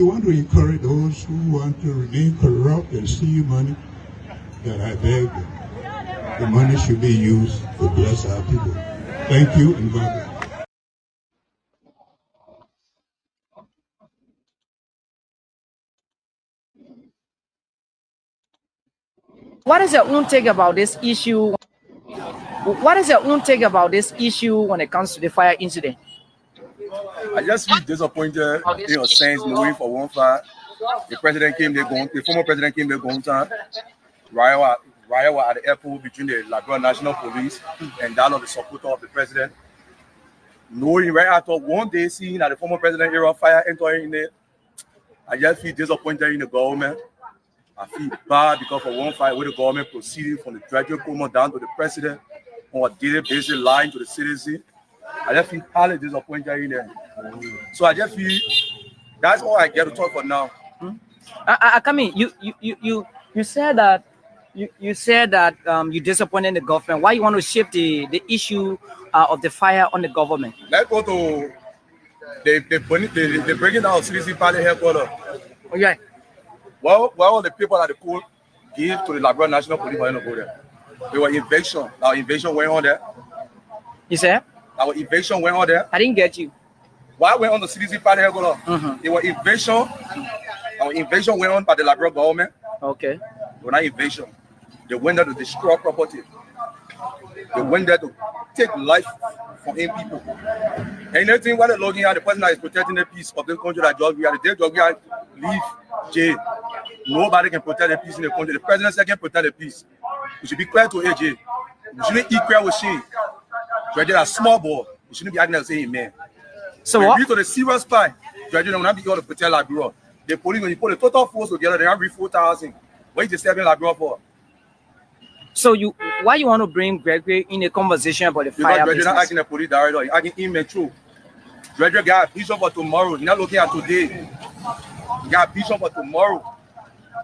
We want to encourage those who want to remain corrupt and steal money, that I beg the money should be used to bless our people. Thank you and God bless. What is your own take about this issue? What is your own take about this issue when it comes to the fire incident? I just feel disappointed in a sense, knowing for one fact, the president came there going, the former president came there going time. Riot was at the airport between the Liberia National Police and that of the supporter of the president. Knowing right after one day seeing that the former president era fire entering in there, I just feel disappointed in the government. I feel bad because for one fight with the government proceeding from the directive down to the president on a daily basis, lying to the citizen. I just feel highly disappointed in there. So I just feel that's all I get to talk for now. Akami, you said that you said that you disappointed the government. Why you want to shift the issue of the fire on the government? Let's go to the breaking down of citizen party headquarters. Oh yeah. Well, the people that the court gave to the Liberia National Police were not go there. There were invasion. Our invasion went on there. You said? Our invasion went on there. I didn't get you. Why went on the citizen party headquarters? There were invasion. Our invasion went on by the Liberia government. Okay. They were not invasion. They went there to destroy property. They went there to take life from people. Anything while they're looking at the person that is protecting the peace of the country that Judge Willie, the day Judge Willie leave jail, nobody can protect the peace in the country. The president can protect the peace. We should be clear to AJ. We shouldn't equal with she. Judge a small boy. We shouldn't be acting as saying man. So when what? we to the serious part, Judge will not be able to protect Liberia. The police, when you put the total force together, they have 4,000. What are you disturbing Liberia for? So why you want to bring Gregory in a conversation about the fire? Because Gregory not asking the police directly, he's asking him true. Gregory got a vision for tomorrow. He's not looking at today. He got a vision for tomorrow.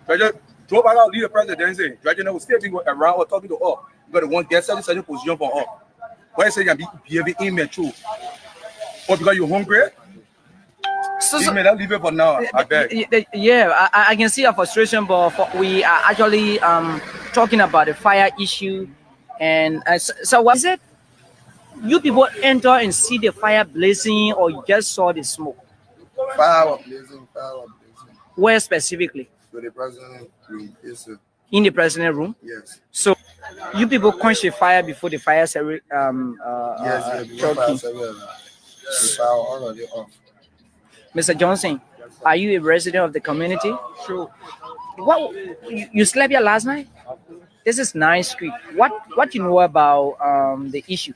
Gregory, Joe Biden lead the presidency. Gregory will still be around or talking to us. Because they want to get certain position for us. Why you say you're behaving immature? Or because you're hungry? So you may not leave it for now, I beg. Yeah, I can see a frustration, but we are actually talking about the fire issue. And so what is it? You people enter and see the fire blazing, or you just saw the smoke? Fire was blazing. Where specifically? To the president room. Yes, sir. In the president room? Yes. So you people quenched the fire before the fire service yes, before fire service. The fire already off. Mr. Johnson, are you a resident of the community? Sure. What you slept here last night? This is 9th Street. What you know about the issue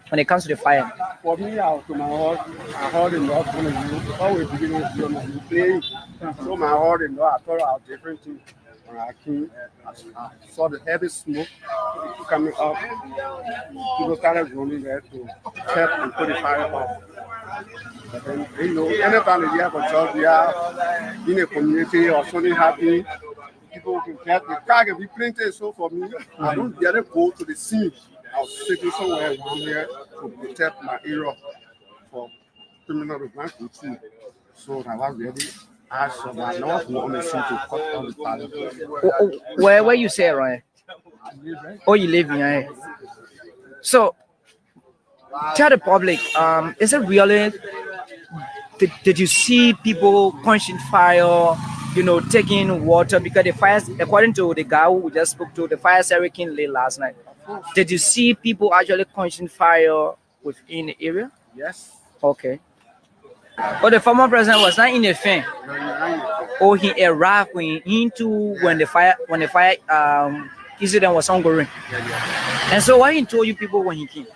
when it comes to the fire? For me, out to my heart, I heard in North Monrovia. Always beginning to play. So my heart in North, I thought I was different too. When I came, I saw the heavy smoke coming up. People started running there to help and put the fire off. But then, you know, anytime you have a job, you are in a community or something happening, people can get the car can be printed. So for me, I don't get to go to the scene. I was sitting somewhere around here to protect my area for criminal to too. So I was ready. I saw my North on the scene to cut down the fire. Where you say, Ryan? Oh, you live in here. So tell the public, is it really? Did you see people quenching fire? You know, taking water because the fire, according to the guy who we just spoke to, the fire service came late last night. Did you see people actually quenching fire within the area? Yes. Okay. But the former president was not in the thing. Or he arrived when the fire incident was ongoing. And so what he told you people when he came?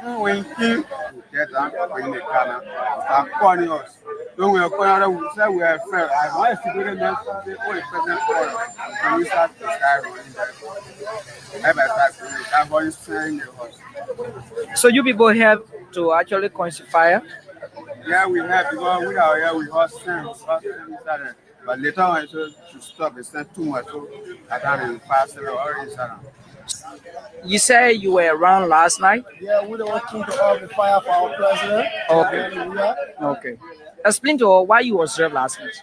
When he came, get down in the car. I'm calling us. When we are calling, we say we are friends. I want to figure it out. The only president and we start to start running. So you people have to actually quench the fire? Yeah, we have because we are here with us friends. But later on, to stop, it's not too much. So I can't pass it or inside. You say you were around last night? Yeah, we don't want to off the fire for our president. Okay. Okay. Explain to us why you observed last night.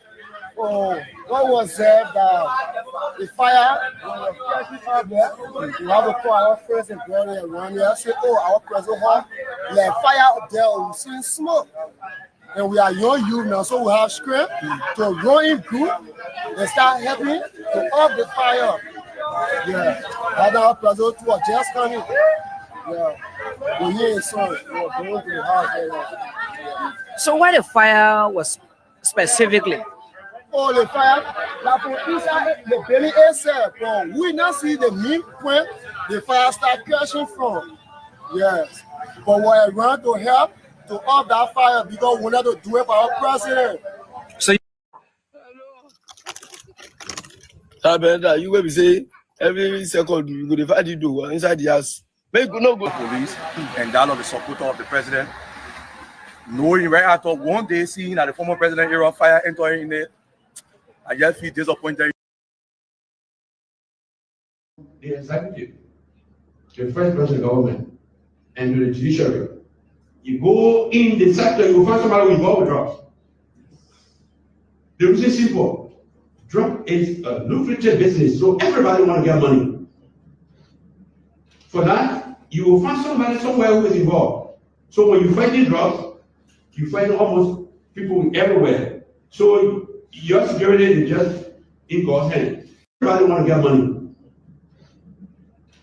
Oh, what was said that the fire was catching up there. We have to call our friends and brothers around here. Say, oh, our present home, like fire up there, we see smoke. And we are young youth now, so we have strength to run in group and start helping to up the fire. Yeah, that's our present two are just coming. Yeah, we hear a song. We are going to the house. Yeah. So where the fire was specifically? Oh, the fire, like for inside the building itself, but we not see the main point the fire start crashing from. Yes, but we're around to help to off that fire because we want to do it for our president. So you will be say every second you go divide it do inside the house. Make no go police and that of the supporter of the president. Knowing right after one day seeing that the former president era fire entering in there, I just feel disappointed. The executive, the first president government, and the judiciary. You go in the sector, you find somebody involved with drugs. The reason is simple. Drug is a lucrative business, so everybody want to get money. For that, you will find somebody somewhere who is involved. So when you fight these drugs, you find almost people everywhere. So your security is just in God's hand. Everybody want to get money.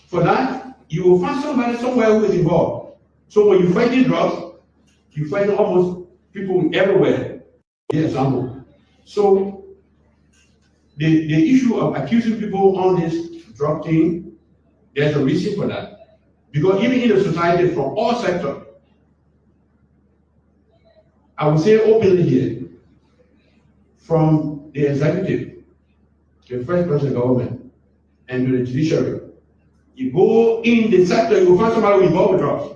For that, you will find somebody somewhere who is involved. So when you fight these drugs, you find almost people everywhere. The example. So the issue of accusing people on this drug thing, there's a reason for that. Because even in the society from all sectors, I would say openly here, from the executive, the first president government, and the judiciary, you go in the sector, you will find somebody involved with drugs.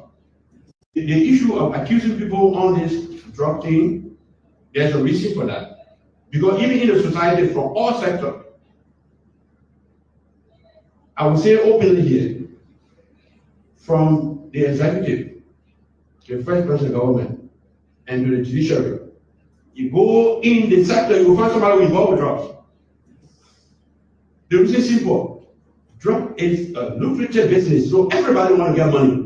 The issue of accusing people on this drug thing, there's a reason for that. Because even in the society from all sectors, I would say openly here, from the executive, the first president government, and the judiciary, you go in the sector, you will find somebody involved with drugs. The reason is simple. Drug is a lucrative business, so everybody want to get money.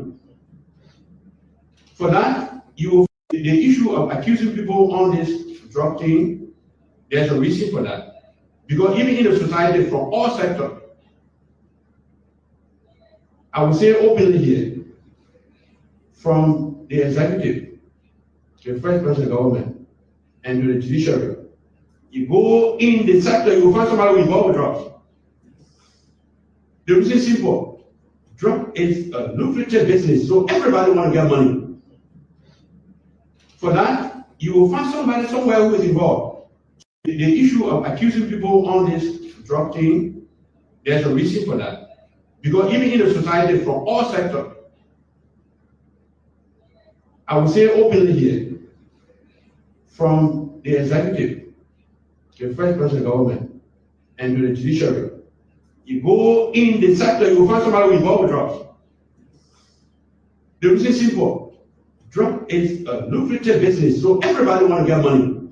For that, the issue of accusing people on this drug thing, there's a reason for that. Because even in the society from all sectors, I would say openly here, from the executive, the first president government, and the judiciary, you go in the sector, you will find somebody involved with drugs. The reason is simple. Drug is a lucrative business, so everybody want to get money. For that, you will find somebody somewhere who is involved. The issue of accusing people on this drug thing, there's a reason for that. Because even in the society from all sectors, I would say openly here, from the executive, the first president government, and the judiciary, you go in the sector, you will find somebody involved with drugs. The reason is simple. Drug is a lucrative business, so everybody want to get money.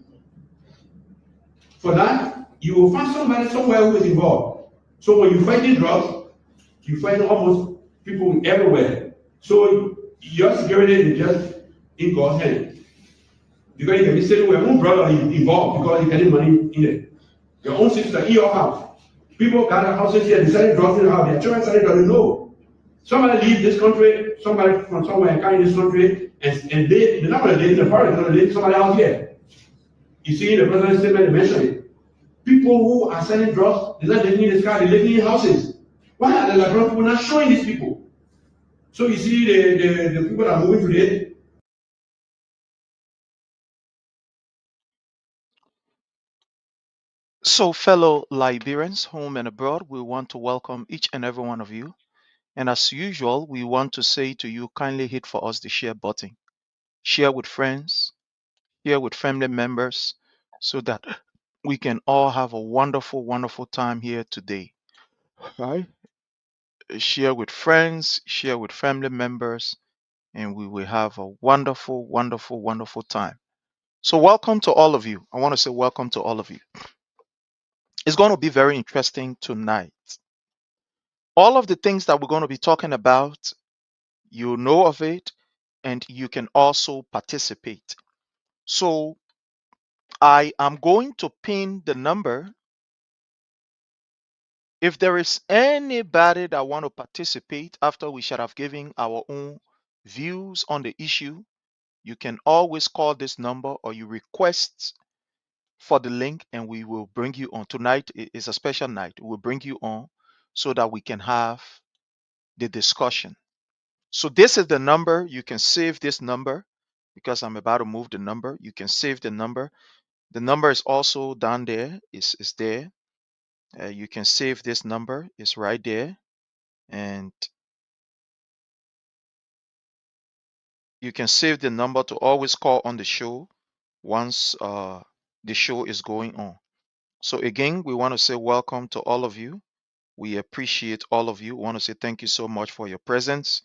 For that, you will find somebody somewhere who is involved. So when you fight these drugs, you find almost people everywhere. So your security is just in God's hand. Because you can be saying, well, your own brother is involved because he's getting money in it. Your own sister in your house. People gather houses here, they selling drugs in the house, their children selling drugs, no. Somebody leave this country, somebody from somewhere come in this country, and they're not going to live in the forest, they're going to live somebody else here. You see, in the president's statement, they mentioned it. People who are selling drugs, they're not living in the sky, they're living in houses. Why are the Labrador people not showing these people? So you see, the people that are moving today. So, fellow Liberians, home and abroad, we want to welcome each and every one of you. And as usual, we want to say to you, kindly hit for us the share button. Share with friends, share with family members, so that we can all have a wonderful, wonderful time here today. Right? Share with friends, share with family members, and we will have a wonderful, wonderful, wonderful time. So, welcome to all of you. I want to say welcome to all of you. It's going to be very interesting tonight. All of the things that we're going to be talking about, you know of it, and you can also participate. So I am going to pin the number. If there is anybody that want to participate after we should have given our own views on the issue, you can always call this number or you request for the link and we will bring you on. Tonight is a special night. We'll bring you on so that we can have the discussion. So this is the number. You can save this number because I'm about to move the number. You can save the number. The number is also down there. Is there. You can save this number. It's right there. And you can save the number to always call on the show once the show is going on. So again, we want to say welcome to all of you. We appreciate all of you. We want to say thank you so much for your presence.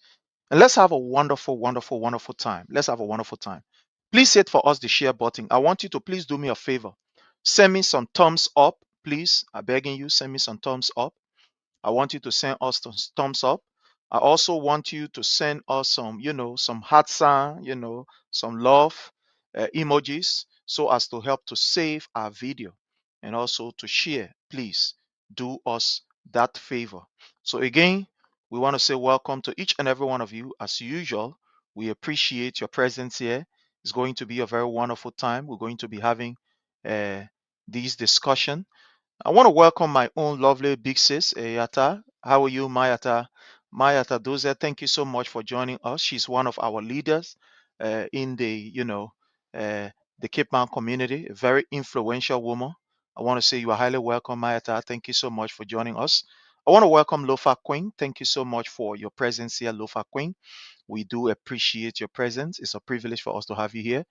And let's have a wonderful, wonderful, wonderful time. Let's have a wonderful time. Please hit for us the share button. I want you to please do me a favor. Send me some thumbs up, please. I'm begging you, send me some thumbs up. I want you to send us some thumbs up. I also want you to send us some, some heart sign, some love emojis so as to help to save our video and also to share. Please do us that favor. So again, we want to say welcome to each and every one of you. As usual, we appreciate your presence here. It's going to be a very wonderful time. We're going to be having these discussion. I want to welcome my own lovely big sis, Yata. How are you, Mayata? Mayata Doze, thank you so much for joining us. She's one of our leaders in the Cape Town community, a very influential woman. I want to say you are highly welcome, Mayata. Thank you so much for joining us. I want to welcome Lofa Queen. Thank you so much for your presence here, Lofa Queen. We do appreciate your presence. It's a privilege for us to have you here.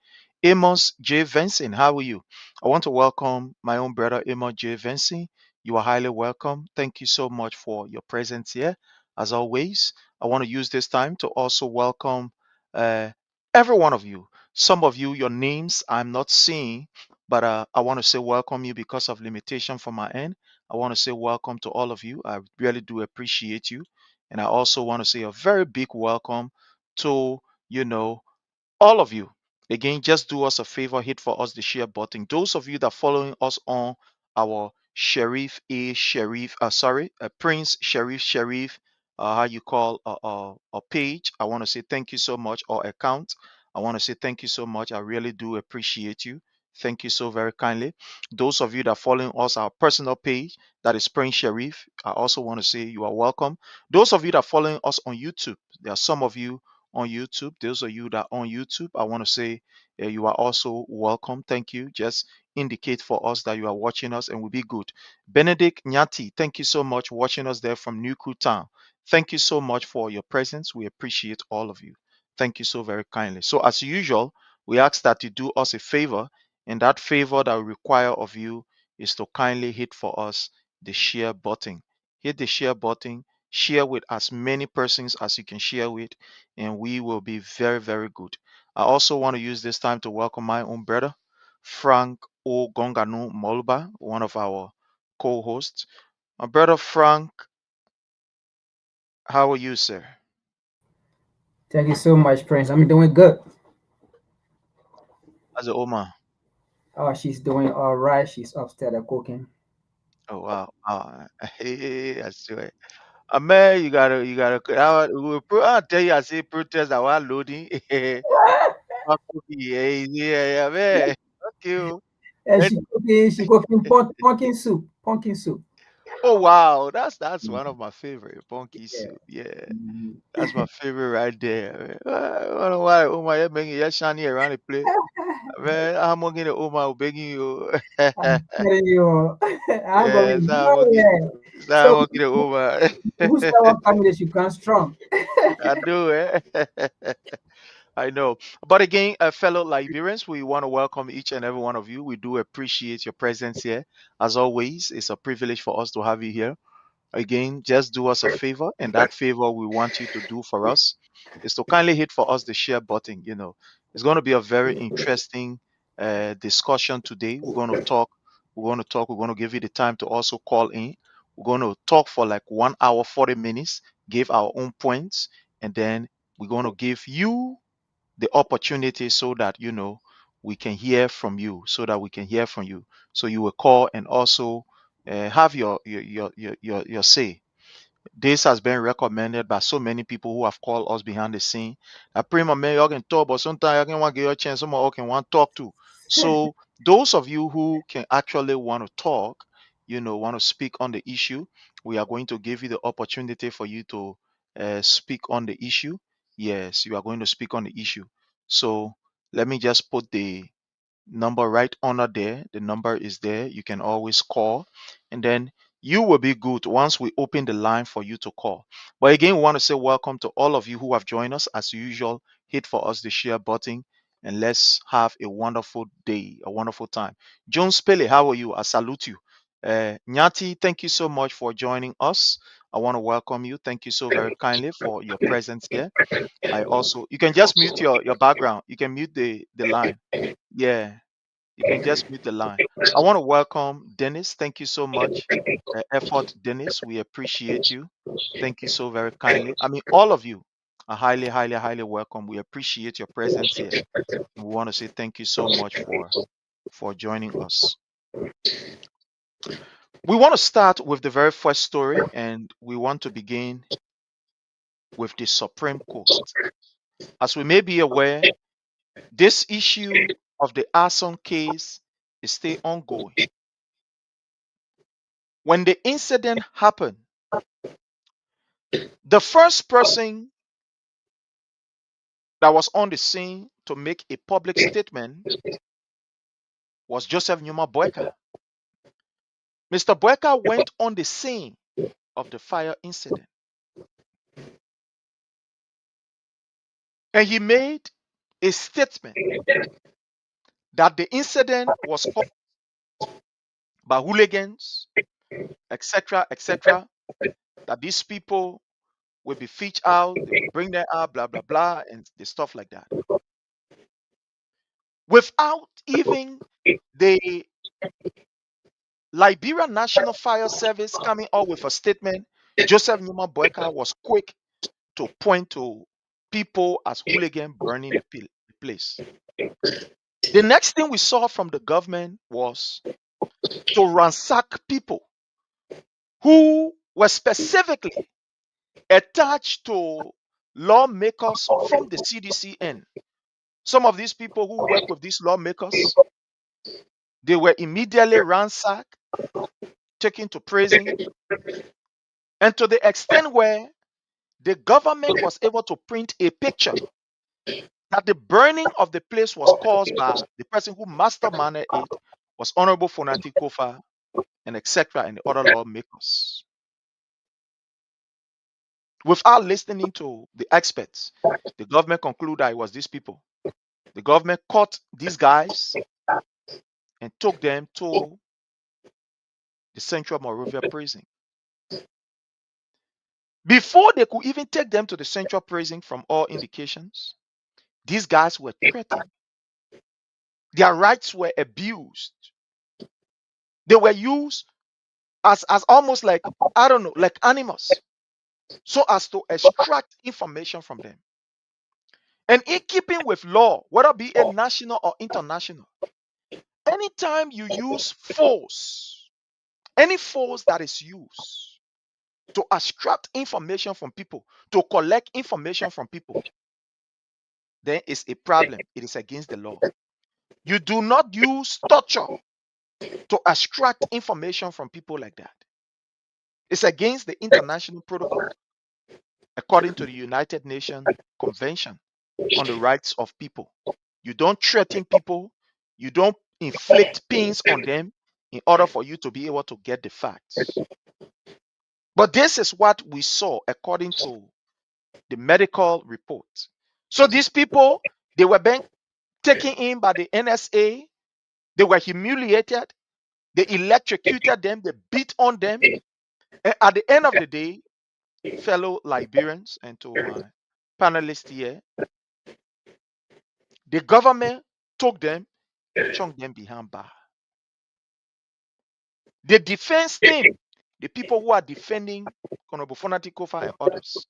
Amos J. Vincent, how are you? I want to welcome my own brother, Amos J. Vincent. You are highly welcome. Thank you so much for your presence here. As always, I want to use this time to also welcome uh, every one of you. Some of you, your names I'm not seeing, but I want to say welcome you because of limitation from my end. I want to say welcome to all of you. I really do appreciate you. And I also want to say a very big welcome to, you know, all of you. Again, just do us a favor, hit for us the share button. Those of you that following us on our Prince Sharif, how you call a page. I want to say thank you so much, or account. I want to say thank you so much. I really do appreciate you. Thank you so very kindly. Those of you that following us our personal page, that is Prince Sharif. I also want to say you are welcome. Those of you that following us on YouTube, there are some of you on YouTube. Those of you that are on YouTube, I want to say you are also welcome. Thank you. Just indicate for us that you are watching us and will be good. Benedict Nyati, thank you so much watching us there from New Crew Town. Thank you so much for your presence. We appreciate all of you. Thank you so very kindly. So as usual, we ask that you do us a favor, and that favor that we require of you is to kindly hit for us the share button. Hit the share button, share with as many persons as you can share with, and we will be very, very good. I also want to use this time to welcome my own brother, Frank O. Gonganu Molba, one of our co hosts. My brother Frank, how are you, sir? Thank you so much, Prince. I'm doing good. As a Oma. Oh, she's doing all right. She's upstairs cooking. Oh, wow. Hey, I swear. Man, I'll tell you, I say protest, I want loading. My cookie, yeah, man. Thank you. And And, she cooking pumpkin soup. Pumpkin soup. oh, wow. That's one of my favorite, punky Yeah. soup. Yeah. Mhm. That's my favorite right there. Man. I don't know why Oma you making you shiny around the place. Man, I'm gonna Oma begging you. I'm telling you, I'm Yes, going I'm gonna nowhere. So I'm gonna Oma. who's our family should come strong? I do it. I know. But again, fellow Liberians, we want to welcome each and every one of you. We do appreciate your presence here. As always, it's a privilege for us to have you here. Again, just do us a favor, and that favor we want you to do for us is to kindly hit for us the share button. It's going to be a very interesting discussion today. We're going to talk We're going to talk. We're going to give you the time to also call in. We're going to talk for like 1 hour, 40 minutes, give our own points, and then we're going to give you the opportunity so that, we can hear from you, So you will call and also have your say. This has been recommended by so many people who have called us behind the scene. I prima man, you can talk, but sometimes you can want to give you a chance, someone can want to talk to. So those of you who can actually want to talk, want to speak on the issue, we are going to give you the opportunity for you to speak on the issue. Yes, you are going to speak on the issue. So let me just put the number right under there. The number is there. You can always call, and then you will be good once we open the line for you to call. But again, we want to say welcome to all of you who have joined us. As usual, hit for us the share button, and let's have a wonderful day, a wonderful time. Jones Pele, how are you? I salute you. Nyati, thank you so much for joining us. I want to welcome you. Thank you so very kindly for your presence here. You can just mute your background. You can mute the line. Yeah, you can just mute the line. I want to welcome Dennis. Thank you so much. Effort, Dennis. We appreciate you. Thank you so very kindly. I mean, all of you are highly, highly, highly welcome. We appreciate your presence here. And we want to say thank you so much for joining us. We want to start with the very first story, and we want to begin with the Supreme Court. As we may be aware, this issue of the arson case is still ongoing. When the incident happened, the first person that was on the scene to make a public statement was Joseph Nyuma Boyka. Mr. Boyka went on the scene of the fire incident, and he made a statement that the incident was caused by hooligans, etc., etc., that these people will be fished out, they will bring them out, blah, blah, blah, and the stuff like that. Without even the Liberia National Fire Service coming out with a statement, Joseph Nyuma Boyka was quick to point to people as hooligan burning the place. The next thing we saw from the government was to ransack people who were specifically attached to lawmakers from the CDCN. Some of these people who work with these lawmakers, they were immediately ransacked, taken to prison, and to the extent where the government was able to print a picture that the burning of the place was caused by the person who masterminded it was Honorable Fonati Kofa and etc. and the other lawmakers. Without listening to the experts, the government concluded that it was these people. The government caught these guys and took them to the Central Monrovia prison. Before they could even take them to the Central prison, from all indications, these guys were threatened. Their rights were abused. They were used as almost like, I don't know, like animals, so as to extract information from them. And in keeping with law, whether it be a national or international, anytime you use force, any force that is used to extract information from people, to collect information from people, then it's a problem. It is against the law. You do not use torture to extract information from people like that. It's against the international protocol, according to the United Nations Convention on the Rights of People. You don't threaten people, you don't inflict pains on them in order for you to be able to get the facts. But this is what we saw according to the medical report. So these people, they were being taken in by the NSA, they were humiliated, they electrocuted them, they beat on them. And at the end of the day, fellow Liberians and to my panelists here, the government took them and chunked them behind bar. The defense team, the people who are defending Honorable Fonati Kofa and others,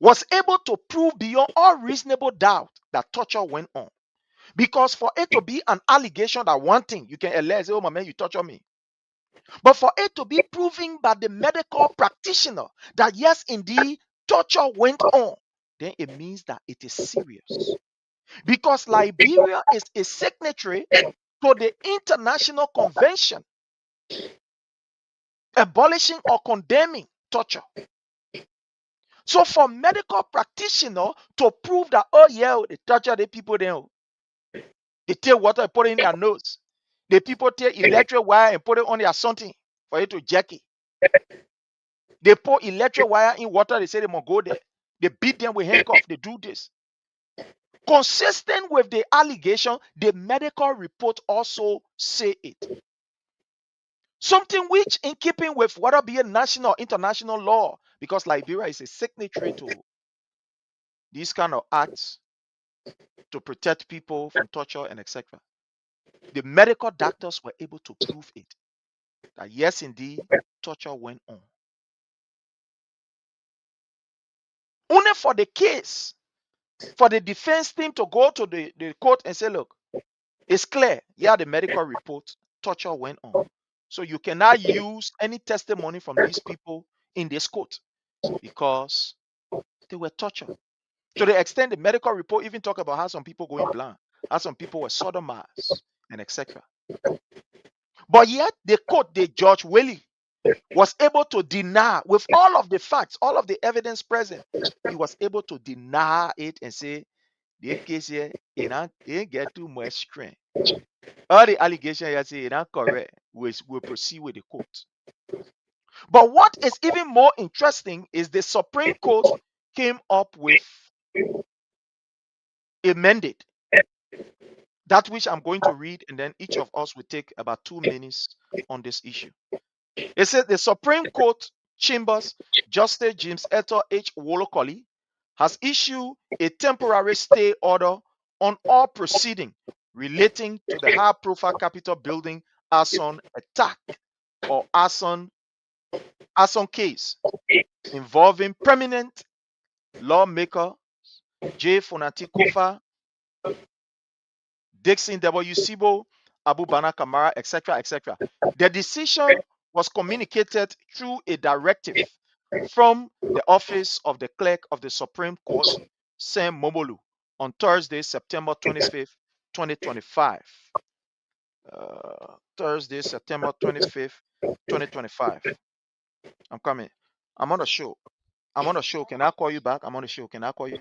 was able to prove beyond all reasonable doubt that torture went on. Because for it to be an allegation that one thing, you can allege, say, oh my man, you torture me. But for it to be proven by the medical practitioner that yes, indeed, torture went on, then it means that it is serious. Because Liberia is a signatory to the International Convention abolishing or condemning torture. So for medical practitioner to prove that, oh yeah, they torture the people then, they take water and put it in their nose. The people take electric wire and put it on their something for it to jack it. They put electric wire in water, they say they must go there. They beat them with handcuffs, they do this. Consistent with the allegation, the medical report also say it. Something which in keeping with whether be a national or international law, because Liberia is a signatory to these kind of acts to protect people from torture and etc. The medical doctors were able to prove it. That yes, indeed, torture went on. Only for the case, for the defense team to go to the court and say, look, it's clear, yeah, the medical report, torture went on. So you cannot use any testimony from these people in this court because they were tortured. To the extent the medical report even talk about how some people going blind, how some people were sodomized, and etc. But yet the court, the Judge Willie, was able to deny with all of the facts, all of the evidence present. He was able to deny it and say, the case here, it ain't get too much strength. All the allegations you say, it not correct. We'll proceed with the court. But what is even more interesting is the Supreme Court came up with a mandate. That which I'm going to read, and then each of us will take about 2 minutes on this issue. It says the Supreme Court Chambers Justice Jamesetta H. Wolokolie has issued a temporary stay order on all proceedings relating to the high-profile Capitol building arson attack or arson case involving prominent lawmaker Fonati Kofa, Dixon W, Seboe, Kamara, etc., etc. The decision was communicated through a directive from the office of the Clerk of the Supreme Court, Clerk Mamulu, on Thursday, September 25th, 2025. Thursday, September 25th, 2025. I'm coming. I'm on a show. Can I call you back? I'm on the show. Can I call you?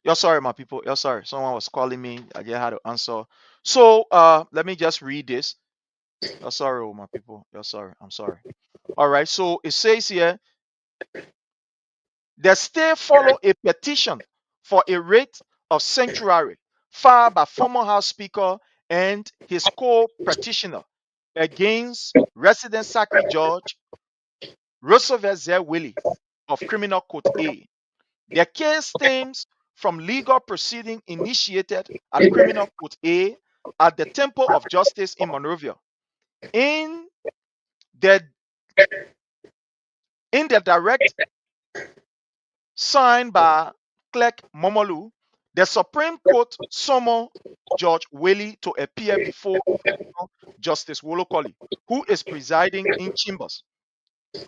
You're sorry, my people. You're sorry. Someone was calling me. I just had to answer. So let me just read this. You're sorry, my people. You're sorry. I'm sorry. All right. So it says here, the stay follow a petition for a writ of certiorari filed by former House Speaker and his co-petitioner against resident Sacred Judge Roosevelt Willie of Criminal Court A. The case stems from legal proceeding initiated at Criminal Court A at the Temple of Justice in Monrovia. In the direct signed by Clerk Mamulu, the Supreme Court summoned Judge Willie to appear before Justice Wolokolie, who is presiding in chambers,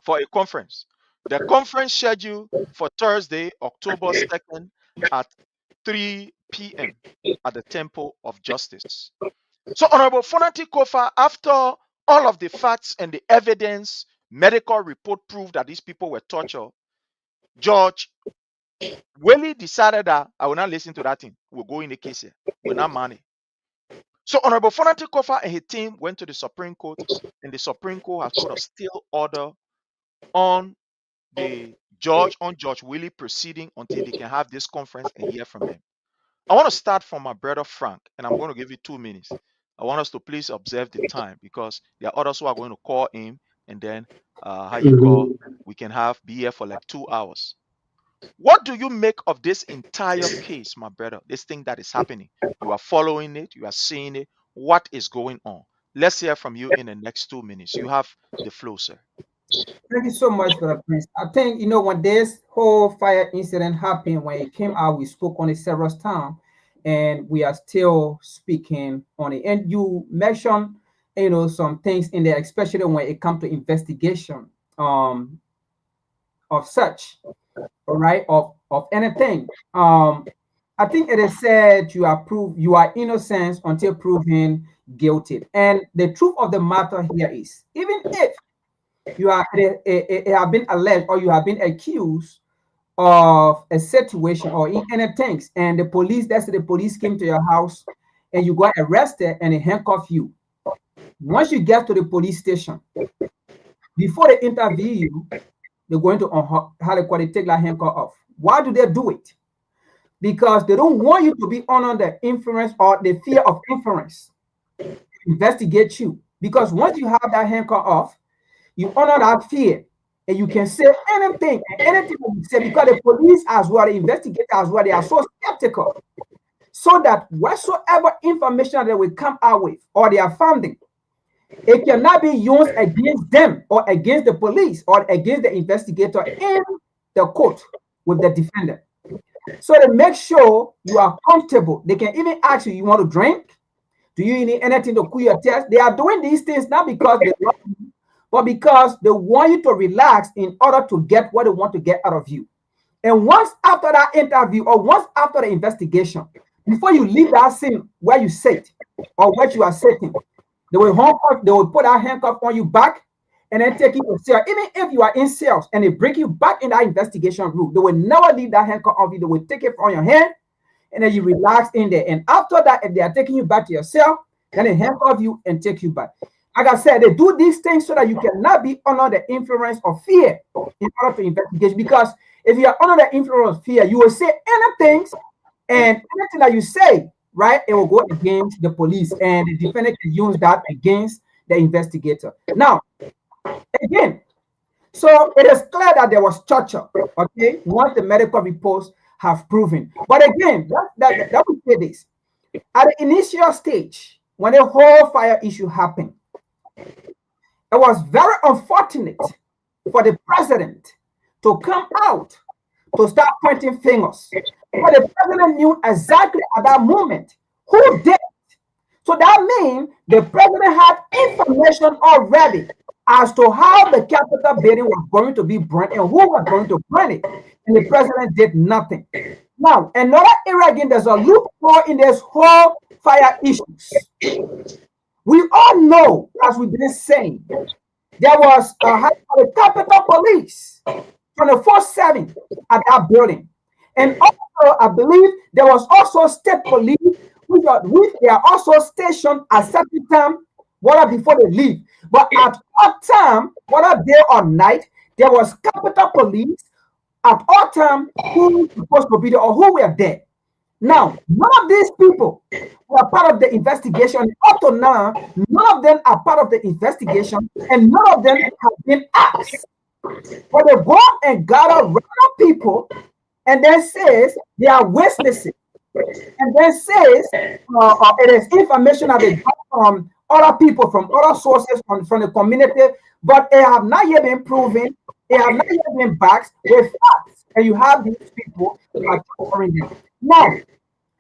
for a conference. The conference scheduled for Thursday, October 2nd at 3 p.m. at the Temple of Justice. So, Honorable Fonati Kofa, after all of the facts and the evidence, medical report proved that these people were tortured, Judge Willie decided that I will not listen to that thing. We'll go in the case here. We're not money. So, Honorable Fonati Kofa and his team went to the Supreme Court, and the Supreme Court has put a still order on the Judge Willie proceeding until they can have this conference and hear from them. I want to start from my brother Frank, and I'm going to give you 2 minutes. I want us to please observe the time because there are others who are going to call in, and then we can be here for like 2 hours. What do you make of this entire case, my brother? This thing that is happening. You are following it, you are seeing it. What is going on? Let's hear from you in the next 2 minutes. You have the flow, sir. Thank you so much, Brother Prince. I think, when this whole fire incident happened, when it came out, we spoke on it several times, and we are still speaking on it. And you mentioned, some things in there, especially when it comes to investigation of such, all right, of anything. I think it is said you are innocent until proven guilty. And the truth of the matter here is, even if you have been alleged or you have been accused of a situation or in anything, and the police came to your house and you got arrested and they handcuff you. Once you get to the police station, before they interview you, they're going to take that handcuff off. Why do they do it? Because they don't want you to be under the influence or the fear of inference. Investigate you. Because once you have that handcuff off, you honor that fear, and you can say anything that you say, because the police as well, the investigators as well, they are so skeptical. So that whatsoever information they will come out with or they are finding, it cannot be used against them or against the police or against the investigator in the court with the defendant. So to make sure you are comfortable, they can even ask you want to drink? Do you need anything to cool your chest? They are doing these things not because they love you, but because they want you to relax in order to get what they want to get out of you. And once after that interview or once after the investigation, before you leave that scene where you sit or where you are sitting, they will put that handcuff on you back and then take you to cell. Even if you are in cells and they bring you back in that investigation room, they will never leave that handcuff off you. They will take it from your hand and then you relax in there. And after that, if they are taking you back to your cell, then they handcuff you and take you back. Like I said, they do these things so that you cannot be under the influence of fear in order to investigate. Because if you are under the influence of fear, you will say anything, and anything that you say, right, it will go against the police, and the defendant can use that against the investigator. Now, again, so it is clear that there was torture, okay, once the medical reports have proven. But again, that would say this. At the initial stage, when the whole fire issue happened, it was very unfortunate for the president to come out to start pointing fingers. But the president knew exactly at that moment who did it. So that means the president had information already as to how the Capitol building was going to be burnt and who was going to burn it. And the president did nothing. Now, another area again, there's a loophole in this whole fire issues. We all know, as we've been saying, there was the Capitol Police 24/7 at that building. And also, I believe there was also state police, which they are also stationed at certain time, whether before they leave. But at all time, whether day or night, there was Capitol Police at all time who was supposed to be there or who were there. Now, none of these people were part of the investigation. Up to now, none of them are part of the investigation, and none of them have been asked. But they go and gather random people and then says they are witnesses, and then says it is information that they got from other people, from other sources, from the community, but they have not yet been proven, they have not yet been backed with facts, and you have these people who are covering them. Now,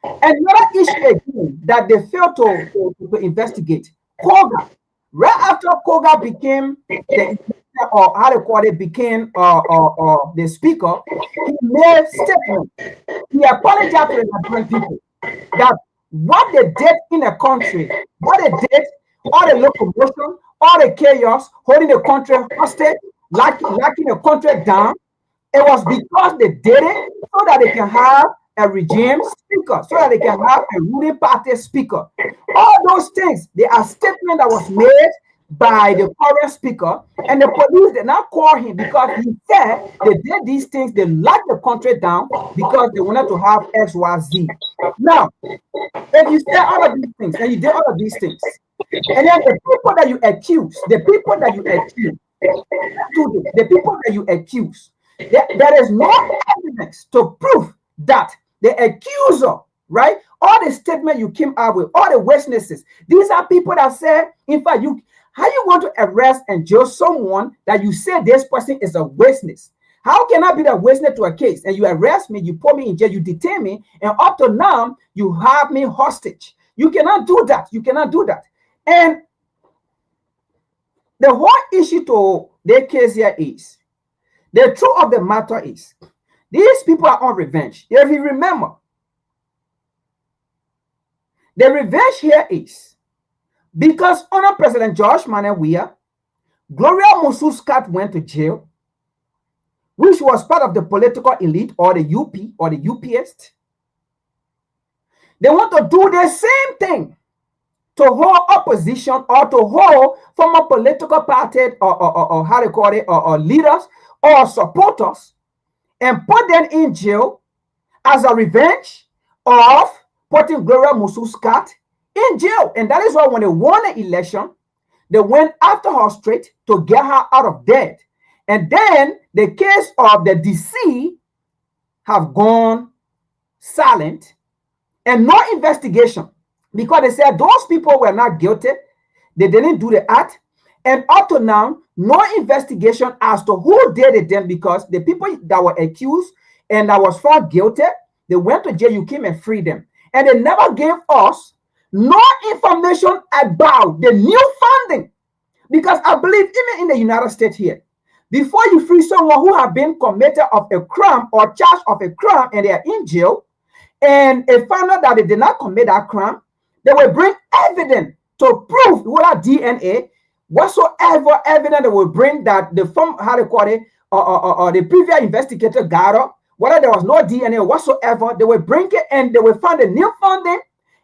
another issue again that they failed to investigate, Koga. Right after Koga became the the speaker, he made a statement. He apologized to the Nigerian people that what they did in the country, what they did, all the locomotion, all the chaos, holding the country hostage, locking the country down, it was because they did it so that they can have a regime speaker, so that they can have a ruling party speaker. All those things, they are statements that was made by the current speaker, and the police did not call him because he said they did these things, they locked the country down because they wanted to have XYZ. Now, if you say all of these things and you did all of these things, and then the people that you accuse, there is no evidence to prove that the accuser, right? All the statement you came out with, all the witnesses, these are people that say, in fact, how you want to arrest and jail someone that you say this person is a witness? How can I be the witness to a case and you arrest me, you put me in jail, you detain me, and up to now, you have me hostage? You cannot do that. You cannot do that. And the whole issue to the case here is, the truth of the matter is, these people are on revenge. If you remember, the revenge here is because under President George Monrovia, Gloria Musu's cat went to jail, which was part of the political elite or the UP or the UPS. They want to do the same thing to hold opposition or to hold former political party or how they call it, or leaders or supporters and put them in jail as a revenge of putting Gloria Musu's cat in jail. And that is why when they won the election, they went after her straight to get her out of debt. And then the case of the DC have gone silent and no investigation because they said those people were not guilty. They didn't do the act. And up to now, no investigation as to who did it then, because the people that were accused and that was found guilty, they went to jail, you came and freed them. And they never gave us no information about the new funding. Because I believe even in the United States here, before you free someone who have been committed of a crime or charged of a crime and they are in jail, and they found out that they did not commit that crime, they will bring evidence to prove whether DNA, whatsoever evidence they will bring that the form, how they call it, or the previous investigator got up, whether there was no DNA whatsoever, they will bring it and they will find a new funding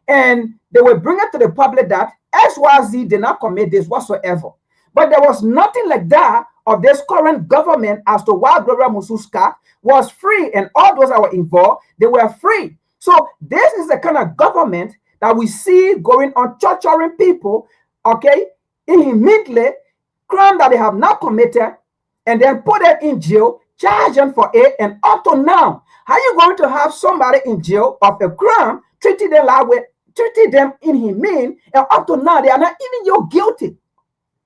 and they will bring it to the public that XYZ did not commit this whatsoever. But there was nothing like that of this current government as to why Gloria Mususka was free and all those that were involved, they were free. So this is the kind of government that we see going on torturing people, okay, immediately, crime that they have not committed, and then put them in jail, charge them for it, and up to now, how are you going to have somebody in jail of a crime, treating them like treating them inhumane, and up to now, they are not even you guilty.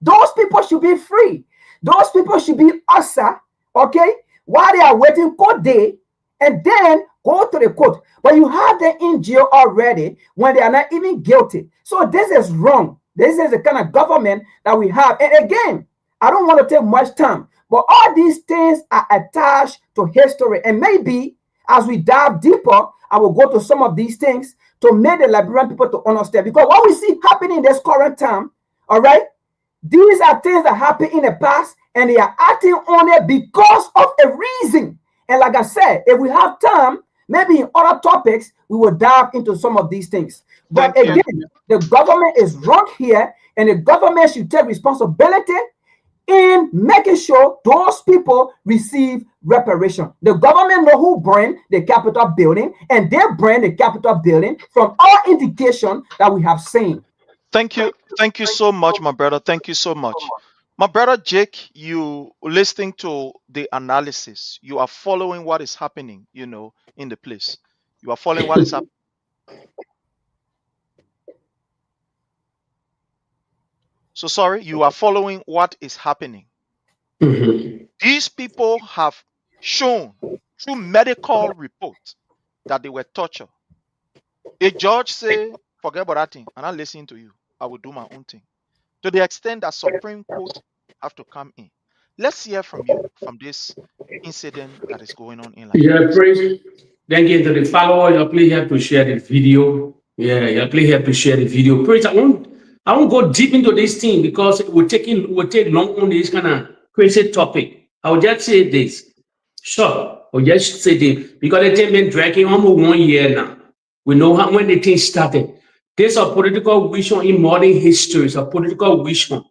Those people should be free. Those people should be asa, okay, while they are waiting court day, and then go to the court. But you have them in jail already when they are not even guilty. So this is wrong. This is the kind of government that we have. And again, I don't want to take much time, but all these things are attached to history. And maybe as we dive deeper, I will go to some of these things to make the Liberian people to understand. Because what we see happening in this current time, all right, these are things that happened in the past, and they are acting on it because of a reason. And like I said, if we have time, maybe in other topics, we will dive into some of these things. But again, the government is wrong here, and the government should take responsibility in making sure those people receive reparation. The government know who burned the Capitol building, and they burned the Capitol building from all indication that we have seen. Thank you. Thank you so much, my brother. Thank you so much. My brother Jake, you listening to the analysis. You are following what is happening, you know, in the place. You are following what is happening. So sorry, you are following what is happening. These people have shown through medical reports that they were tortured. A judge say, forget about that thing, and I'm listening to you. I will do my own thing. To the extent that Supreme Court have to come in. Let's hear from you from this incident that is going on in Liberia. Yeah, praise. Then get to the follower. You're please here to share the video. Yeah, you're please here to share the video. Praise. I won't go deep into this thing because we'll take long on this kind of crazy topic. I'll just say this. Sure. I'll just say this because the thing been dragging almost 1 year now. We know how when the thing started. There's a political vision in modern history. It's a political vision.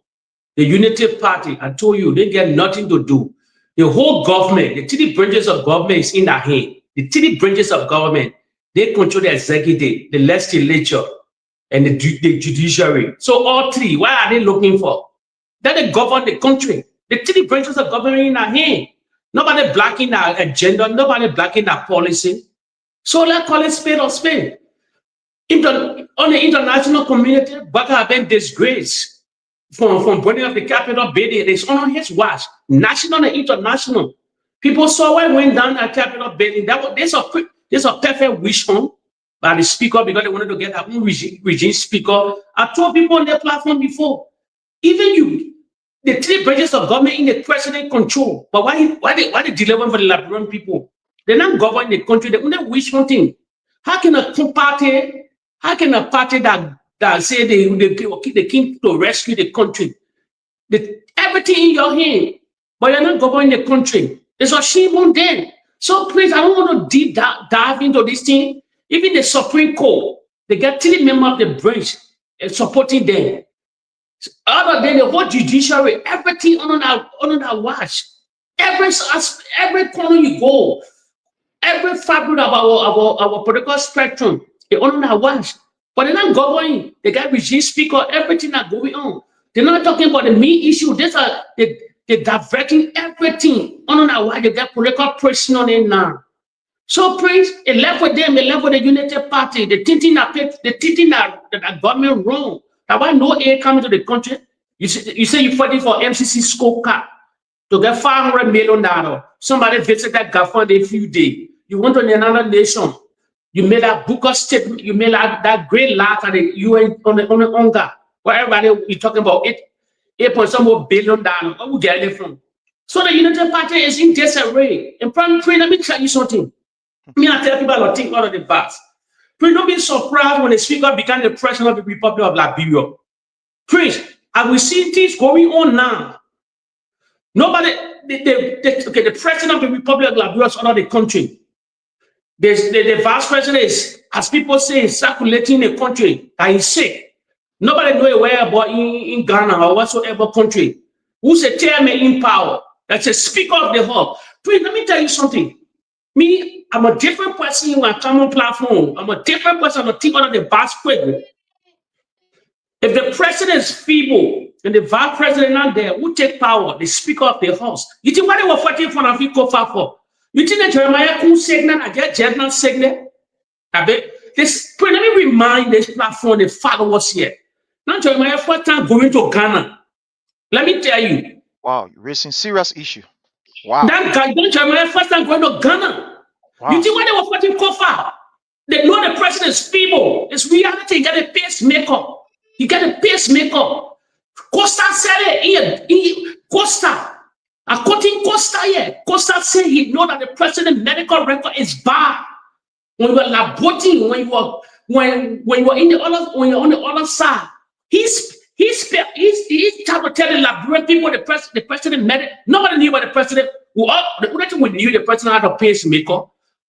The Unity Party, I told you, they get nothing to do. The whole government, the 3 branches of government is in their hand. The 3 branches of government, they control the executive, the legislature, and the judiciary. So all 3, why are they looking for? That they govern the country. The 3 branches of government in their hand. Nobody blocking our agenda. Nobody blocking our policy. So let's call it spade or spade. On the international community, Baka have been disgraced from burning up the Capitol building. It's on his watch, national and international. People saw what went down at Capitol building. There's a perfect wish home by the speaker because they wanted to get their own regime speaker. I told people on their platform before, even the 3 branches of government in the president control. But why they deliver for the Liberian people? They're not governing the country. They only wish hunting. How can a party that say they came to rescue the country, everything in your hand, but you're not governing the country? There's a shame on them. So please, I don't want to deep dive into this thing. Even the Supreme Court, they got 3 members of the branch supporting them. Other than the whole judiciary, everything on our watch. Every corner you go, every fabric of our political spectrum, they on our watch. But they're not governing. They got regime speaker, everything that's going on. They're not talking about the main issue. They're diverting everything on our watch. They got political pressure on it now. So please, it left with them, it left with the United Party. They thinking that government wrong. That's why no aid coming to the country. You say you're fighting for MCC scorecard to get $500 million. Somebody visited that government a few days. You went to another nation. You made that book of statement. You made that great laugh at the UN on the UNGA, where everybody is talking about $8.some billion. Where we get it from? So the United Party is in disarray. And probably, let me tell you something. I tell people to think out of the box. Please don't be surprised when the speaker became the president of the Republic of Liberia. Please, as we see things going on now, nobody, the president of the Republic of Liberia is out of the country. The vice president is, as people say, circulating the country that he's sick. Nobody knows where about in Ghana or whatsoever country. Who's a chairman in power? That's a speaker of the House. Please, let me tell you something. Me, I'm a different person in my common platform. I'm a different person. I'm a team under the vice president. If the president is feeble and the vice president not there, who take power? The speaker of the House. You think what they were fighting for Fonati Kofa for? You think that Jeremiah Kun segment, I get Jednan segment? Let me remind this platform, the followers here. Now Jeremiah first time going to Ghana. Let me tell you. Wow, you're raising serious issue. Wow. That guy, Jeremiah first time going to Ghana. Wow. You think why they were fighting Kofa? They know the president is feeble. It's reality. He got a pacemaker. He got a pacemaker. Costa said it. Costa. According to Costa here, Costa said he know that the president's medical record is bad. When you were laborating, when you were in the other, when you're on the other side, he's trying to tell the Liberian people the president medical. Nobody knew what the president. The only thing we knew the president had a pacemaker,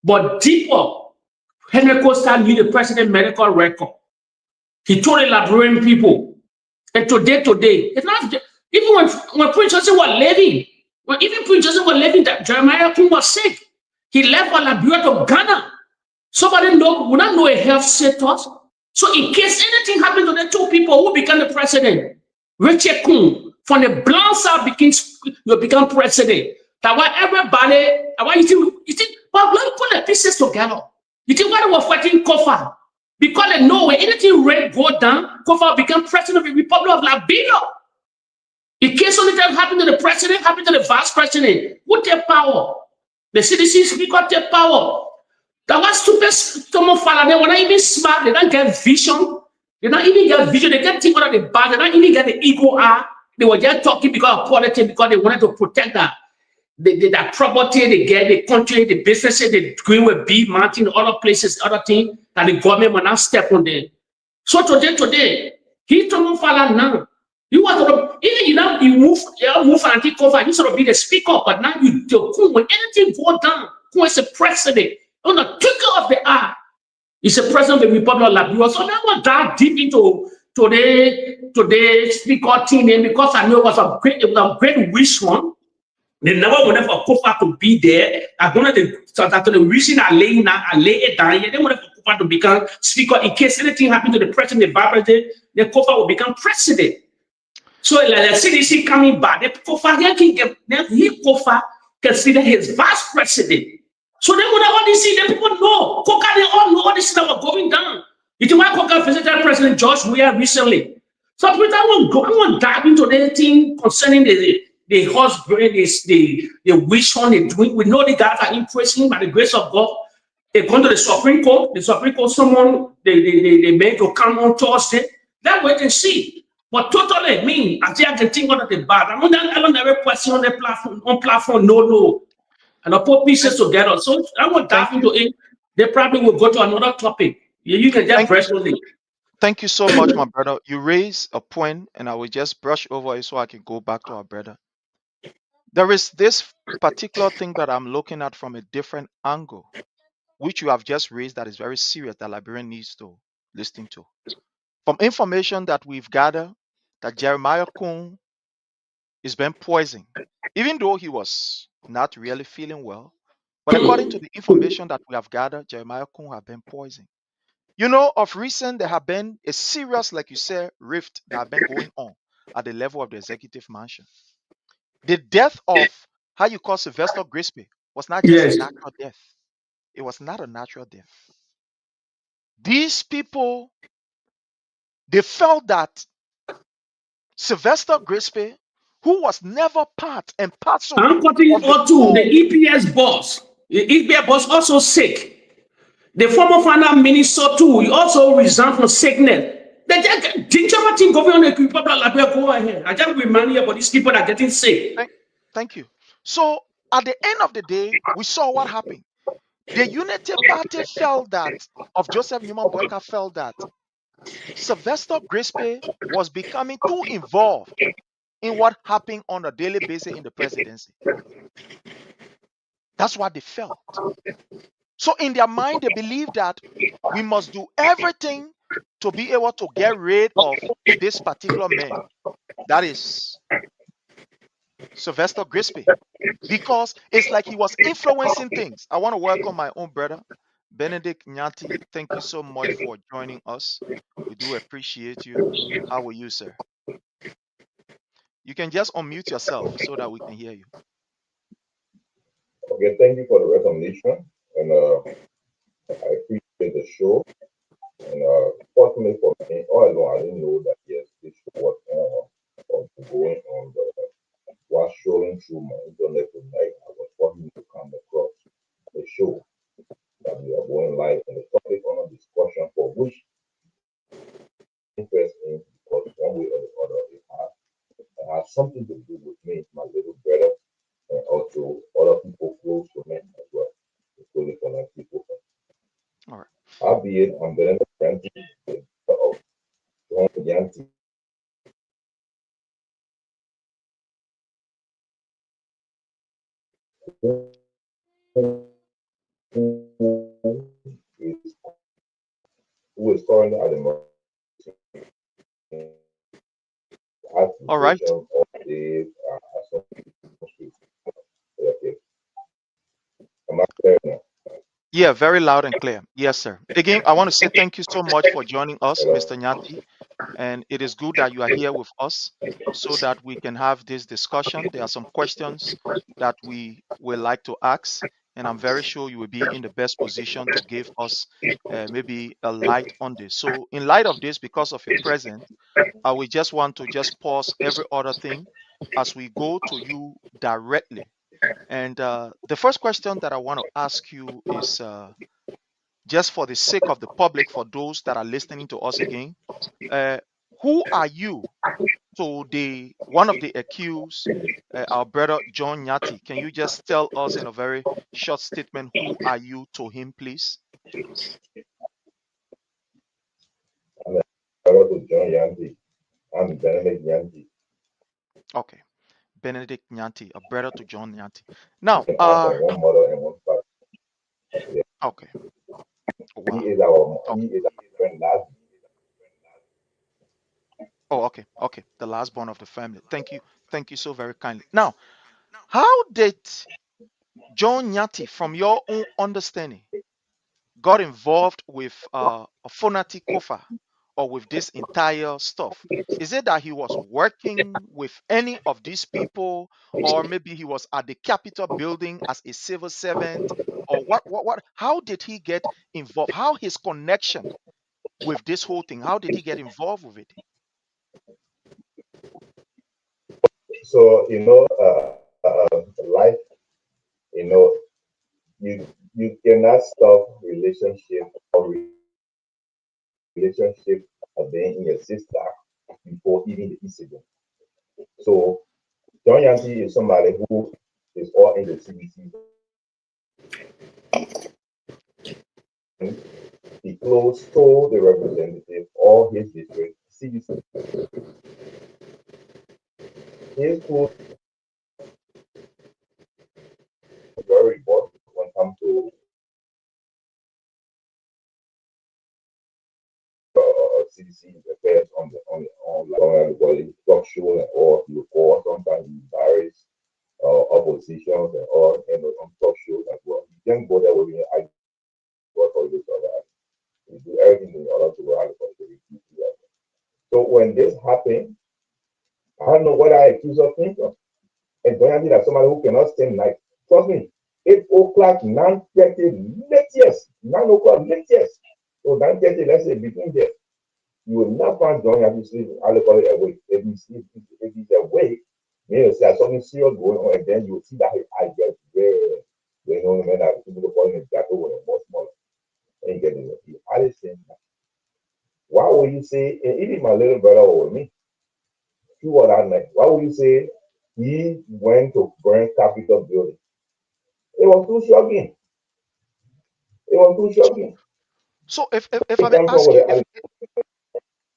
but deeper, Henry Costa knew the president's medical record. He told the Liberian people, and today, it's not even when Prince Joseph was living. When even Prince Joseph was living, that Jeremiah King was sick. He left for Liberia to Ghana. Somebody would not know a health status. So in case anything happened to the 2 people who became the president, Richard Kun from the blind side become president. That why everybody, why you think, well, let me put the pieces together. You think why they were fighting Kofa? Because they know when anything red go down, Kofa become president of the Republic of Liberia. In case anything happened to the president, happened to the vice president, who take power? The CDC speaker take power. That was stupid. Someone follow them. They're not even smart. They don't get vision. They don't even get vision. They get think out of the bag. They don't even get the ego out. They were just talking because of politics, because they wanted to protect that property, they get the country, the businesses, they going with big mountain, other places, other things that the government will not step on them. So today, he told follow now. You want to even you move Fonati Kofa, you sort of be the speaker, but now when anything go down, who is the president? On the ticker of the eye, he's the president of the Republic of Liberia. So now I dive deep into today's speaker team, and because I know it was a great wish one. They never wanted for Kofa to be there. I wanted the reason I lay it down here. They wanted for Kofa to become speaker in case anything happened to the president, the vice president, then Kofa will become president. So like the CDC coming back, the Kofa he consider his vice president. So then when all these things, the people know, Koka, they all know all these things that were going down. You think why Koka visited President George Willie recently? So I want to dive into anything concerning the husband, the wish one they're doing. We know the guys are in prison by the grace of God. They gone to the Supreme Court. The Supreme Court, someone they made to come on Thursday. That wait and see. But totally, me, I think I can think of the bad. I don't have a question on the platform, no. And I put pieces together. So I will dive into it. They probably will go to another topic. You can just press on it. Thank you so much, my brother. You raise a point, and I will just brush over it so I can go back to our brother. There is this particular thing that I'm looking at from a different angle, which you have just raised, that is very serious, that Liberian needs to listen to. From information that we've gathered, that Jeremiah Kuhn is being poisoned, even though he was not really feeling well. But according to the information that we have gathered, Jeremiah Kuhn have been poisoned. You know, of recent, there have been a serious, like you said, rift that have been going on at the level of the executive mansion. The death of, how you call Sylvester Grisby, was not just a natural death. It was not a natural death. These people, they felt that Sylvester Grisby, who was never part and parcel I'm cutting it all too. The EPS boss. The EPS boss also sick. The former finance minister too, he also resigned from sickness. They just didn't think government people like go ahead. I just remind you about these people that are getting sick. Thank you. So at the end of the day, we saw what happened. The Unity Party felt that, of Joseph Newman Boyka felt that Sylvester Grisby was becoming too involved in what happened on a daily basis in the presidency. That's what they felt. So in their mind, they believe that we must do everything to be able to get rid of this particular man. That is Sylvester Grisby. Because it's like he was influencing things. I want to welcome my own brother, Benedict Nyanti. Thank you so much for joining us. We do appreciate you. How are you, sir? You can just unmute yourself so that we can hear you. Okay, thank you for the recommendation, and I appreciate the show. And fortunately for me, all along I didn't know that yes, this show was going on. But while scrolling through my internet tonight, I was fortunate to come across the show that we are going live, and the topic on discussion for which interest in, because one way or the other it has something to do with me, my little brother, and also other people close to me as well, including Fonati Kofa. All right. Albeit I'm the friend of John Yanti. Who is currently at the all right. Yeah, very loud and clear. Yes, sir. Again, I want to say thank you so much for joining us, Mr. Nyanti. And it is good that you are here with us so that we can have this discussion. There are some questions that we would like to ask, and I'm very sure you will be in the best position to give us maybe a light on this. So in light of this, because of your presence, I will just want to just pause every other thing as we go to you directly. And the first question that I want to ask you is just for the sake of the public, for those that are listening to us again, who are you to the one of the accused, our brother John Nyati? Can you just tell us in a very short statement, who are you to him, please? I'm a brother to John Yanti. I'm Benedict Nyanti. Okay, Benedict Nyanti, a brother to John Nyanti. Now, one mother and one father. Yeah. Okay. Wow. He is our friend last. Oh, okay. The last born of the family. Thank you so very kindly. Now, how did John Nyati, from your own understanding, got involved with Fonati Kofa or with this entire stuff? Is it that he was working with any of these people, or maybe he was at the Capitol building as a civil servant, or what? How did he get involved? How his connection with this whole thing? How did he get involved with it? So, life, you know, you cannot stop relationship or relationship being in your sister before even the incident. So John Yankee is somebody who is all in the CBC. He close told the representative all his district CBC. His close very important when it comes to CDC affairs on the talk show and all you call sometimes he embarrass oppositions and all and on talk shows as well. You can't go there with me. I work for this or that. You do everything in order to rally for the So when this happened, I don't know what I accuse of him from. And don't you that somebody who cannot stand night. Trust me, 8 o'clock, 9:30, latest, 9 o'clock, latest. So 9:30, let's say between there. You will not find John Yankee sleeping. I'll call it awake. If he's awake, you say something serious going on, and then you will see that his eye gets red. You know, when that people call him a jackal when it's more smaller. And getting it. I just think, why would you say, and even my little brother with me, he was that night. Why would you say he went to burn Capitol building? It was too shocking. It was too shocking. So if I may ask you,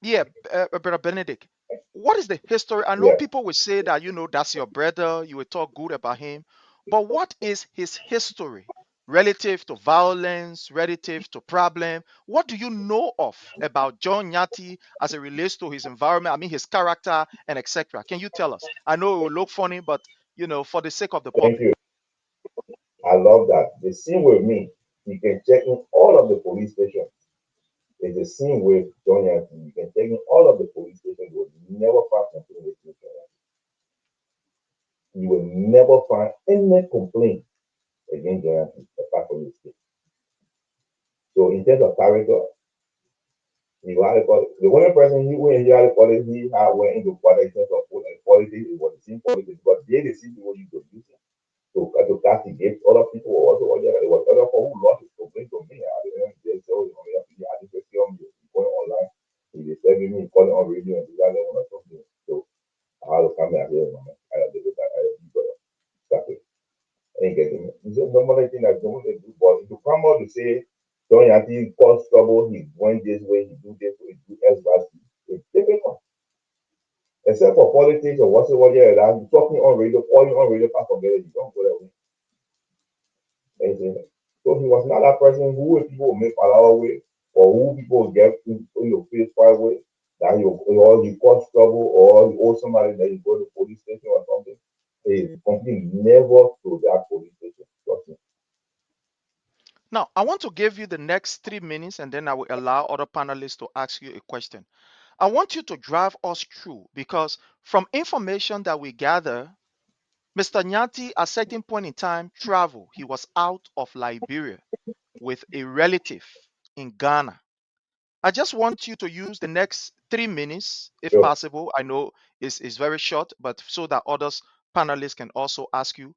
yeah, Brother Benedict, what is the history? I know people will say that, that's your brother, you will talk good about him, but what is his history relative to violence, relative to problem? What do you know of about John Nyati as it relates to his environment, I mean his character and etc.? Can you tell us? I know it will look funny, but for the sake of the public. Thank you. I love that. The scene with me, you can check in all of the police stations. There's a scene with John Yankee. You can check in all of the police stations. You will never find complaint with John Yankee. You will never find any complaint against John Yankee apart from the state. So in terms of character, the only person he went into politics, he went into politics in terms of politics. It was the same politics, but they the same people you could use it to castigate other people or also it was other people who lost his complaint to me. I didn't say so. I didn't say on me. Going online, he disturbing me, calling on radio and that or something. So I had to come here. I had to do that. I had to do that. Ain't getting it. It's just normal thing that normally do, but if you come out to say John Yankee caused trouble, he went this way, he do this way, he do S by C, it's difficult. Except for politics or whatsoever, I'm talking on radio, calling on radio, can't forget it, you don't go that way. So he was not that person who people make allow way or who people get in your face far away that you cause trouble or you owe somebody that you go to the police station or something. His company never to that police station. Now, I want to give you the next 3 minutes and then I will allow other panelists to ask you a question. I want you to drive us through because from information that we gather, Mr. Nyati at a certain point in time traveled. He was out of Liberia with a relative in Ghana. I just want you to use the next 3 minutes, if possible. I know it's very short, but so that others panelists can also ask you,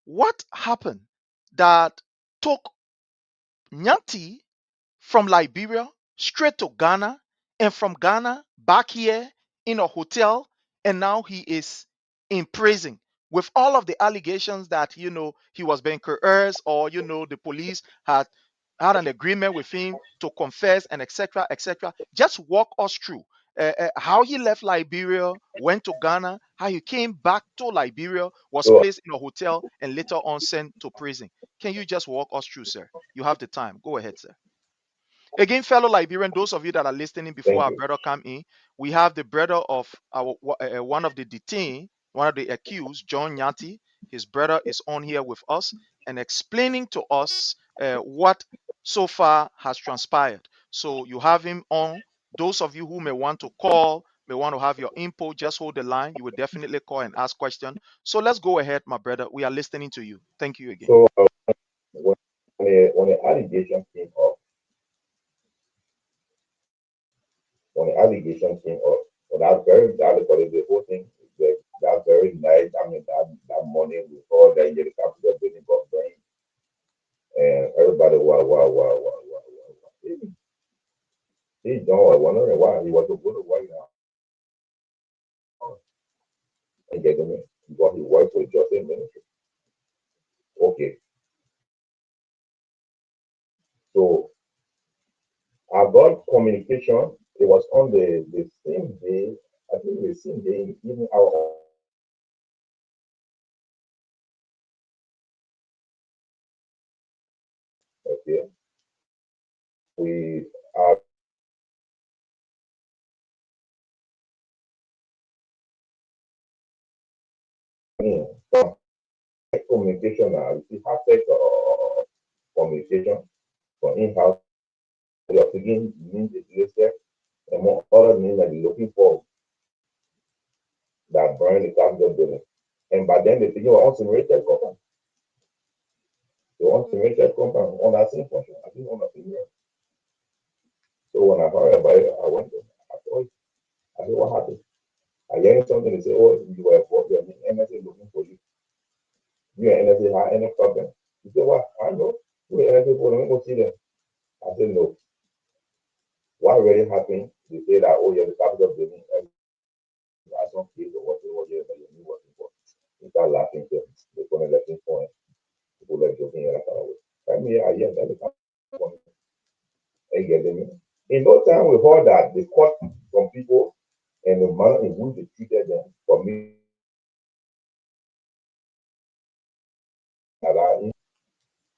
what happened that took Nyati from Liberia straight to Ghana and from Ghana back here in a hotel, and now he is in prison with all of the allegations that he was being coerced or the police had an agreement with him to confess and etc etc. Just walk us through how he left Liberia, went to Ghana, how he came back to Liberia, was placed in a hotel, and later on sent to prison. Can you just walk us through, sir? You have the time. Go ahead, sir. Again, fellow Liberian, those of you that are listening before our brother come in, we have the brother of our one of the detained, one of the accused, John Nyati. His brother is on here with us and explaining to us what so far has transpired. So you have him on Those of you who may want to call, may want to have your input, just hold the line. You will definitely call and ask questions. So let's go ahead, my brother. We are listening to you. Thank you again. So when the allegation came up, and that's very valid for the whole thing. That very night, I mean, that morning, we called that the capital building got burned, and everybody, wow. He John was wondering why he was so good at white now. And get me because he worked with justice ministry. Okay, so I got communication. It was on the same day, I think the same day, even our okay. We are communication now. We have communication from in-house. They are taking means listed and more other means that they're looking for that burn the capital building. And by then they think you are incinerated compound. The incinerated compound on that same function. I think on the same year. So when I heard about it, I went there. I said, what happened? I heard something, they say, oh, you were NSA looking for you. You and NSA had any problem? He said, what? I know. We NSA for them, go see them. I said, no. What really happened? They say that, oh, yeah, the capital building, and that's some case or whatever, yeah, that you're working for. They start laughing to them. They're going to let him point. People like joking and that kind of way. I mean, I hear that the capital building. You get me? In no time, we heard that they caught some people and the manner in which they treated them for me.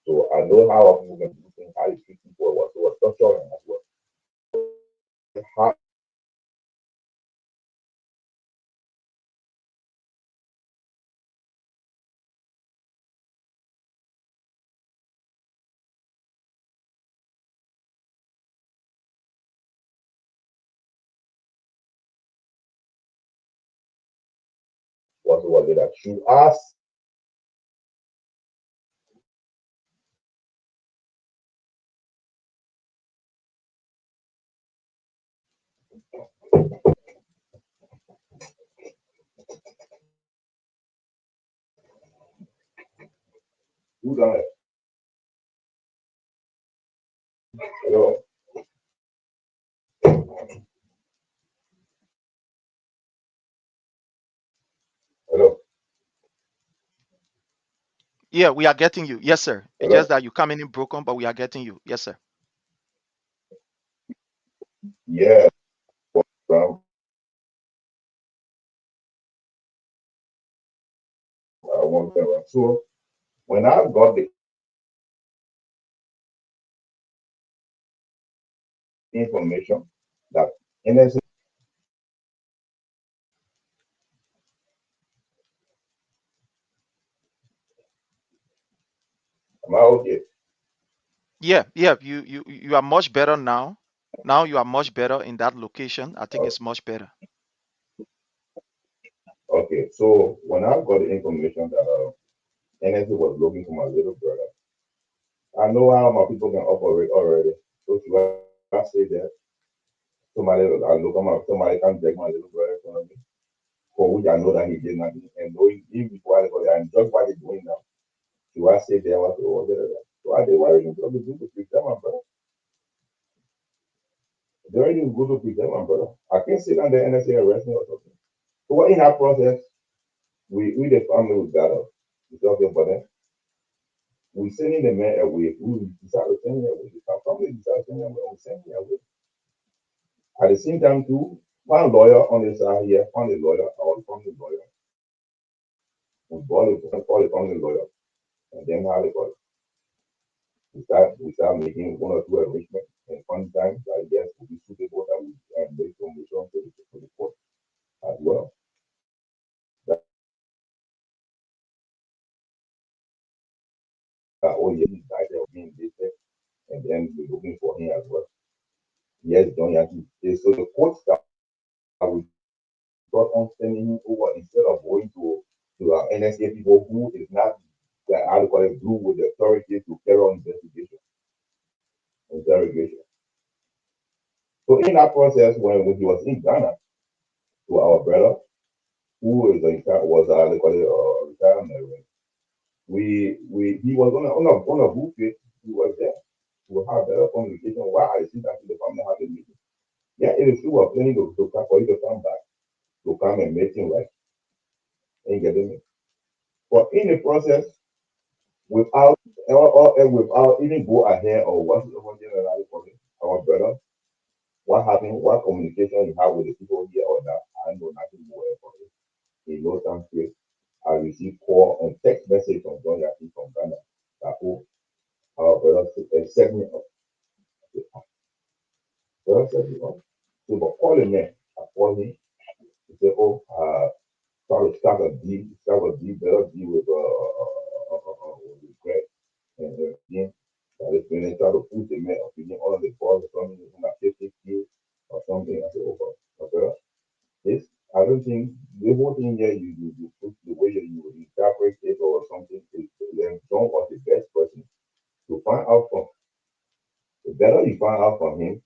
So I know how people can do things, how you treat people, what was torturing as well. How was it that you asked? Who done it? Hello? Hello? Yeah, we are getting you. Yes, sir. It's Hello? just that you're coming in broken, but we are getting you. Yes, sir. Yeah. Well, I want to. So when I got the information that NSA, am I okay? Yeah, you are much better now. Now you are much better in that location. I think it's much better. Okay, so when I got the information that NSA was looking for my little brother, I know how my people can operate already. So should I say that somebody can take my little brother from me, for which I know that he did nothing, and knowing even before I got it, and just what he's doing now. Should I say there was or whatever? So I did why you to do to protect my brother. They already go to protect my brother. I can't sit on the NSA arrest me or something. So what in that process, we the family we got up. We talking about them. We sending the man away. We decided to send him away. The family decided to send him away. We send him away. At the same time, too, one lawyer on the side here, found a lawyer, our family lawyer. We call the family lawyer, and then how they got it. We start making one or two arrangements, and sometimes I guess will be suitable that we make information to the court as well. That, oh yeah, he's died there being listed, and then we're looking for him as well. Yes, John Yankee. So the court staff will brought on sending him over instead of going to NSA people who is not how to call it blue with the authority to carry on interrogation. So in that process, when he was in Ghana, to our brother, who is was they call it retirement, he was on a buffet. He was there. We have better communication. Why I see that the family have a meeting. Yeah, it is true. We're planning to for you to come back to come and make things right. Ain't getting me. But in the process, without without even go ahead or what's generally for our brother, what happened, what communication you have with the people here or that, I know nothing more about it. In no time straight, I received call and text message from John Yaki from Ghana that our brother set me up. Brother set me up. So but calling me, I called him, he said, start a deal, better deal with Greg and him. That is when they try to push the man opinion on the ball or something in a 50 kill or something. I said, okay. This I don't think the whole thing here you put the way you interpret it or something is then John was the best person to find out from. The better you find out from him,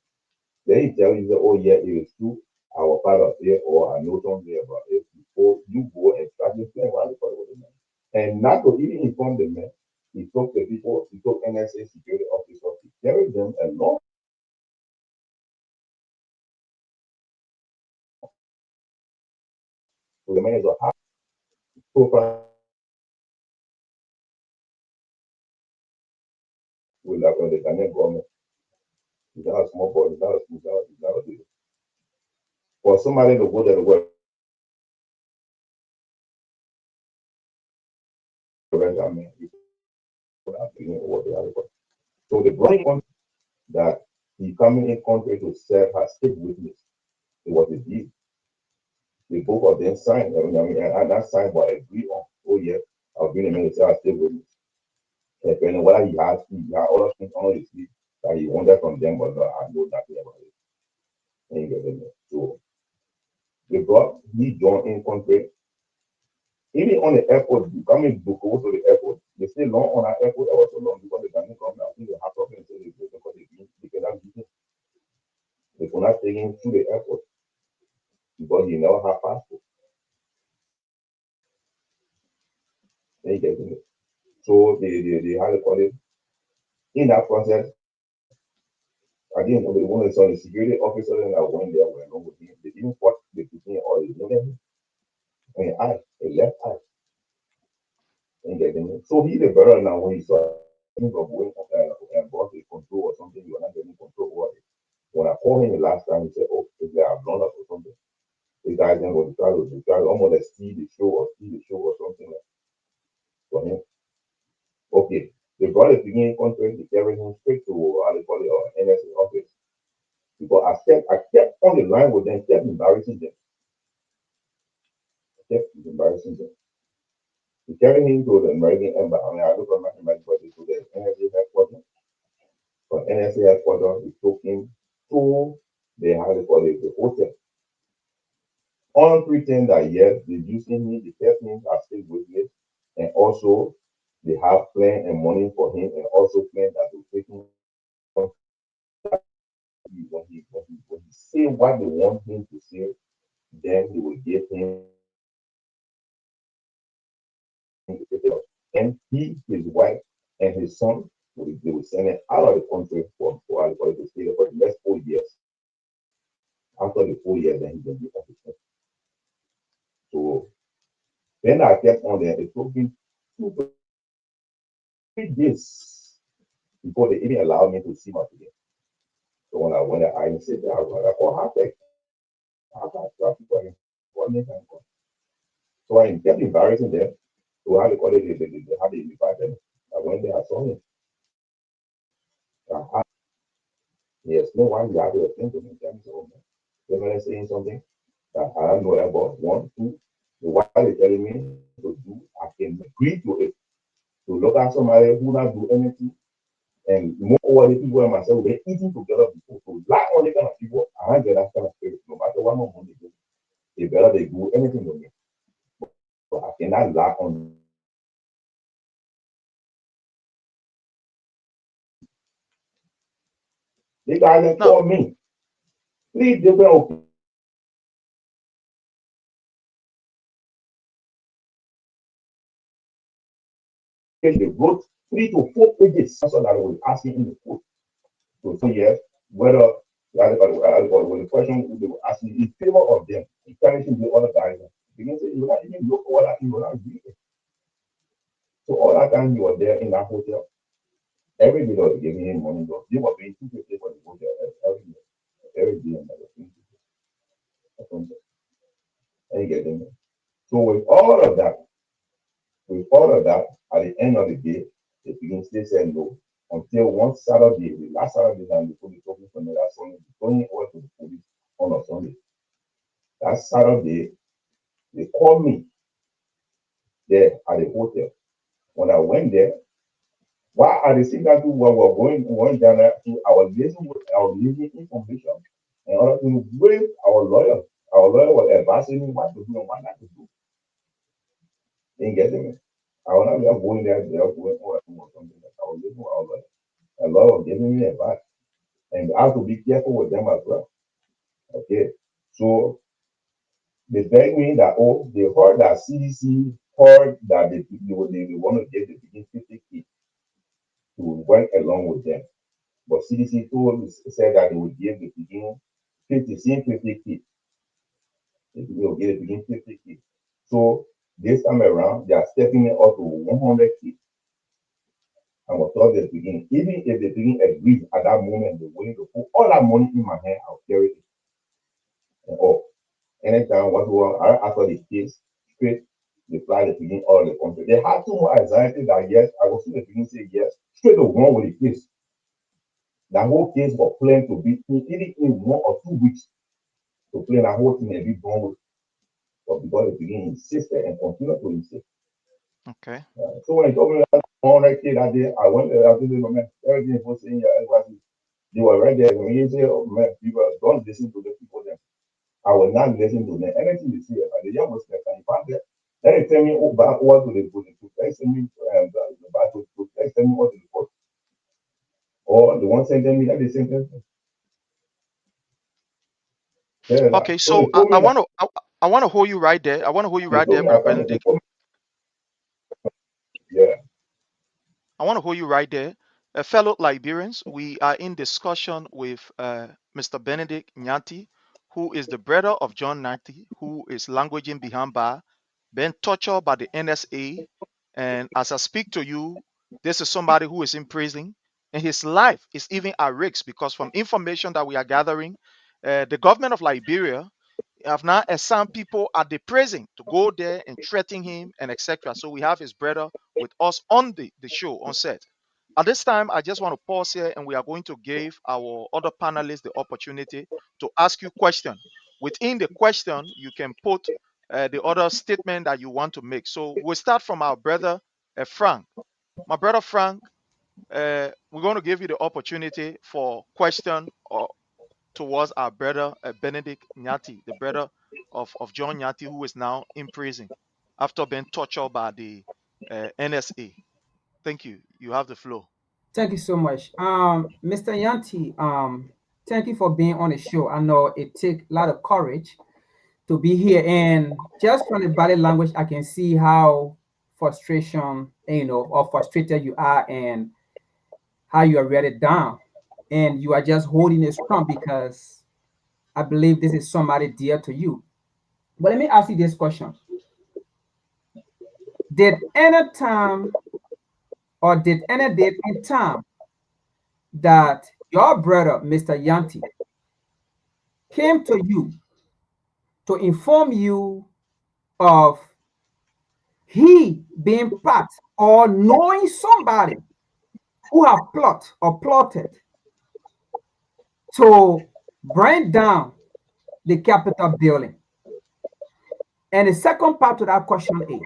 then he tell you that, oh yeah, it is true. I was part of it or I know something about it before you go and start explaining what the fuck with the man. And not to even inform the man, he took the people, he took NSA security officers, he carried them along. So the man is a high profile with the Ghanaian government. He's not a small boy, he's not a big. For somebody to go there to work, I mean, so the brought on that he coming in country to serve as state witness. It was a deal. The both of them signed, and that signed by agree on. Oh yeah, I'll bring him in to serve as state witness. Depending whether he has other things on his sleeve that he wanted from them, but I know nothing about it. And you get it. So they brought he joined in country. Even on the airport, coming to go to the airport, they stay long on our airport also long because they can't come now. I think they have problems because they cannot be here. They cannot take him to the airport because he never have passport. They get it. So they had to call it in that process. Again, one of the security officers that went there were along with him. They didn't put the Petition or the name and a left eye. And getting it. So he's a better now when he saw him going and brought his control or something, you are not getting control over it. When I called him the last time, he said, oh, if they are blown up or something. The guys then will try to almost steal the show or something like that for him. Okay. They brought the beginning contract, they carried him straight to how they call it NSA office. Because I kept on the line with them, kept embarrassing them. He carried him to the American embassy. I mean, I look at my embassy to the NSA headquarters. From NSA headquarters, we took him to the how they call it the hotel. On pretend that yes, they're using him, they kept him as state witness, and also they have plan and money for him, and also plan that they take him when he say what they want him to say, then they will give him and he, his wife, and his son they will send him out of the country for to stay there for the next 4 years. After the 4 years, then he can be official. So then I kept on there. It took me 2 3 days before they even allowed me to see my again. So when I went there, I said, I was like, oh, how tech? So I kept embarrassing them. So how they call it, they had to invite them. I went there, I saw him. Yes, no one you have to think to me, so they're saying something that I don't know about. 1, 2, what they're telling me to do, I can agree to it. To look at somebody who not do anything And more over the people and myself, we're eating together before. So like on the kind of people, I get that kind of spirit. No matter what more money do, they better they do anything to me. But I cannot lack on. The guy that called me, 3 different they wrote 3 to 4 pages. That's what I was asking in the court. So yes, whether when the question they were asking in favor of them, encouraging the other guys, begin to say, you not even look for that, you will not read it. So all that time you were there in that hotel, every day they gave me money. They were paying $250 for the hotel every day. Every day and you get them. So with all of that, at the end of the day, they begin to say no. Until one Saturday, the last Saturday, and the police talking to me that Sunday, going over to the police on a Sunday. That Saturday, they called me there at the hotel. When I went there, while I received that when we were going down there, I was listening information and other things with our lawyer. Our lawyer was advising me what to do and what not to do. Didn't get me. I was not just going there, going over or something. I was listening to our lawyer. A lawyer was giving me advice. And I have to be careful with them as well. Okay. So they begged me that, they heard that CDC heard that they want to get the begin 50 kids to work along with them. But CDC said that they would give the begin 50 kids. They will get the begin 50 kids. So this time around, they are stepping me up to 100 kids. And we thought they begin, even if they begin agrees at that moment, they're willing to put all that money in my hand, I'll carry it. And anytime after the case, straight reply the begin all the country. They had too much anxiety that yes, I was the begin say yes, straight to one with the case. That whole case was planned to be in 1 or 2 weeks to plan that whole thing and be done with. But because the begin insisted and continued to insist. Okay. So when he told me that 100K that day, I went there, I told them, man, everything was saying, they were right there. When you say, man, people don't listen to the people then. I will not listen to them. Anything they say about the young Muslims, and if I'm there, then they tell me back what to the police, they send me back to the they send me what to the court. Or the one sending me, they send me. Okay, so I want to hold you right there. I want to hold you right there, Brother Benedict. Yeah. I want to hold you right there. Fellow Liberians, we are in discussion with Mr. Benedict Nyanti, who is the brother of John Nyanti, who is languaging behind bar, been tortured by the NSA. And as I speak to you, this is somebody who is in prison, and his life is even at risk because from information that we are gathering, the government of Liberia have now assigned people at the prison to go there and threaten him and etc. So we have his brother with us on the show on set. At this time, I just want to pause here and we are going to give our other panelists the opportunity to ask you question. Within the question, you can put the other statement that you want to make. So we'll start from our brother Frank. My brother Frank, we're going to give you the opportunity for question or towards our brother Benedict Nyati, the brother of John Nyati, who is now in prison after being tortured by the NSA. Thank you. You have the floor. Thank you so much. Mr. Yanti, thank you for being on the show. I know it takes a lot of courage to be here. And just from the body language, I can see how frustration, or frustrated you are and how you are read it down. And you are just holding it strong because I believe this is somebody dear to you. But let me ask you this question. Did any time or did any date in time that your brother, Mr. Yanti, came to you to inform you of he being part or knowing somebody who have plot or plotted to bring down the Capitol building? And the second part to that question is,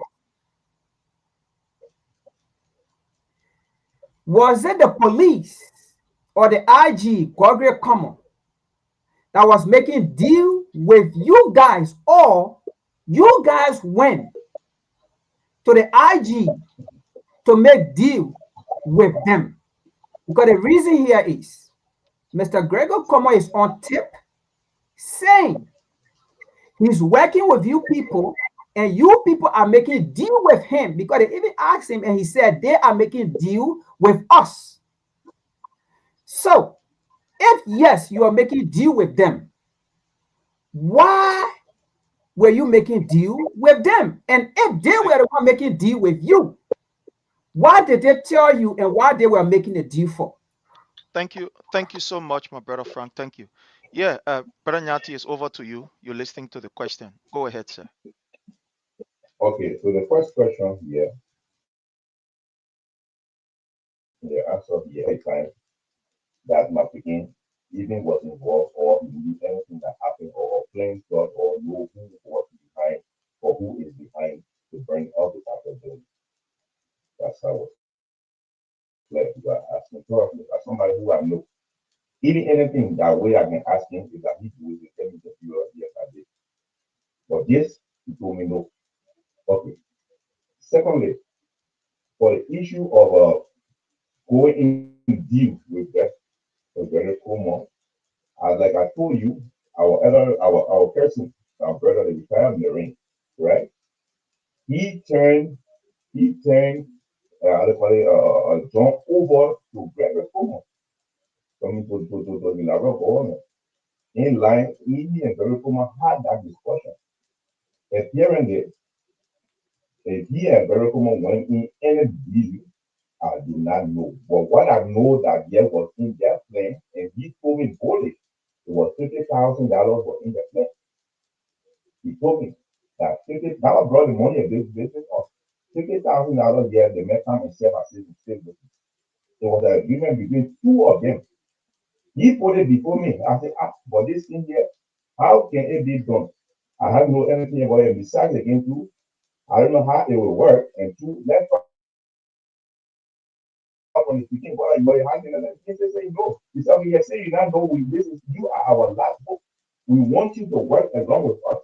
Was it the police or the IG, Gregory Kofa, that was making deal with you guys, or you guys went to the IG to make deal with them? Because the reason here is Mr. Gregory Kofa is on tip saying he's working with you people and you people are making deal with him, because they even asked him and he said they are making deal with us. So if yes, you are making deal with them, why were you making deal with them? And if they were the one making deal with you, why did they tell you and why they were making a deal for? Thank you so much, my brother Frank. Thank you. Yeah, Brother Nyati, is over to you. You're listening to the question. Go ahead, sir. Okay, so the first question here, the answer here is time that my picking even was involved or knew anything that happened or playing God or know who was behind or who is behind to bring all the type of things. That's how it's like you are asking for as somebody who I know. Even anything that way I can ask him is that he do it tell me the viewer, yes, I did. But this he told me no. Okay. Secondly, for the issue of going in deal with that very common, like I told you, our person, our brother, the retired Marine, right? He turned John over to Gregory Kofa, coming to the level of government. In line, he and Gregory Kofa had that discussion. Apparently, if he and Gregory Kofa went in any deal, I do not know. But what I know that there was in their plan, and he told me boldly, it was $50,000 was in the plan. He told me that that brought the money of this business up. $50,000 there, the may come and serve as his business. It was an agreement between two of them. He put it before me. I said, but this thing here, how can it be done? I have no anything about it. Besides, again, too, I don't know how it will work. And two, let's on the speaking, but you handling and then say no. You say, okay, say you don't know you are our last book. We want you to work along with us.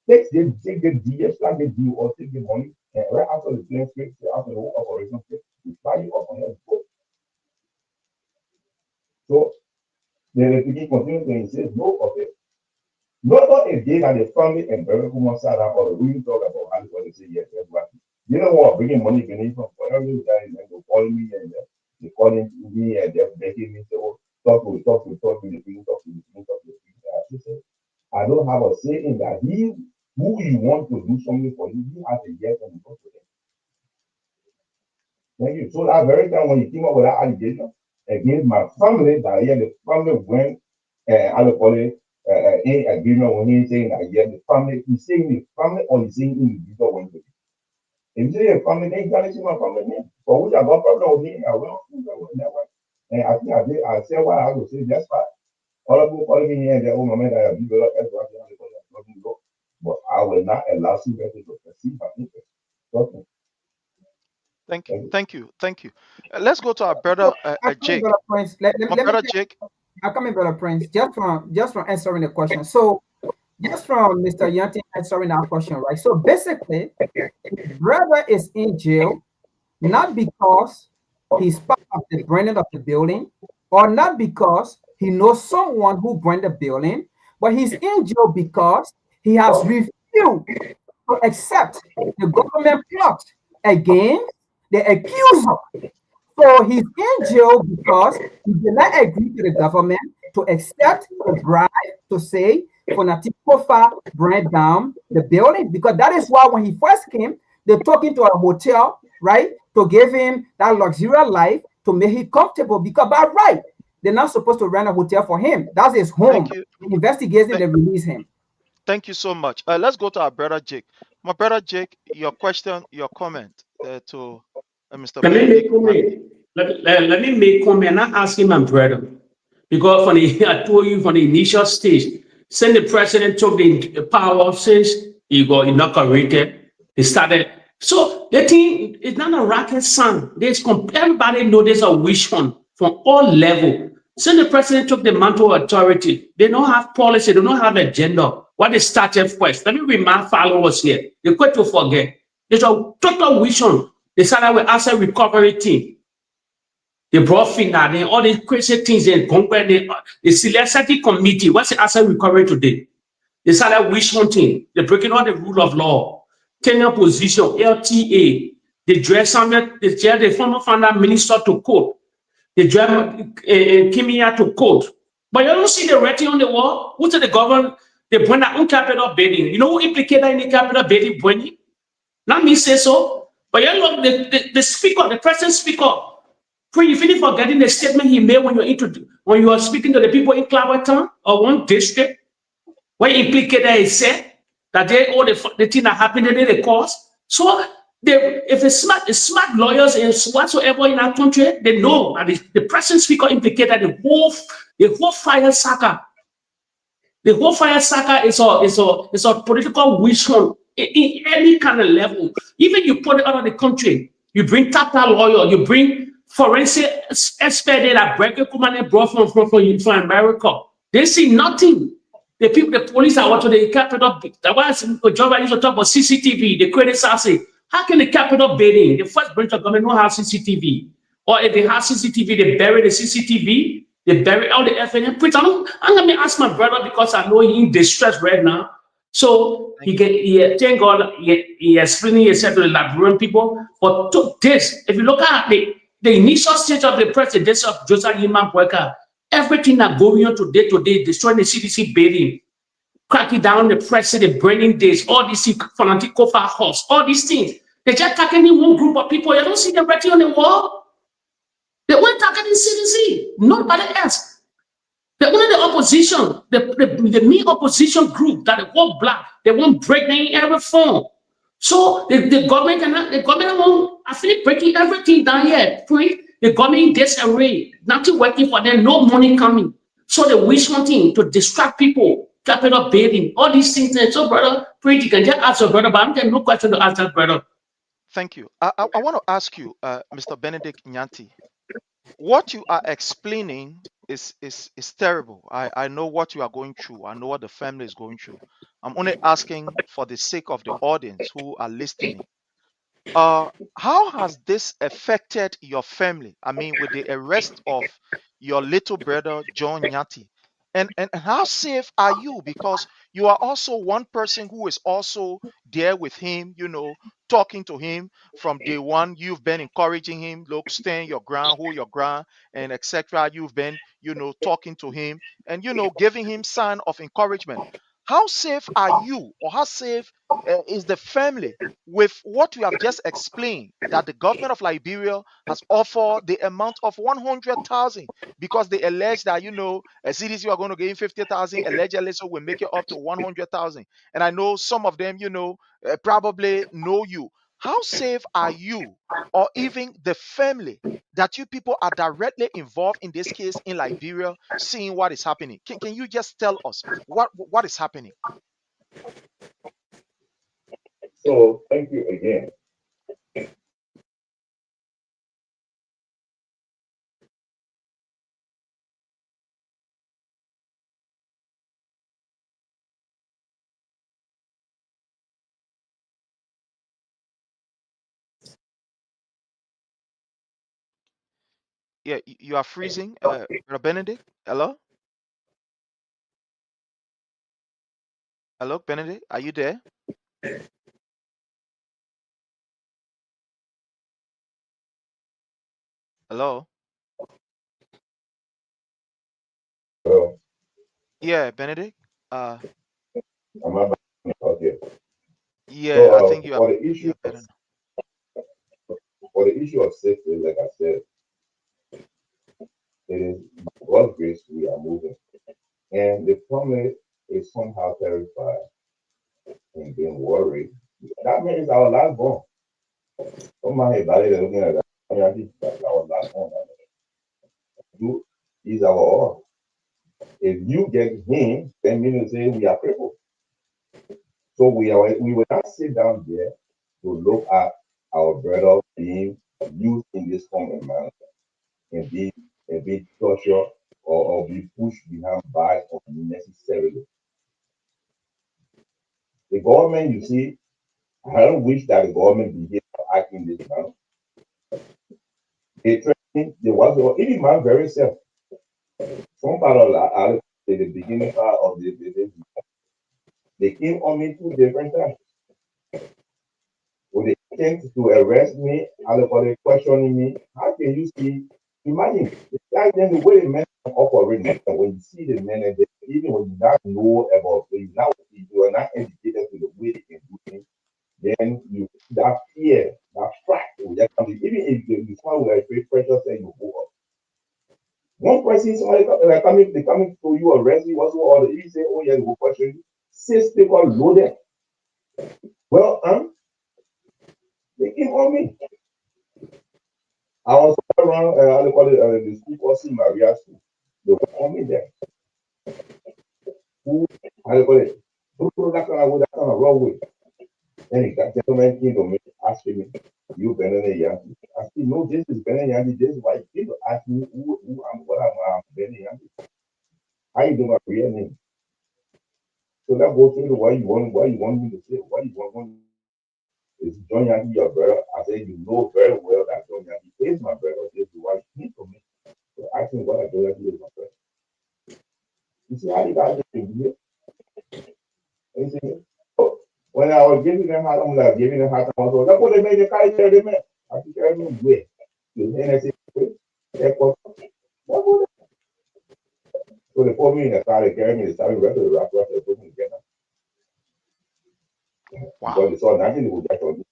Take the DS, like the deal, or take the money, and right after the plane straight, after the whole operation, we fly you up on your boat. So the beginning continues and he says, no, okay. Not a day that the family and very woman sat down or we talk about how they say yes, everybody. You know what, bringing money beneath from whatever you guys and they calling me and they calling me and they're begging me, so talk to the king, talk to the king. I don't have a say in that. He who you want to do something for you, he has a yes and go to him. Thank you. So that very time when he came up with that allegation against my family, that the family went in agreement when he's saying that the family, he's saying the family or he's saying individual went to him. If you say a family, then you can't see my family name. For which I got problem with him, I will that way. And I think I said what I would say, that's fine. All of them calling me here and their own moment, I have developed but I will not allow Seboe to perceive my interest. Thank you. Let's go to our brother Jake. Brother Jake. I come in, Brother Prince, just from answering the question. So, just from Mr. Yanti answering our question, right? So basically, brother is in jail not because he's part of the branding of the building, or not because he knows someone who branded the building, but he's in jail because he has refused to accept the government plot against the accuser. So he's in jail because he did not agree to the government to accept the bribe to say Fonati Kofa burned down the building, because that is why when he first came, they took him to a hotel, right, to give him that luxurious life to make him comfortable, because by right, they're not supposed to rent a hotel for him. That's his home. The investigation, they release him. Thank you so much. Let's go to our brother Jake. My brother Jake, your question, your comment to Mr. Let me make comment. Not asking my brother, because I told you from the initial stage, since the president took the power since he got inaugurated, he started So the thing is not a rocket science. Everybody know there's a wish fund from all levels. Since the president took the mantle of authority, they don't have policy, they don't have agenda. What they started first. Let me remind followers here. They quit to forget. There's a total vision. They started with asset recovery team. They brought FINA, then all these crazy things in Congress, the Select Committee. What's the asset recovery today? They started wish hunting. They're breaking all the rule of law. Tenure position, LTA. They dress the former founder minister to court. They dress Kimia to court. But you don't see the writing on the wall. Who's the government? They bring their own capital bidding. You know who implicated in the capital bidding? Bring? Not me say so. But you look, the speaker, the president speaker, you finish forgetting the statement he made when you are speaking to the people in Claverton or one district, where implicated he said that they all the thing that happened in the cause. So if the smart lawyers and whatsoever in our country, they know that the president speaker implicated the whole fire saga. The whole fire saga is a political wish hunt in any kind of level. Even you put it out of the country, you bring tata lawyer, you bring forensic expert that Brecken Kumane brought from America. They see nothing. The people, the police are watching the capital. That was the job I used to talk about CCTV. The credit say, how can the capital bidding, the first branch of government, not have CCTV? Or if they have CCTV, they bury the CCTV, they bury all the FNM. I'm going to ask my brother because I know he's in distress right now. So thank God he explaining himself to the Liberian people. But to this, if you look at the initial stage of the presidency of Joseph Yima Bweka, everything that going on today, destroying the CDC building, cracking down the president, burning days, all these Fonati Kofa house, all these things. They just targeting one group of people. You don't see the writing on the wall. They weren't targeting CDC, nobody else. They're only the opposition, the main opposition group that they want black, they want break in every form. So the government won't, I feel breaking everything down here. The government in disarray, nothing working for them, no money coming. So they wish hunting to distract people, capital bidding, all these things. And so, brother, you can just ask your brother, but I'm getting no question to ask that brother. Thank you. I want to ask you, Mr. Benedict Nyanti, what you are explaining is terrible. I know what you are going through. I know what the family is going through. I'm only asking for the sake of the audience who are listening. How has this affected your family? I mean, with the arrest of your little brother, John Nyati. And how safe are you? Because you are also one person who is also there with him, talking to him from day one. You've been encouraging him, look, stand your ground, hold your ground, and etc. You've been, talking to him and, giving him sign of encouragement. How safe are you, or how safe is the family with what you have just explained, that the government of Liberia has offered the amount of 100,000 because they allege that, CDC are going to give him 50,000, allegedly, so we make it up to 100,000. And I know some of them, probably know you. How safe are you, or even the family, that you people are directly involved in this case in Liberia, seeing what is happening? Can you just tell us what is happening? So thank you again. Yeah, you are freezing, Brother Benedict. Hello, Benedict. Are you there? Hello. Hello. Yeah, Benedict. Am I back? Okay. Yeah, So I think you are. for the issue of safety, like I said, it is by God's grace we are moving, and the family is somehow terrified and being worried. That means our last born. Oh my, they're looking at that. Our last born. He's our all. If you get him, then meaning say we are crippled. So we will not sit down there to look at our brother being used in this form of manner and be tortured or be pushed behind bars unnecessarily. The government, you see, I don't wish that the government be here to act in this manner. They threatened, they was even man very self. Some part of the beginning part of they came on me 2 different times. When they came to arrest me, they questioning me. How can you see? Imagine the way the men are operating. When you see the men, and even when you not know about, you are not educated to the way they can do things, then you that fear, that fright will just come. Even if you find where pressure say you go up. One person, somebody they coming to you, arrest you, also, or you say, oh yeah, they will question you. 6 people loaded. Well, they came on me. I was around, the school called Maria School. They were on me there. Who, that kind of wrong way. Then that gentleman came to me, asking me, you Benin Yankee? I said, no, this is Benin Yankee. This is why people ask me who I'm, what I'm Benin Yankee. How you do my real name? So that goes through why you want me to say, why you want me. Is John Yankee your brother? I said, you know very well that John Yankee is my brother. This is why he came to me. So ask me what I John Yankee is my brother. You see how you guys get here? You see? So when I was giving them hard time, I was giving them hard time. I was like, that's what they made the carry them, man. I think carry me where? You know, and I said, so they put me in the car, they carried me, they started running the rap, they put me together. Wow. Because they saw nothing would get on me.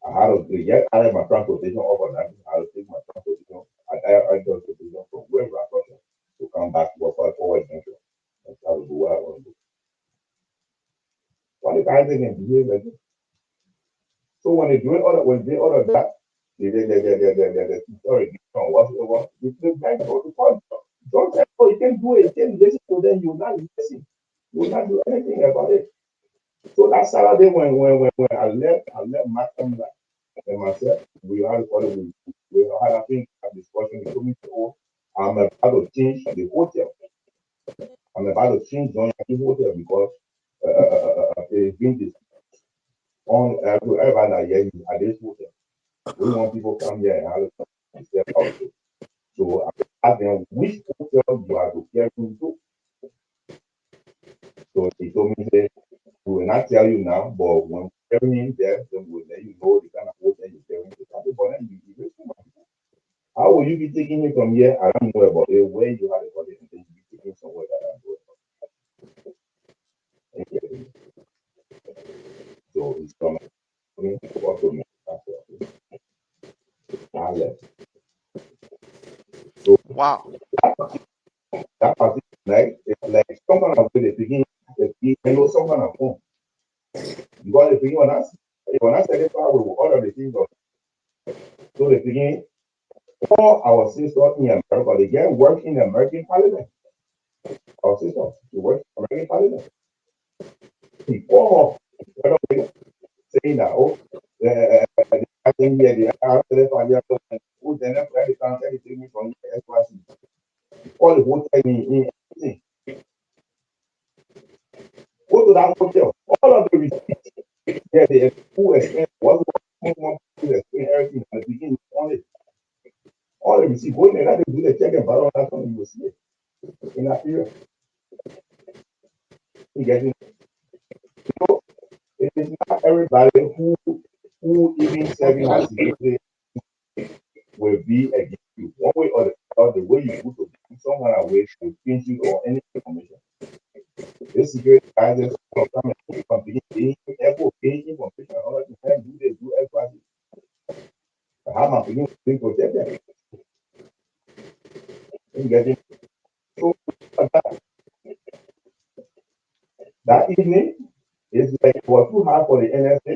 I had to get out of my transportation over nothing. I had to take my transportation. I got transportation from where Russia to come back to forward junction and start to do what I want to do. Why the guys they can behave like this? So when they do all of that, the sorry, whatsoever, the guy goes to court. Don't say, oh, you can do it, you can listen to them, you will not listen. You will not do anything about it. So that Saturday when I left Macam and myself, we had I think a discussion. He told me, oh, I'm about to change the hotel. I'm about to change the hotel because it's been this on everybody that here at this hotel. We want people come here and have a step out. So I asked them which hotel you are to care to. So he told me that we will not tell you now, but when we're in there, then we'll let you know the kind of hotel you're carrying to. But then how will you be taking it from here? I don't know about it, where you have a college and then you be taking somewhere that I don't know about. So it's coming to work with me. I left. So wow. That was it's like someone of the beginning, someone at home. Because the beginning when I said it, I will order the things of so the beginning, all our sisters in America, they get work in the American Parliament. Our sisters, they work in the American Parliament. Before saying that, oh, I think here the who then they can't take me from the SYC. All the whole time in go to that hotel. All of the receipts, yeah, the who explain what explain everything at the beginning. All the receipts, go in there, they do the check and balance, that's when you will see it in that period. You get it? So it is not everybody who even serving as security will be against you. One way or the other, the way you put to give someone away to pinch you or any information. This security guys just come and from beginning information, all that time do they do everybody. How am I beginning to protect them? You get it? So that evening is like it was too hard for the NSA.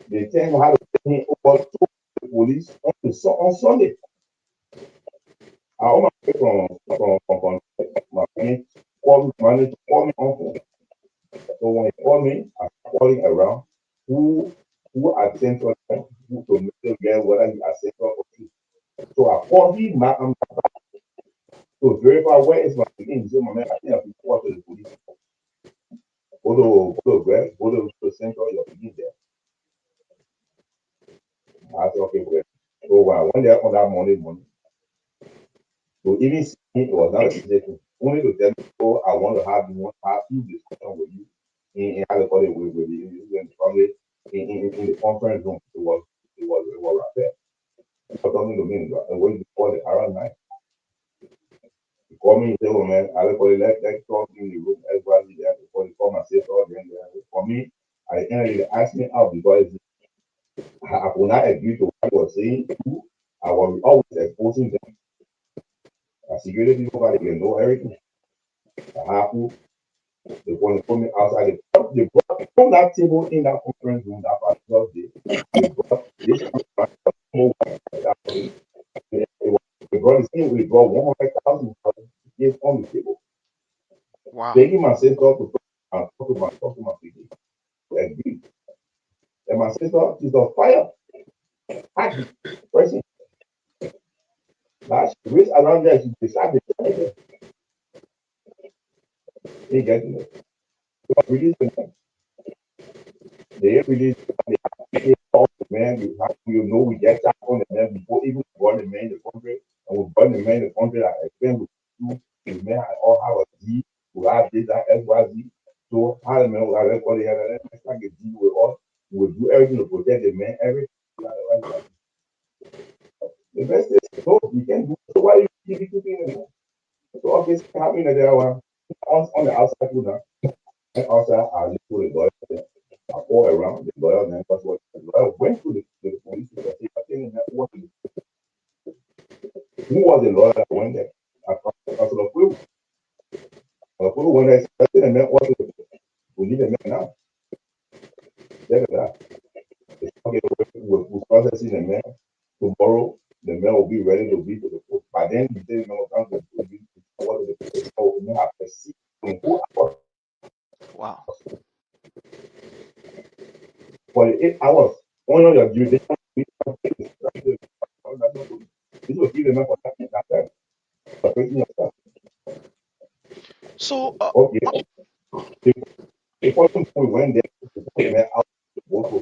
They tell me how to take me over to the police on Sunday. I almost from my friend call me on phone. So when he called me, I'm calling around who Central to get whether he has Central or two. So I called him to verify where is my name. He said, my man, I think I can report to the police. Go to Central, you're there. I said, okay, well. So when they on that morning, so even see it was not a situation. Only to tell me, oh, I want to have you discussion with you in how they call it with the in the conference room. It was right there. He was talking to me, and when you call it around night, he called me and said, oh man, I call it let's talk in the room, everybody there before they come and say all then for me, I ended asked me out because I would not agree to what he was saying. I was always exposing them. Security people can know everything. They want to put me outside. They brought from that table in that conference room that particular day. They brought this they brought this thing. We brought 100,000 on the table. Wow. Begging my sister to talk to my people. To agree. And my sister, she's on fire. Person. Now she raised around there. She decided to they get it. Release them. They release all the man. You know we get that on the man before even burn the man in the country, and we burn the man in the country. I explain with you, the man I all have a D, we have this that XYZ. So how the man will have everybody have let's not get deal with us. We will do everything to protect the man. Everything. The best is no, you can't do so. Why you keep it? So obviously happening that there were on the outside now. And also I live with the lawyer. I go around the lawyer and that's what the lawyer went to the police to say I think what who was the lawyer that went there? I thought of who when they said the man what we need a man now. Okay, we're processing the man. Tomorrow the man will be ready to be to the court. By then you say no time to be what the court will have to see who. Wow. For 8 hours, one of your jurisdiction, this will give them for that time. So, okay. The person who went there to put the man out to go to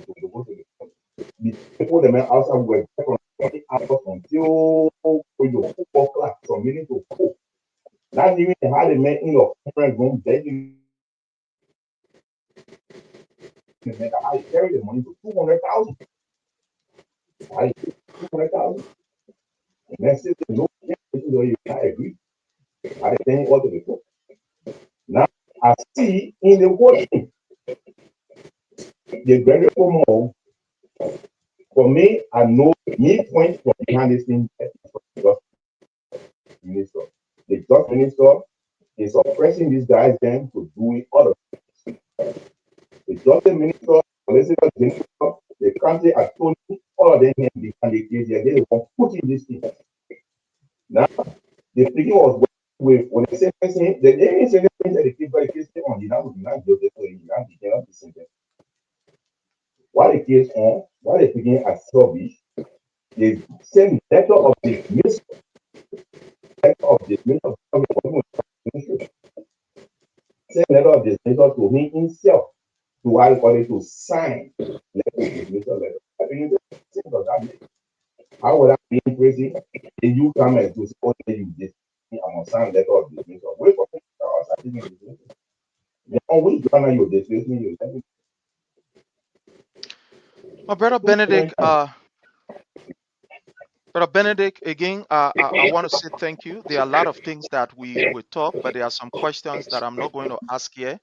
the people the man outside were there from 20 hours until 4 o'clock, from meeting to 4. Not even had the man in your conference room begging the man that I carry the money to 200,000. I 200,000. And then said, no, I agree. I think what to do. Now I see in the working the very more for me, I know me point from behind this thing just minister. The just minister is oppressing these guys then to do other things. The just minister, solicitor general, the country attorney, all of them behind the case here, they were putting this thing. Now the thinking was with when the same person, the same thing that the case on the not guilty, so he cannot be sentenced. While the case on, while they begin established, the same letter of dismissal, same letter of dismissal to him himself, to how to sign letter of dismissal letter. I think it's that. How would I be crazy if you come and to support you this? I'm gonna sign letter of dismissal. Wait for me. I was the only Ghana you dismiss me, you let me. My brother Benedict, again, I want to say thank you. There are a lot of things that we talk, but there are some questions that I'm not going to ask here.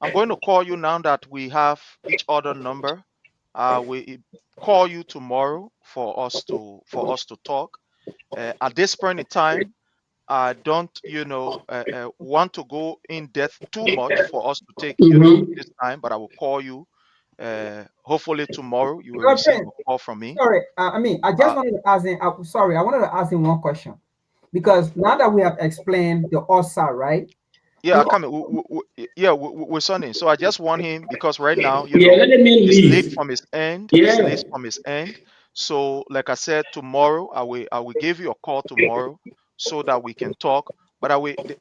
I'm going to call you now that we have each other number. We call you tomorrow for us to talk. At this point in time, I don't, want to go in depth too much for us to take, this time. But I will call you. Hopefully tomorrow you will receive a call from me. Sorry, I just wanted to ask him. I wanted to ask him one question, because now that we have explained the OSA, right? Yeah, I come. Yeah, we're Sunday. So I just want him because right now, Yeah, let me it's late leave. from his end. It's Yeah. late from his end. So, like I said, tomorrow I will give you a call tomorrow so that we can talk. But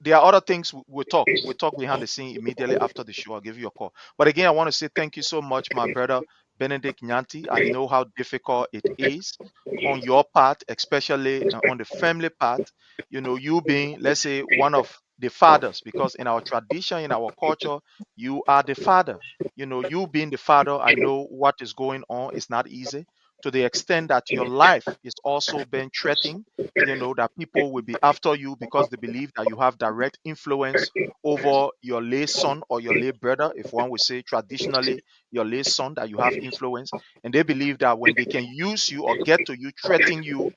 there are other things we'll talk. We'll talk behind the scene immediately after the show. I'll give you a call. But again, I want to say thank you so much, my brother Benedict Nyanti. I know how difficult it is on your part, especially on the family part. You being, let's say, one of the fathers, because in our tradition, in our culture, you are the father. You being the father, I know what is going on. It's not easy, to the extent that your life is also being threatened. That people will be after you because they believe that you have direct influence over your late son or your late brother, if one would say traditionally your late son, that you have influence. And they believe that when they can use you or get to you, threaten you,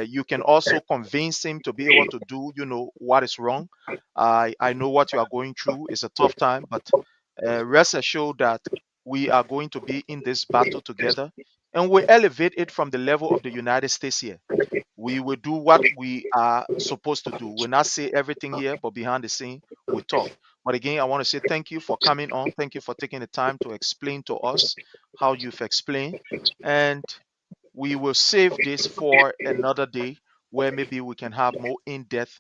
you can also convince him to be able to do what is wrong. I know what you are going through. It's a tough time, but rest assured that we are going to be in this battle together, and we elevate it from the level of the United States here. We will do what we are supposed to do. We'll not say everything here, but behind the scene, we talk. But again, I want to say thank you for coming on. Thank you for taking the time to explain to us how you've explained. And we will save this for another day where maybe we can have more in-depth,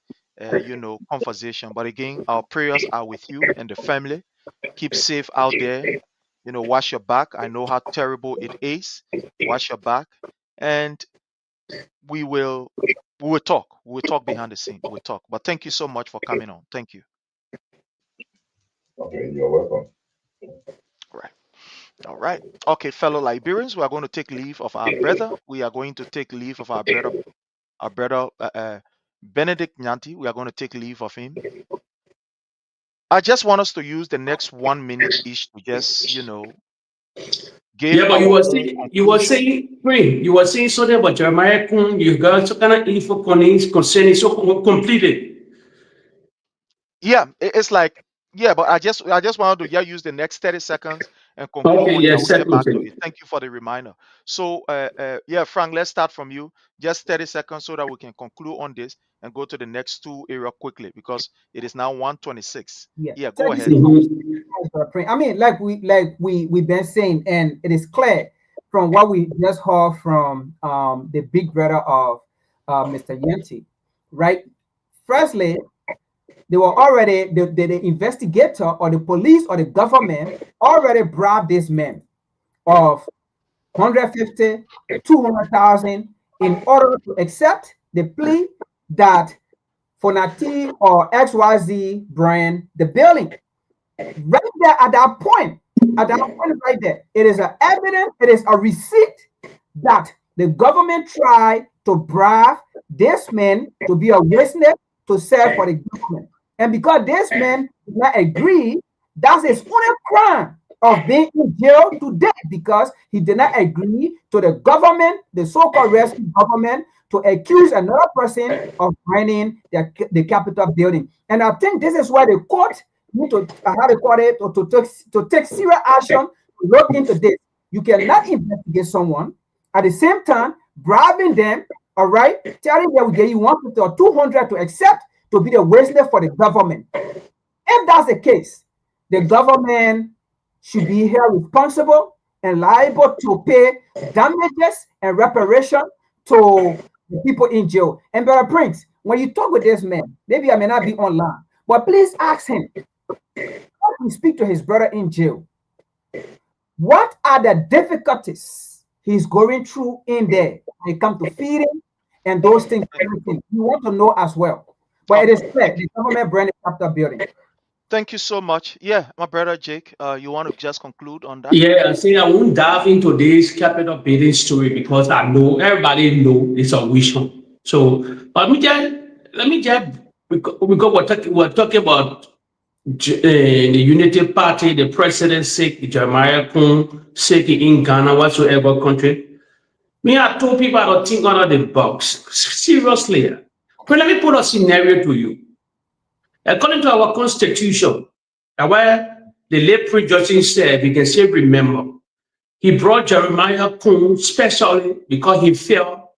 conversation. But again, our prayers are with you and the family. Keep safe out there. Wash your back. I know how terrible it is. Wash your back, and we will we will talk. We'll talk behind the scene. We'll talk. But thank you so much for coming on. Thank you. Okay, you're welcome. Right. All right. Okay, fellow Liberians, we are going to take leave of our brother. We are going to take leave of our brother Benedict Nyanti. We are going to take leave of him. I just want us to use the next 1 minute each to just, give Yeah, but our you were own saying conclusion. you were saying something about Jeremiah Kun. You got some kind of info concerning so completed. Yeah, it's like, yeah, but I just wanted to use the next 30 seconds and conclude Okay, on it. I yes, will get back to second. it. Thank you for the reminder. So yeah, Frank, let's start from you. Just 30 seconds so that we can conclude on this and go to the next two area quickly, because it is now 1:26. Yeah, Yeah, go 30 ahead. seconds. I mean, like we've been saying, and it is clear from what we just heard from the big brother of Mr. Yanti, right? Firstly, they were already the investigator or the police or the government already bribed this man of 150, 200,000 in order to accept the plea that Fonati or XYZ brand the building. Right there at that point right there, it is an evidence, it is a receipt that the government tried to bribe this man to be a witness to serve for the government. And because this man did not agree, that's his only crime of being in jail today, because he did not agree to the government, the so-called rescue government, to accuse another person of burning the Capitol building. And I think this is why the court need to to take serious action to look into this. You cannot investigate someone at the same time bribing them, all right, telling them we get you 150 or 200 to accept to be the witness for the government. If that's the case, the government should be held responsible and liable to pay damages and reparation to the people in jail. And Brother Prince, when you talk with this man, maybe I may not be online, but please ask him, how he speak to his brother in jail, what are the difficulties he's going through in there when it comes to feeding and those things, everything. You want to know as well. But it is clear the government brand is after building. Thank you so much. Yeah, my brother Jake, you want to just conclude on that? Yeah, I say I won't dive into this capital building story because I know everybody know it's a vision. So let me just because we're talking about the Unity Party, the president sick, Jeremiah Kun sick in Ghana, whatsoever country. Me, I told people I don't think out of the box. Seriously. But let me put a scenario to you. According to our constitution, where the late Prince Justin said, we can say, remember, he brought Jeremiah Kun specially because he felt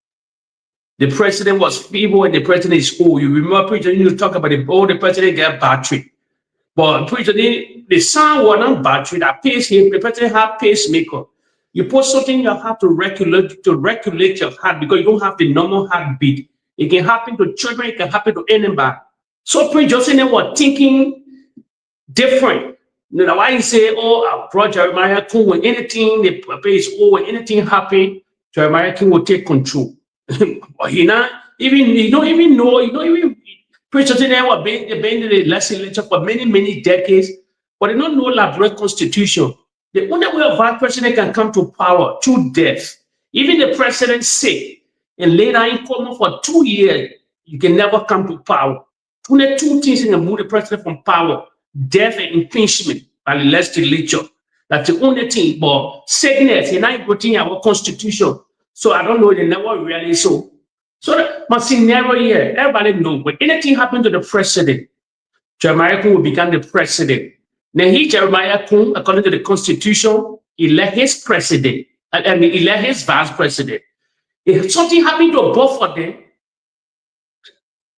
the president was feeble and the president is old. You remember, Prince Justin, you talk about the president get battery. But president, the sound was not battery that pace him. The president have pacemaker. You put something in your heart to regulate your heart because you don't have the normal heartbeat. It can happen to children. It can happen to anybody. So Prince Johnson was thinking different. You know why he say, "Oh, I brought Jeremiah King when anything the place, oh, when anything happen, Jeremiah King will take control." But he don't even know. Prince Johnson was been in the legislature for many decades, but they don't know Labrador Constitution. The only way a vice president can come to power through death. Even the president sick and later in coma for 2 years, you can never come to power. Only two things can move the president from power: death and impeachment by the legislature. That's the only thing. But sickness, you're not putting our constitution. So I don't know, they never really so. So my scenario here, everybody know when anything happened to the president, Jeremiah King will become the president. Then Jeremiah King, according to the constitution, elect his president, and elect his vice president. If something happened to both of them,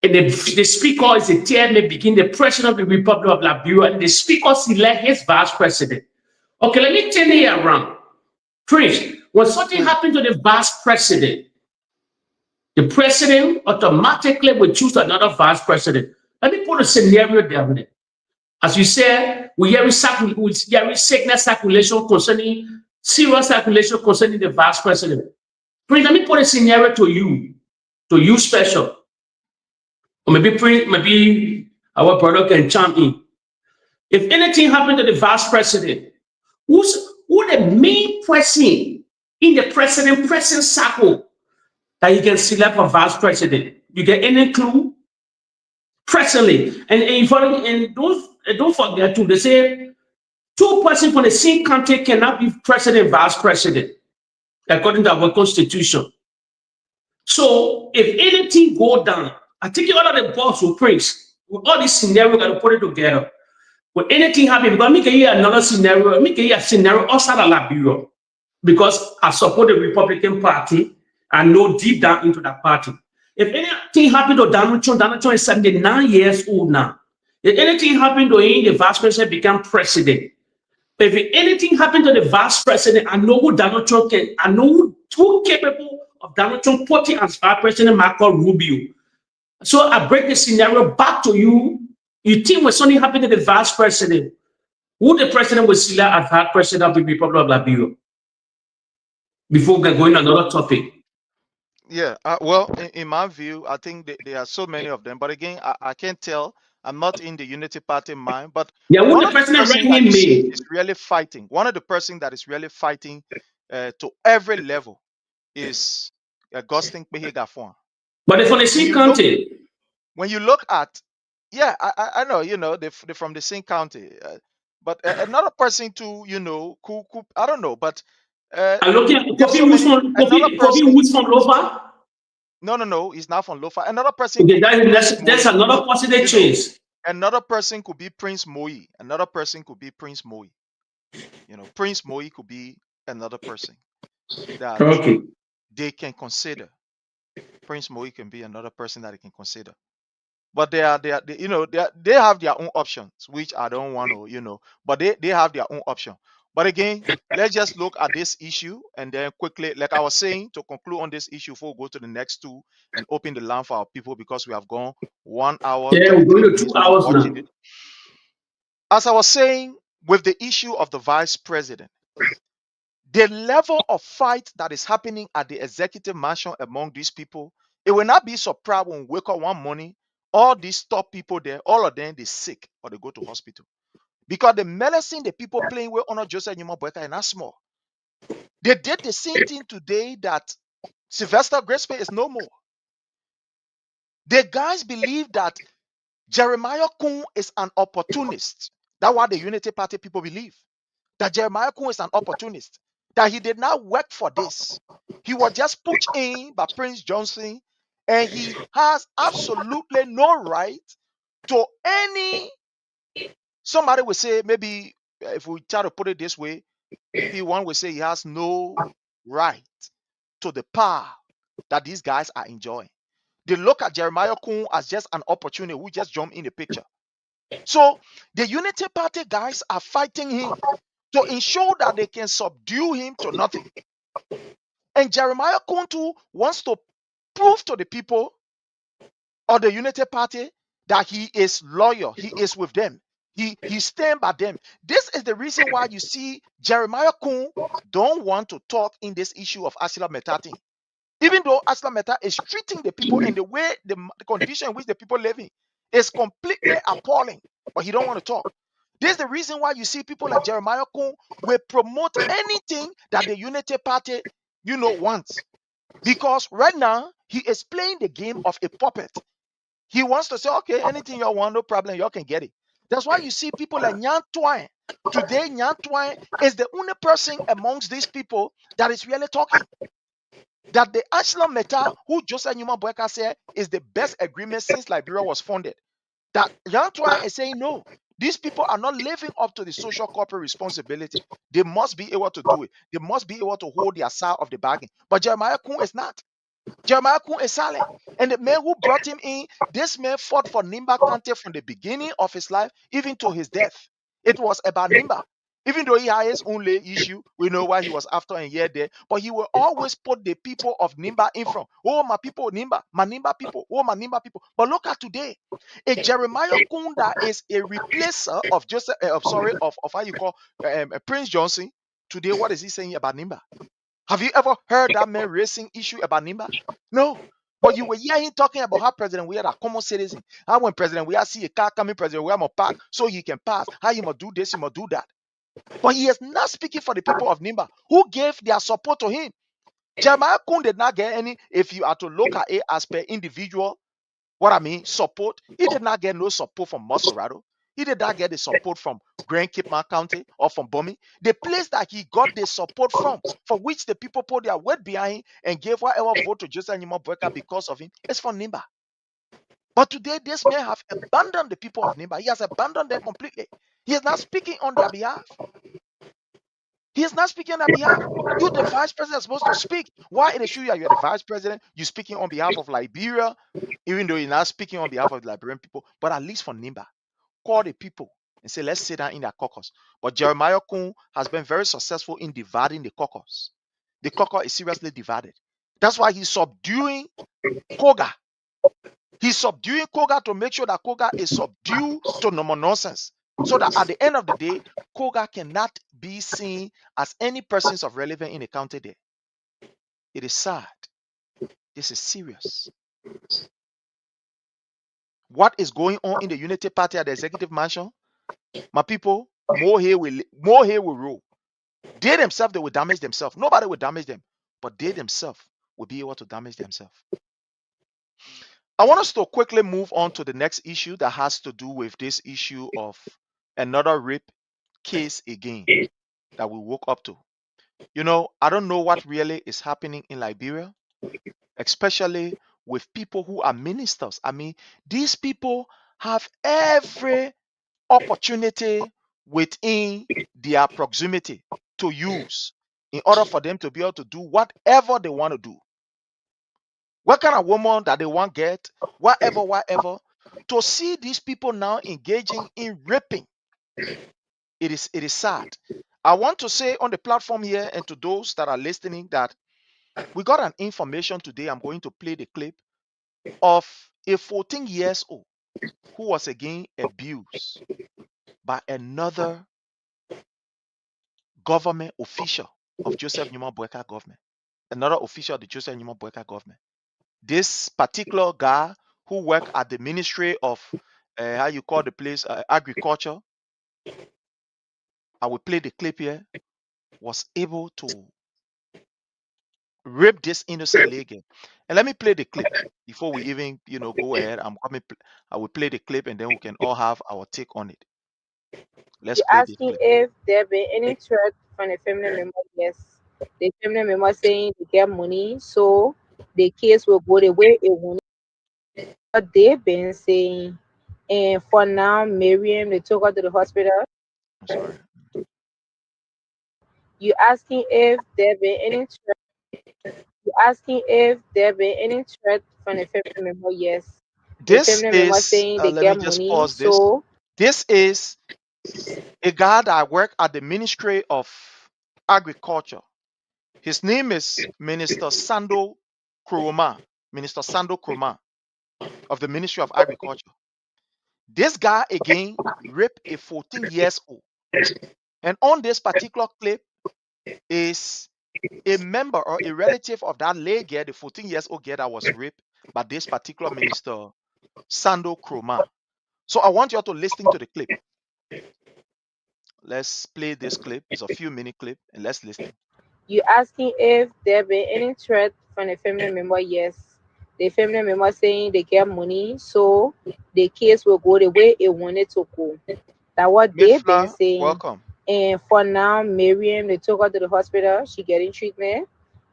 and the speaker is the chairman, begin the president of the Republic of Liberia, and the speaker elect his vice president. Okay, let me turn it around. Prince, when something happened to the vice president, the president automatically will choose another vice president. Let me put a scenario down there. As you said, we hear sickness circulation concerning, serious circulation concerning the vice president. Prince, let me put a scenario to you special. Or maybe our brother can chime in. If anything happened to the vice president, who the main person in the president circle that you can select for vice president? You get any clue? Presently, and don't forget too, they say 2 persons from the same country cannot be president, vice president, according to our constitution. So if anything go down, I think all of the boss will Prince. With all this scenario, we got to put it together. When anything happen, because make a another scenario, make a scenario outside of Liberia, because I support the Republican Party and know deep down into that party. If anything happened to Donald Trump is 79 years old now. If anything happened to him, the vice president become president. If anything happened to the vice president, I know who Donald Trump can, I know who capable of Donald Trump putting as vice president, Marco Rubio. So I break the scenario back to you. You think when something happened to the vice president, who the president will select as vice president of the Republic of Liberia? Before we go into another topic. Yeah, well, in my view, I think there are so many of them. But again, I can't tell. I'm not in the Unity Party mind. But yeah, one the of the president person that is really fighting, one of the person that is really fighting to every level is Augustine Kpehegafon. But they're from the same county. When you look at, yeah, I know, they're from the same county. But another person too, I don't know, but I'm looking at Kofi Woods from Lofa. No, he's not from Lofa. Another person. Okay, that's another possible change. Another person could be Prince Moi. Another person could be Prince Moi. Prince Moi could be another person that they can consider. Prince Moi can be another person that they can consider. But they have their own options, which I don't want to, but they have their own option. But again, let's just look at this issue and then quickly, like I was saying, to conclude on this issue before we go to the next two and open the line for our people because we have gone 1 hour. Yeah, we're going to 2 hours now. As I was saying, with the issue of the vice president, the level of fight that is happening at the executive mansion among these people, it will not be surprised when we wake up one morning, all these top people there, all of them, they sick or they go to hospital. Because the medicine the people playing with Honor Joseph Boyka is not small. They did the same thing today that Sylvester Grespe is no more. The guys believe that Jeremiah Kun is an opportunist. That's what the Unity Party people believe. That Jeremiah Kun is an opportunist. That he did not work for this. He was just put in by Prince Johnson, and he has absolutely no right to any. Somebody will say, maybe if we try to put it this way, maybe one will say he has no right to the power that these guys are enjoying. They look at Jeremiah Kun as just an opportunity who just jumped in the picture. So the Unity Party guys are fighting him to ensure that they can subdue him to nothing. And Jeremiah Kuntu wants to prove to the people of the Unity Party that he is loyal, he is with them, he stand by them. This is the reason why you see Jeremiah Kun don't want to talk in this issue of Asila Metati. Even though Asila Meta is treating the people and the way the condition in which the people live in is completely appalling, but he don't want to talk. This is the reason why you see people like Jeremiah Kun will promote anything that the Unity Party, wants. Because right now, he is playing the game of a puppet. He wants to say, okay, anything you want, no problem, you can get it. That's why you see people like Nyan Twine. Today, Nyan Twine is the only person amongst these people that is really talking. That the Ashland Meta, who Joseph Newman Boyka said is the best agreement since Liberia was founded. That Nyan Twine is saying, no, these people are not living up to the social corporate responsibility. They must be able to do it. They must be able to hold their side of the bargain. But Jeremiah Kun is not. Jeremiah Kun is silent. And the man who brought him in, this man fought for Nimba Kante from the beginning of his life, even to his death. It was about Nimba. Even though he had his own issue, we know why he was after and here there, but he will always put the people of Nimba in front. Oh, my people, Nimba, my Nimba people, oh, my Nimba people. But look at today, a Jeremiah Kunda is a replacer of Joseph, of how you call Prince Johnson. Today, what is he saying about Nimba? Have you ever heard that man raising issue about Nimba? No. But you were hearing talking about how President we are a common citizen. How when President we are see a car coming, President we are park so he can pass. How you must do this, you must do that. But he is not speaking for the people of Nimba who gave their support to him. Jeremiah Kun did not get any, if you are to look at it as per individual, support, he did not get no support from Masorado. He did not get the support from Grand Cape County or from Bomi. The place that he got the support from, for which the people put their weight behind and gave whatever vote to Joseph Nima Boyka because of him, is from Nimba. But today, this man have abandoned the people of Nimba. He has abandoned them completely. He is not speaking on their behalf. He is not speaking on their behalf. You, the vice president, are supposed to speak. Why it is you are the vice president? You're speaking on behalf of Liberia, even though you're not speaking on behalf of the Liberian people, but at least for Nimba. Call the people and say, let's sit down in their caucus. But Jeremiah Kun has been very successful in dividing the caucus. The caucus is seriously divided. That's why he's subduing Koga. He's subduing Koga to make sure that Koga is subdued to no more nonsense. So that at the end of the day, Koga cannot be seen as any persons of relevance in the county there. It is sad. This is serious. What is going on in the Unity Party at the Executive Mansion? My people, more hair will roll. They themselves, they will damage themselves. Nobody will damage them, but they themselves will be able to damage themselves. I want us to quickly move on to the next issue that has to do with this issue of another rape case again that we woke up to. I don't know what really is happening in Liberia, especially with people who are ministers. I mean, these people have every opportunity within their proximity to use in order for them to be able to do whatever they want to do. What kind of woman that they want to get, whatever. To see these people now engaging in raping, it is sad. I want to say on the platform here and to those that are listening that we got an information today. I'm going to play the clip of a 14 years old who was again abused by another government official of Joseph Newman Boyka government, another official of the Joseph Newman Boyka government. This particular guy who worked at the Ministry of, how you call the place, agriculture, I will play the clip here, was able to rape this innocent lady. And let me play the clip before we even, go ahead. I will play the clip and then we can all have our take on it. Let's play this Asking clip. if there been any threat from the family member. Yes, the family member saying they get money, so the case will go the way it will. What they've been saying, and for now, Miriam, they took her to the hospital. I'm sorry. You asking if there been any threat? You asking if there been any threat from the family member? Yes, the This family member is, saying they let me get just money, pause this. so This is a guy that worked at the Ministry of Agriculture. His name is Minister Sando Kuruma. Minister Sando Kuruma of the Ministry of Agriculture. This guy again raped a 14 years old. And on this particular clip is a member or a relative of that lay girl, the 14 years old girl that was raped by this particular Minister Sando Kuruma. So I want you all to listen to the clip. Let's play this clip. It's a few minute clip and let's listen. You asking if there been any threat from a family member? Yes. The family member saying they get money, so the case will go the way it wanted to go. That's what they've been Mifla, saying. welcome. And for now, Miriam, they took her to the hospital. She getting treatment,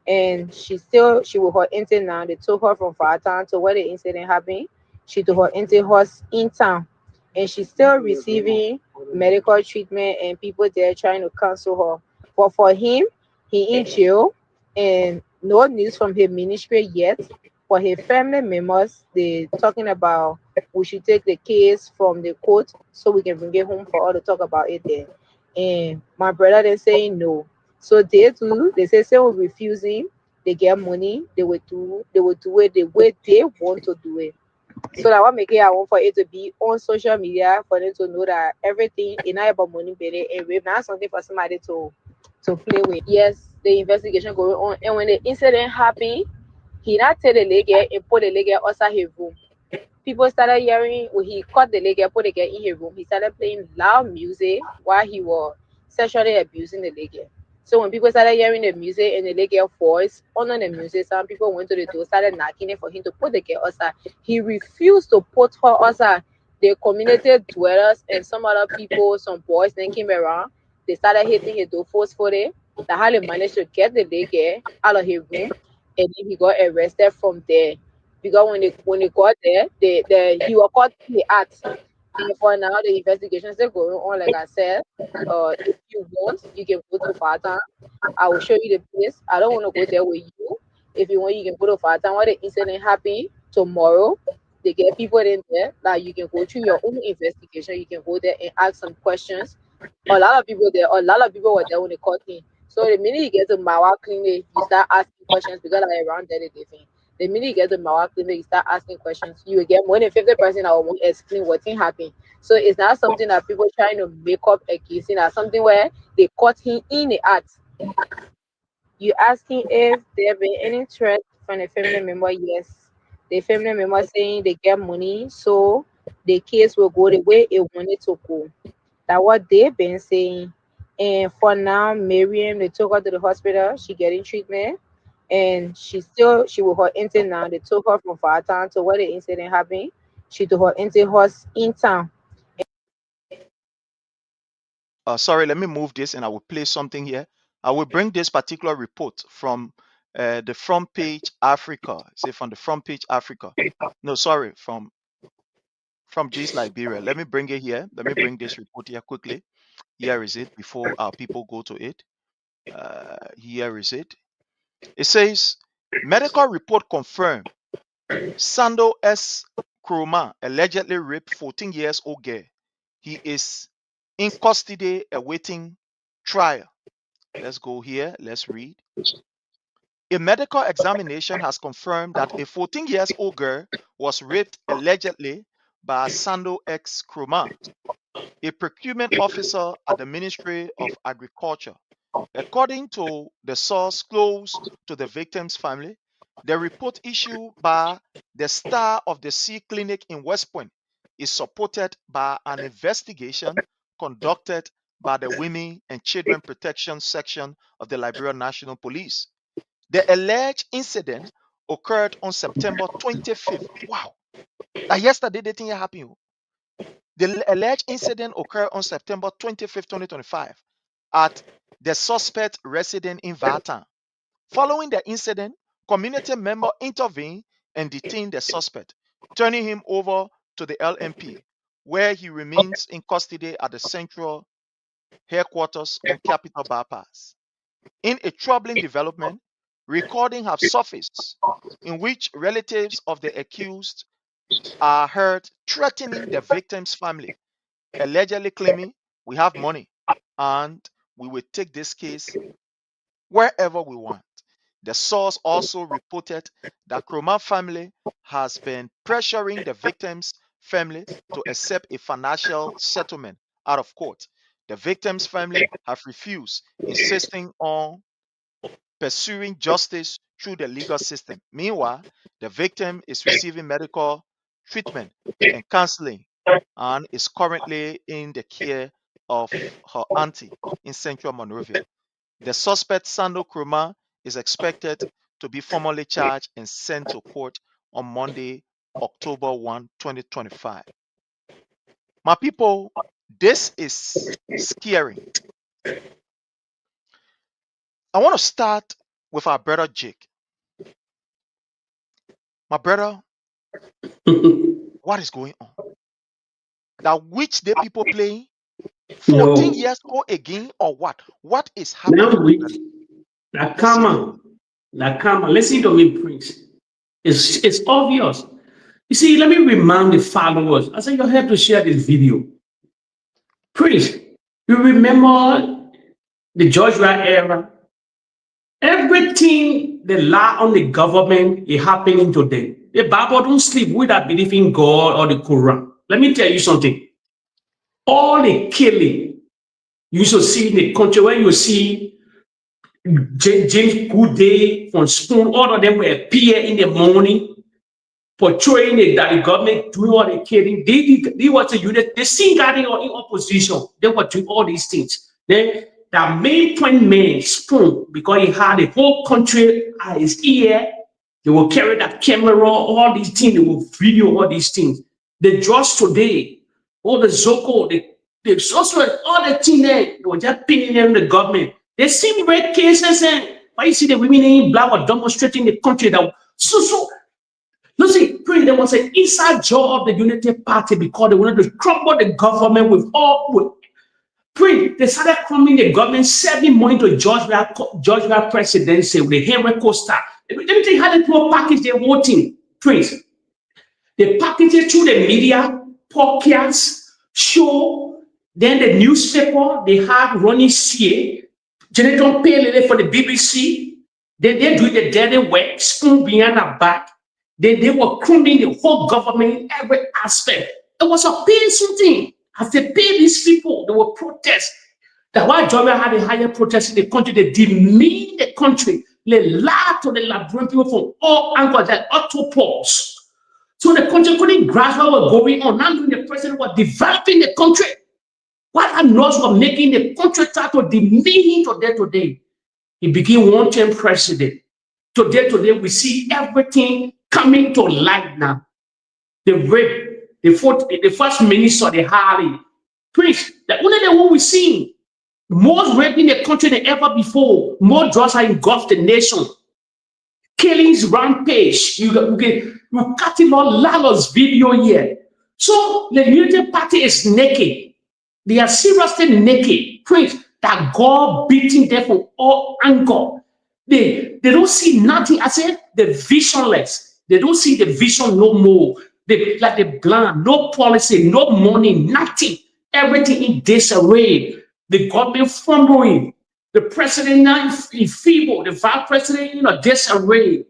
and she with her intern now. They took her from Fartown to where the incident happened. She took her intern horse in town, and she's still receiving medical treatment. And people there trying to counsel her. But for him, he in jail, and no news from his ministry yet. For his family members, they talking about we should take the case from the court so we can bring it home for all to talk about it there. And my brother they saying no. So they too, they say we're refusing, they get money, they will do it the way they want to do it. So that what make it I want for it to be on social media for them to know that everything is not about money, baby, and rape not something for somebody to play with. Yes, the investigation going on, and when the incident happened, he not tell the lady and put the lady outside his room. People started hearing when he caught the lady, put the girl in his room. He started playing loud music while he was sexually abusing the lady. So when people started hearing the music and the lady voice under the music, some people went to the door, started knocking it for him to put the girl outside. He refused to put her outside. The community dwellers and some other people, some boys, then came around. They started hitting his door forcefully. That's how they managed to get the lady out of his room, and then he got arrested from there. Because when they got there, he was caught in the act. And for now, the investigation is still going on. Like I said, if you want, you can go to Fata. I will show you the place. I don't want to go there with you. If you want, you can go to Fata. When the incident happened tomorrow, they get people in there that you can go through your own investigation. You can go there and ask some questions. A lot of people there, a lot of people were there when they caught him. So the minute you get to Mawa Clinic, you start asking questions because like around there they different. The minute you get to Mawa Clinic, you start asking questions. You will get more than 50% that will explain what thing happened. So it's not something that people trying to make up a case. It's something where they caught him in the act. You asking if there been any threat from a family member? Yes. The family member saying they get money, so the case will go the way it wanted to go. That's what they've been saying. And for now, Miriam, they took her to the hospital. She getting treatment, and she with her intern now. They took her from Fartown to where the incident happened. She took her intern horse in town. Sorry, let me move this and I will play something here. I will bring this particular report from the front page Africa. Say from the front page Africa. No, sorry, from G's Liberia. Let me bring it here. Let me bring this report here quickly. Here is it before our people go to it. Here is it. It says medical report confirmed Sando S. Kuruma allegedly raped 14 years old girl. He is in custody awaiting trial. Let's go here. Let's read. A medical examination has confirmed that a 14 years old girl was raped allegedly by Sando X Kuruma, a procurement officer at the Ministry of Agriculture. According to the source close to the victim's family, the report issued by the Star of the Sea Clinic in West Point is supported by an investigation conducted by the Women and Children Protection Section of the Liberian National Police. The alleged incident occurred on September 25th. Wow. Like yesterday, the thing happened. The alleged incident occurred on September 25th, 2025 at the suspect resident in Vatan. Following the incident, community member intervened and detained the suspect, turning him over to the LMP, where he remains in custody at the central headquarters on Capitol Bypass. In a troubling development, recordings have surfaced in which relatives of the accused are heard threatening the victim's family allegedly claiming we have money and we will take this case wherever we want. The source also reported that Kroma family has been pressuring the victim's family to accept a financial settlement out of court. The victim's family have refused, insisting on pursuing justice through the legal system. Meanwhile, the victim is receiving medical treatment and counseling and is currently in the care of her auntie in central Monrovia. The suspect, Sando Kroma, is expected to be formally charged and sent to court on Monday, October 1, 2025. My people, this is scary. I want to start with our brother Jake. My brother, what is going on? That which day people playing? 14 years old again or what? What is happening? Now which Kamara, listen to me, Prince. It's obvious. You see, let me remind the followers. I said you have to share this video. Prince, you remember the Judge Willie era? Everything they lie on the government is happening today. The Bible don't sleep with that belief in God or the Quran. Let me tell you something. All the killing you should see in the country where you see James Good from Spoon, all of them will appear in the morning, portraying that the government doing all the killing. They were to unit. They sing that in opposition. They were doing all these things. Then the main point man Spoon, because he had the whole country at his ear. They will carry that camera, all these things. They will video all these things. The judge today, all the Zoko, the suspect, all the things there, they were just pinning them the government. They see red cases and why you see the women in black were demonstrating the country that so listen, there was an inside job of the Unity Party because they wanted to crumble the government with they started crumbling the government, saving money to George Willie presidency with the Henry Costa. Let me tell you how they do package their voting. Prince. They package it through the media, podcasts, show, then the newspaper, they have running CA, Jonathan Pele for the BBC. Then they do the dirty work, Spoon behind our back. They were crumbling the whole government in every aspect. It was a painful thing. As they pay these people, they will protest. That's why Georgia had a higher protest in the country. They demean the country. They lie to the Liberian people from all angles, like autopods. So the country couldn't grasp what was going on. Now the president was developing the country. What a nose was making the country try to demean him today. He became one-term president. Today, we see everything coming to light now. The rape, the first minister, the Harley. Prince, the only the one we see. More rape in the country than ever before. More drugs are engulfed the nation. Killings rampage. You cut it all Lalo's video here. So the Unity Party is naked. They are seriously naked. Prince, that God beating them from all angles. They don't see nothing. I said the visionless. They don't see the vision no more. They like the blind, no policy, no money, nothing. Everything in disarray. The government fumbling. The president now is feeble. The vice president, disarray.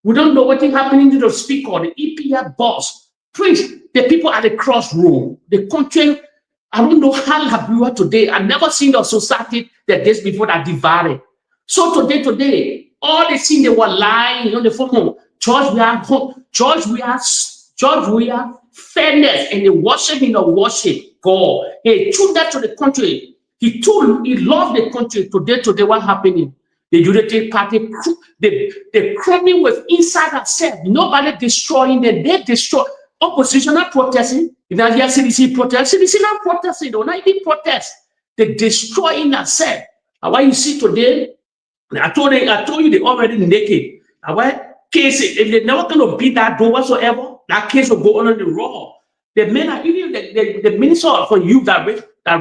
We don't know what is happening to the speaker, the EPR boss. Please, the people at the crossroad, the country. I don't know how Liberia today. I've never seen a society that days before that divided. So today, all the things they were lying on the phone. George Willie, fairness, and the worship God. He took that to the country. He loved the country. Today, what happening? The Unity Party, they crumbling with inside themselves. Nobody destroying them. They destroy. Opposition not protesting. You know, here CDC protest. CDC not protesting. They not even protest. They destroying themselves. And why you see today, I told you they already naked. And why case, if they're never going to beat that door whatsoever, that case will go on the raw. The men are even the minister for youth that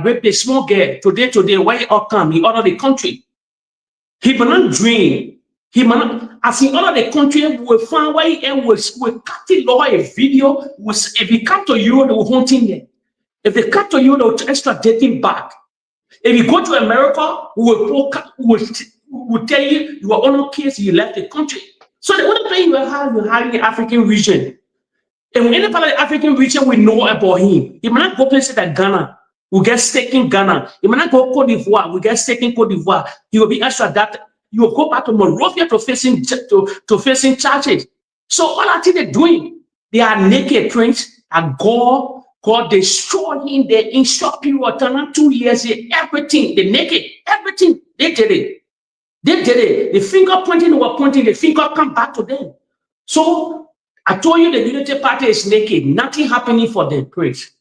raped a small girl today, where he all come, he out of the country. He will not dream. He will not, as in all of the country, we will find where he will cut law a video. If he come to Europe, they will hunt him there. If they come to you, they'll extradite him back. If you go to America, we will tell you you are on a case, you left the country. So the only thing you have in the African region. And when any part of the African region we know about him, he might not go places like Ghana, we get stake in Ghana. He might not go Cote d'Ivoire, we get stake in Cote d'Ivoire. He will be extradited. You will go back to Monrovia to facing charges. So all I think they're doing, they are naked prince, and God destroying the in short period of time, 2 years, everything, they naked, everything, they did it. They did it. The finger pointing, they were pointing, the finger come back to them. So I told you the Unity Party is naked. Nothing happening for them, please.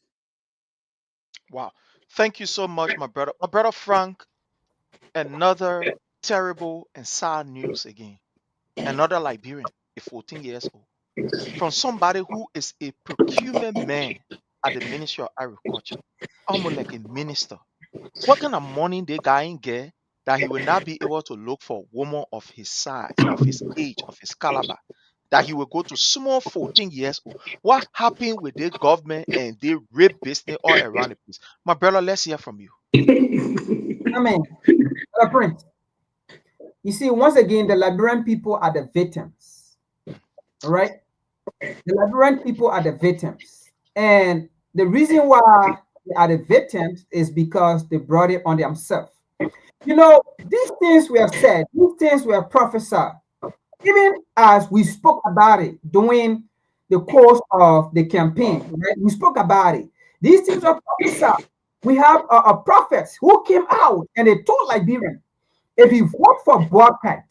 Wow. Thank you so much, my brother. My brother Frank, another terrible and sad news again. Another Liberian, a 14 years old, from somebody who is a procurement man at the Ministry of Agriculture, almost like a minister. What kind of money the guy in get that he will not be able to look for a woman of his size, of his age, of his caliber, that he will go to small 14 years old? What happened with the government and the rape business all around the place? My brother, let's hear from you. Amen. Prince. You see, once again, the Liberian people are the victims. All right? The Liberian people are the victims. And the reason why they are the victims is because they brought it on themselves. You know, these things were said, these things were prophesied. Even as we spoke about it during the course of the campaign, right? We spoke about it. These things are prophesied. We have a prophets who came out and they told Liberians, if you vote for boycott,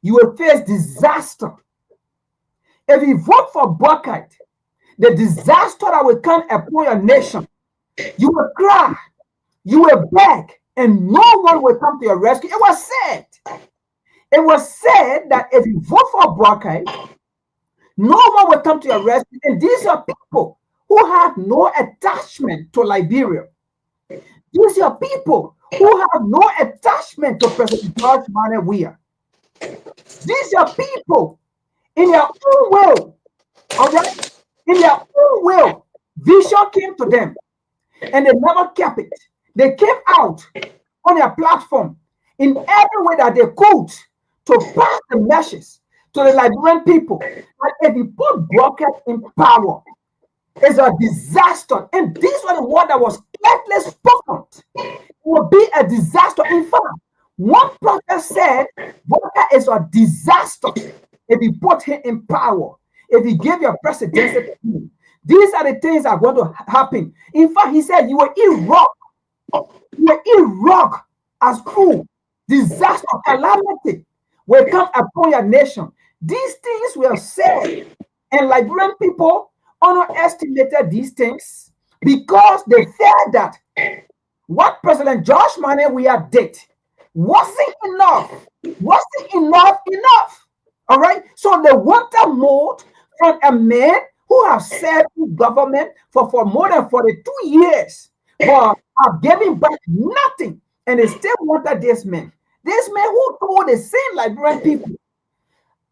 you will face disaster. If you vote for boycott, the disaster that will come upon your nation, you will cry, you will beg, and no one will come to your rescue. It was said that if you vote for boycott, no one will come to your rescue. And these are people who have no attachment to Liberia. These are people who have no attachment to President George Monrovia. These are people in their own will, all right? In their own will, vision came to them and they never kept it. They came out on their platform in every way that they could to pass the message to the Liberian people that if you put Brockett in power, it's a disaster. And this was the word that was clearly spoken. It will be a disaster. In fact, one prophet said, Brockett is a disaster if you put him in power, if you give your presidency to him. These are the things that are going to happen. In fact, he said, you will eat rock. You will eat rock as food. Disaster, calamity will come upon your nation. These things were said, and Liberian people underestimated these things because they feared that what President George Monrovia did wasn't enough. All right? So they wanted more from a man who has served in government for more than 42 years, but have given back nothing, and they still wanted this man. This man who told the same Liberian people,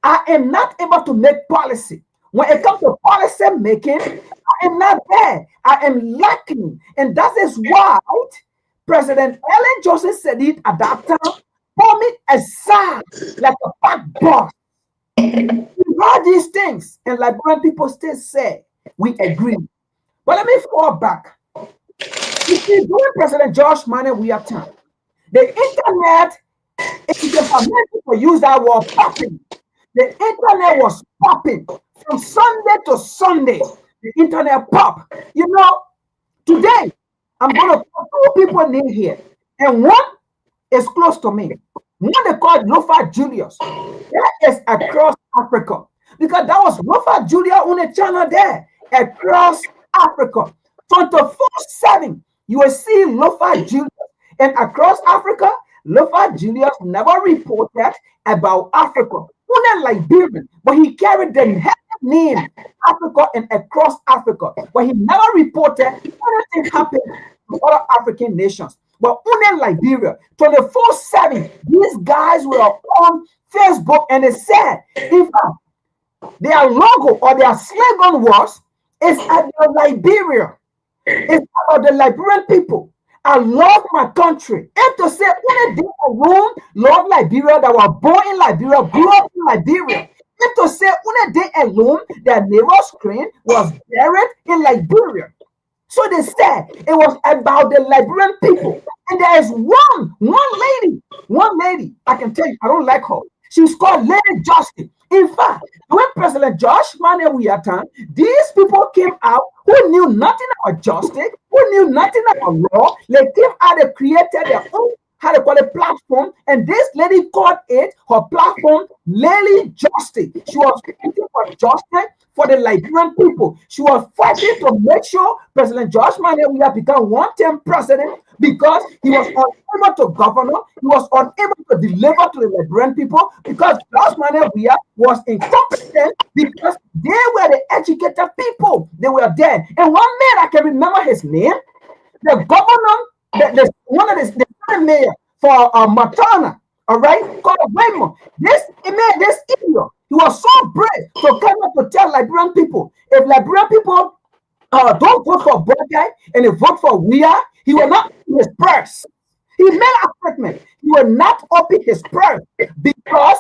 I am not able to make policy. When it comes to policy making, I am not there. I am lacking. And that is why President Ellen Johnson said it at that time, pull me aside like a back boss. We heard these things, and Liberian people still say, we agree. But let me fall back. You see, during President George Monrovia time, the internet, if you can permit me to use that word, popping. The internet was popping from Sunday to Sunday. The internet pop. You know, today I'm going to put two people in here, and one is close to me. One they call Lofa Julius. That is across Africa, because that was Lofa Julius on the channel there across Africa. 24/7, you will see Lofa Julius, and across Africa, Lofa Julius never reported about Africa. Not Liberian, but he carried the name Africa and across Africa. But he never reported anything happened to other African nations. But only Liberia, 24/7, these guys were on Facebook and they said, in fact, their logo or their slogan was, it's at Liberia. It's about the Liberian people. I love my country. And to say, when they alone love Liberia, that were born in Liberia, grew up in Liberia. And to say, when they alone, their neighbor's screen was buried in Liberia. So they said it was about the Liberian people. And there is one lady, I can tell you, I don't like her. She's called Lady Justice. In fact, when President Josh Manewiyatan, these people came out who knew nothing about justice, who knew nothing about law. They came out and created their own, how they call it, platform. And this lady called it, her platform, Lady Justice. She was fighting for justice for the Liberian people. She was fighting to make sure President Josh Manewiyatan become one-term president because he was unable to govern, he was unable to deliver to the Liberian people because Josh Manewiyatan was incompetent because they were the educated people. They were there. And one man, I can remember his name, the governor, the mayor for Matana, all right, called Raymond. This idiot, he was so brave to come up to tell Liberian people, if Liberian people don't vote for Bogai and they vote for Wia, he will not open his purse. He made a statement. He will not open his purse because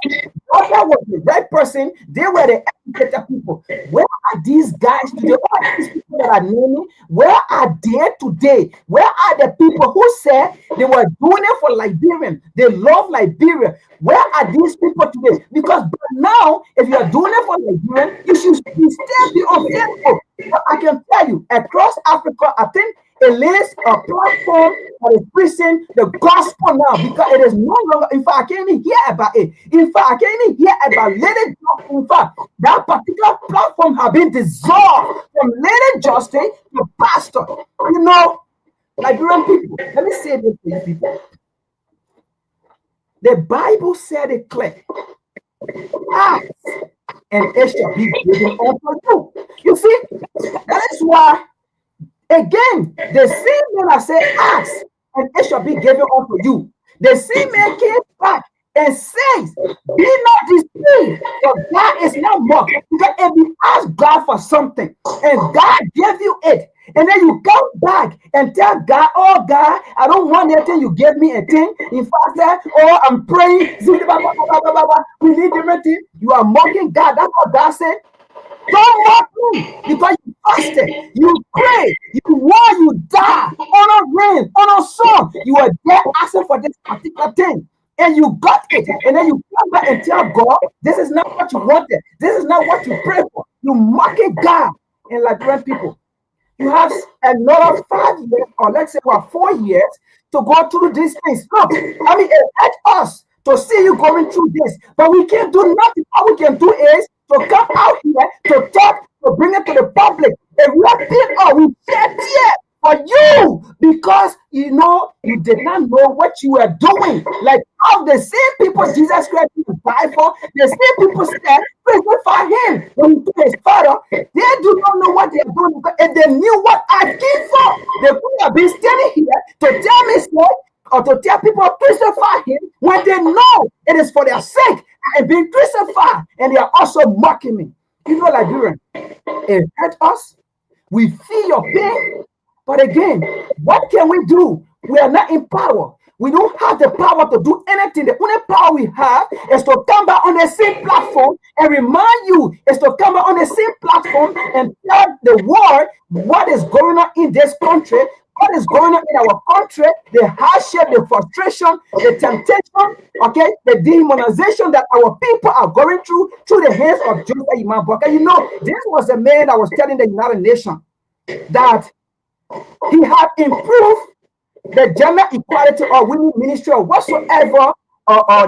Bogai was the right person. They were the educated people. Where are these guys today? All these people that are naming, where are they today? Where are the people who said they were doing it for Liberian? They love Liberia. Where are these people today? Because now, if you are doing it for Liberian, you should still be on Facebook. But I can tell you, across Africa, I think it is a platform that is preaching the gospel now because it is no longer, in fact, I can't even hear about it. In fact, I can't even hear about Lady Justice. In fact, that particular platform has been dissolved from Lady Justice to pastor. You know, Liberian people, let me say this to you people. The Bible said it clear. Ask, and it shall be given unto you. You see, that is why, again, the same man I said, ask, and it shall be given unto you. The same man came back and says, be not deceived, for God is not mocked. Because if you ask God for something, and God gave you it, and then you come back and tell God, oh God, I don't want anything, you gave me a thing. In fact, oh, I'm praying, we need everything. You are mocking God. That's what God said. Don't mock me because you fasted, you prayed, you war, you die on a rain, on a sun. You were there asking for this particular thing. And you got it, and then you come back and tell God, this is not what you wanted. This is not what you prayed for. You mocking God. And Liberian people, you have another 5 years, or let's say 4 years, to go through these things. Look, I mean, it hurts us to see you going through this, but we can't do nothing. All we can do is to come out here to talk, to bring it to the public. And we are people, we shed tears for you because you know you did not know what you were doing. Like all the same people Jesus Christ died for, the same people said, crucify him when he took his father. They do not know what they are doing because if they knew what I came for, they could have been standing here to tell me so, or to tell people crucify him when they know it is for their sake and being crucified, and they are also mocking me. You know, Liberian, it hurt us. We feel your pain. But again, what can we do? We are not in power. We don't have the power to do anything. The only power we have is to come back on the same platform and remind you, is to come back on the same platform and tell the world what is going on in this country, what is going on in our country, the hardship, the frustration, the temptation, okay, the demonization that our people are going through the hands of Joseph Imamboka. You know, this was a man that was telling the United Nations that he had improved the gender equality or women ministry or whatsoever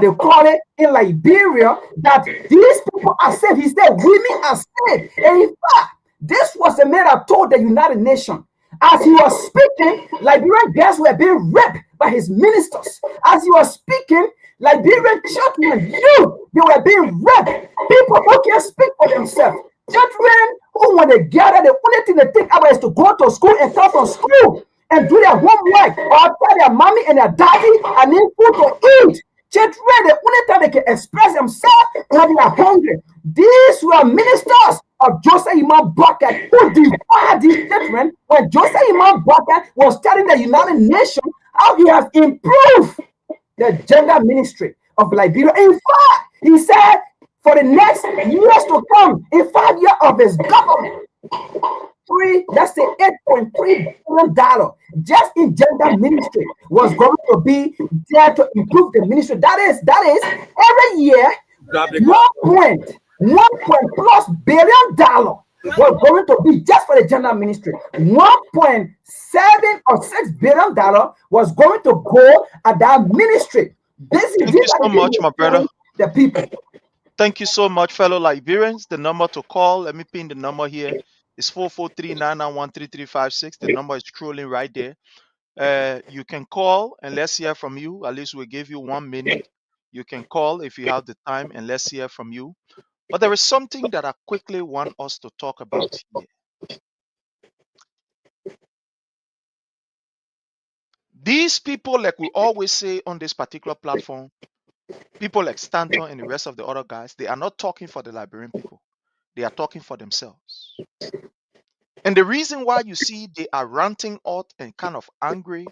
they call it in Liberia, that these people are safe. He said women are safe. And in fact, this was the man that told the United Nations. As he was speaking, Liberian girls were being raped by his ministers. As he was speaking, Liberian children, they were being raped. People who can't speak for themselves. Children who, when they gather, the only thing they think about is to go to school and come from school and do their homework or tell their mommy and their daddy and need food to eat. Children, the only time they can express themselves when they are hungry. These were ministers of Joseph Imam Bucket, who defied this statement when Joseph Imam Bucket was telling the United Nations how he has improved the gender ministry of Liberia. In fact, he said for the next years to come, in 5 years of his government, let's say $8.3 billion just in gender ministry was going to be there to improve the ministry. That is every year $1.1+ billion was going to be just for the gender ministry. $1.7 or $6 billion was going to go at that ministry. Thank you so much, my brother. The people. Thank you so much, fellow Liberians. The number to call, let me pin the number here. It's 443-991-3356. The number is scrolling right there. You can call and let's hear from you. At least we'll give you 1 minute. You can call if you have the time and let's hear from you. But there is something that I quickly want us to talk about here. These people, like we always say on this particular platform, people like Stanton and the rest of the other guys, they are not talking for the Liberian people. They are talking for themselves. And the reason why you see they are ranting out and kind of angry,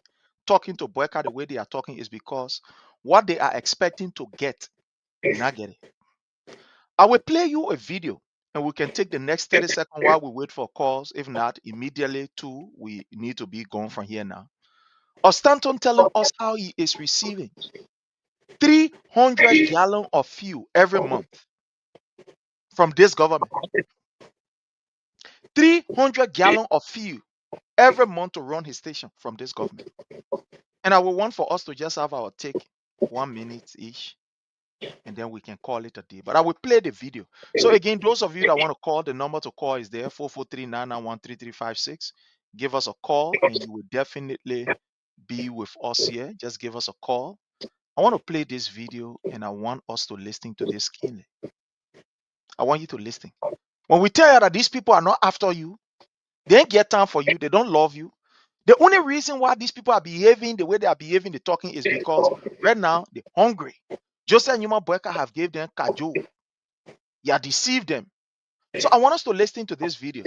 talking to Boyka the way they are talking is because what they are expecting to get, they're not getting. I will play you a video and we can take the next 30 seconds while we wait for calls. If not, immediately too, we need to be gone from here now. Or Stanton telling us how he is receiving 300 gallons of fuel every month from this government. 300 gallons of fuel every month to run his station from this government. And I will want for us to just have our take 1 minute each, and then we can call it a day. But I will play the video. So again, those of you that want to call, the number to call is there, 443-991-3356. Give us a call and you will definitely be with us here. Just give us a call. I want to play this video and I want us to listen to this keenly. I want you to listen. When we tell you that these people are not after you, they ain't get time for you, they don't love you. The only reason why these people are behaving the way they are behaving, the talking, is because right now they're hungry. Joseph and Yuma Boyka have gave them cajole. You have deceived them. So I want us to listen to this video.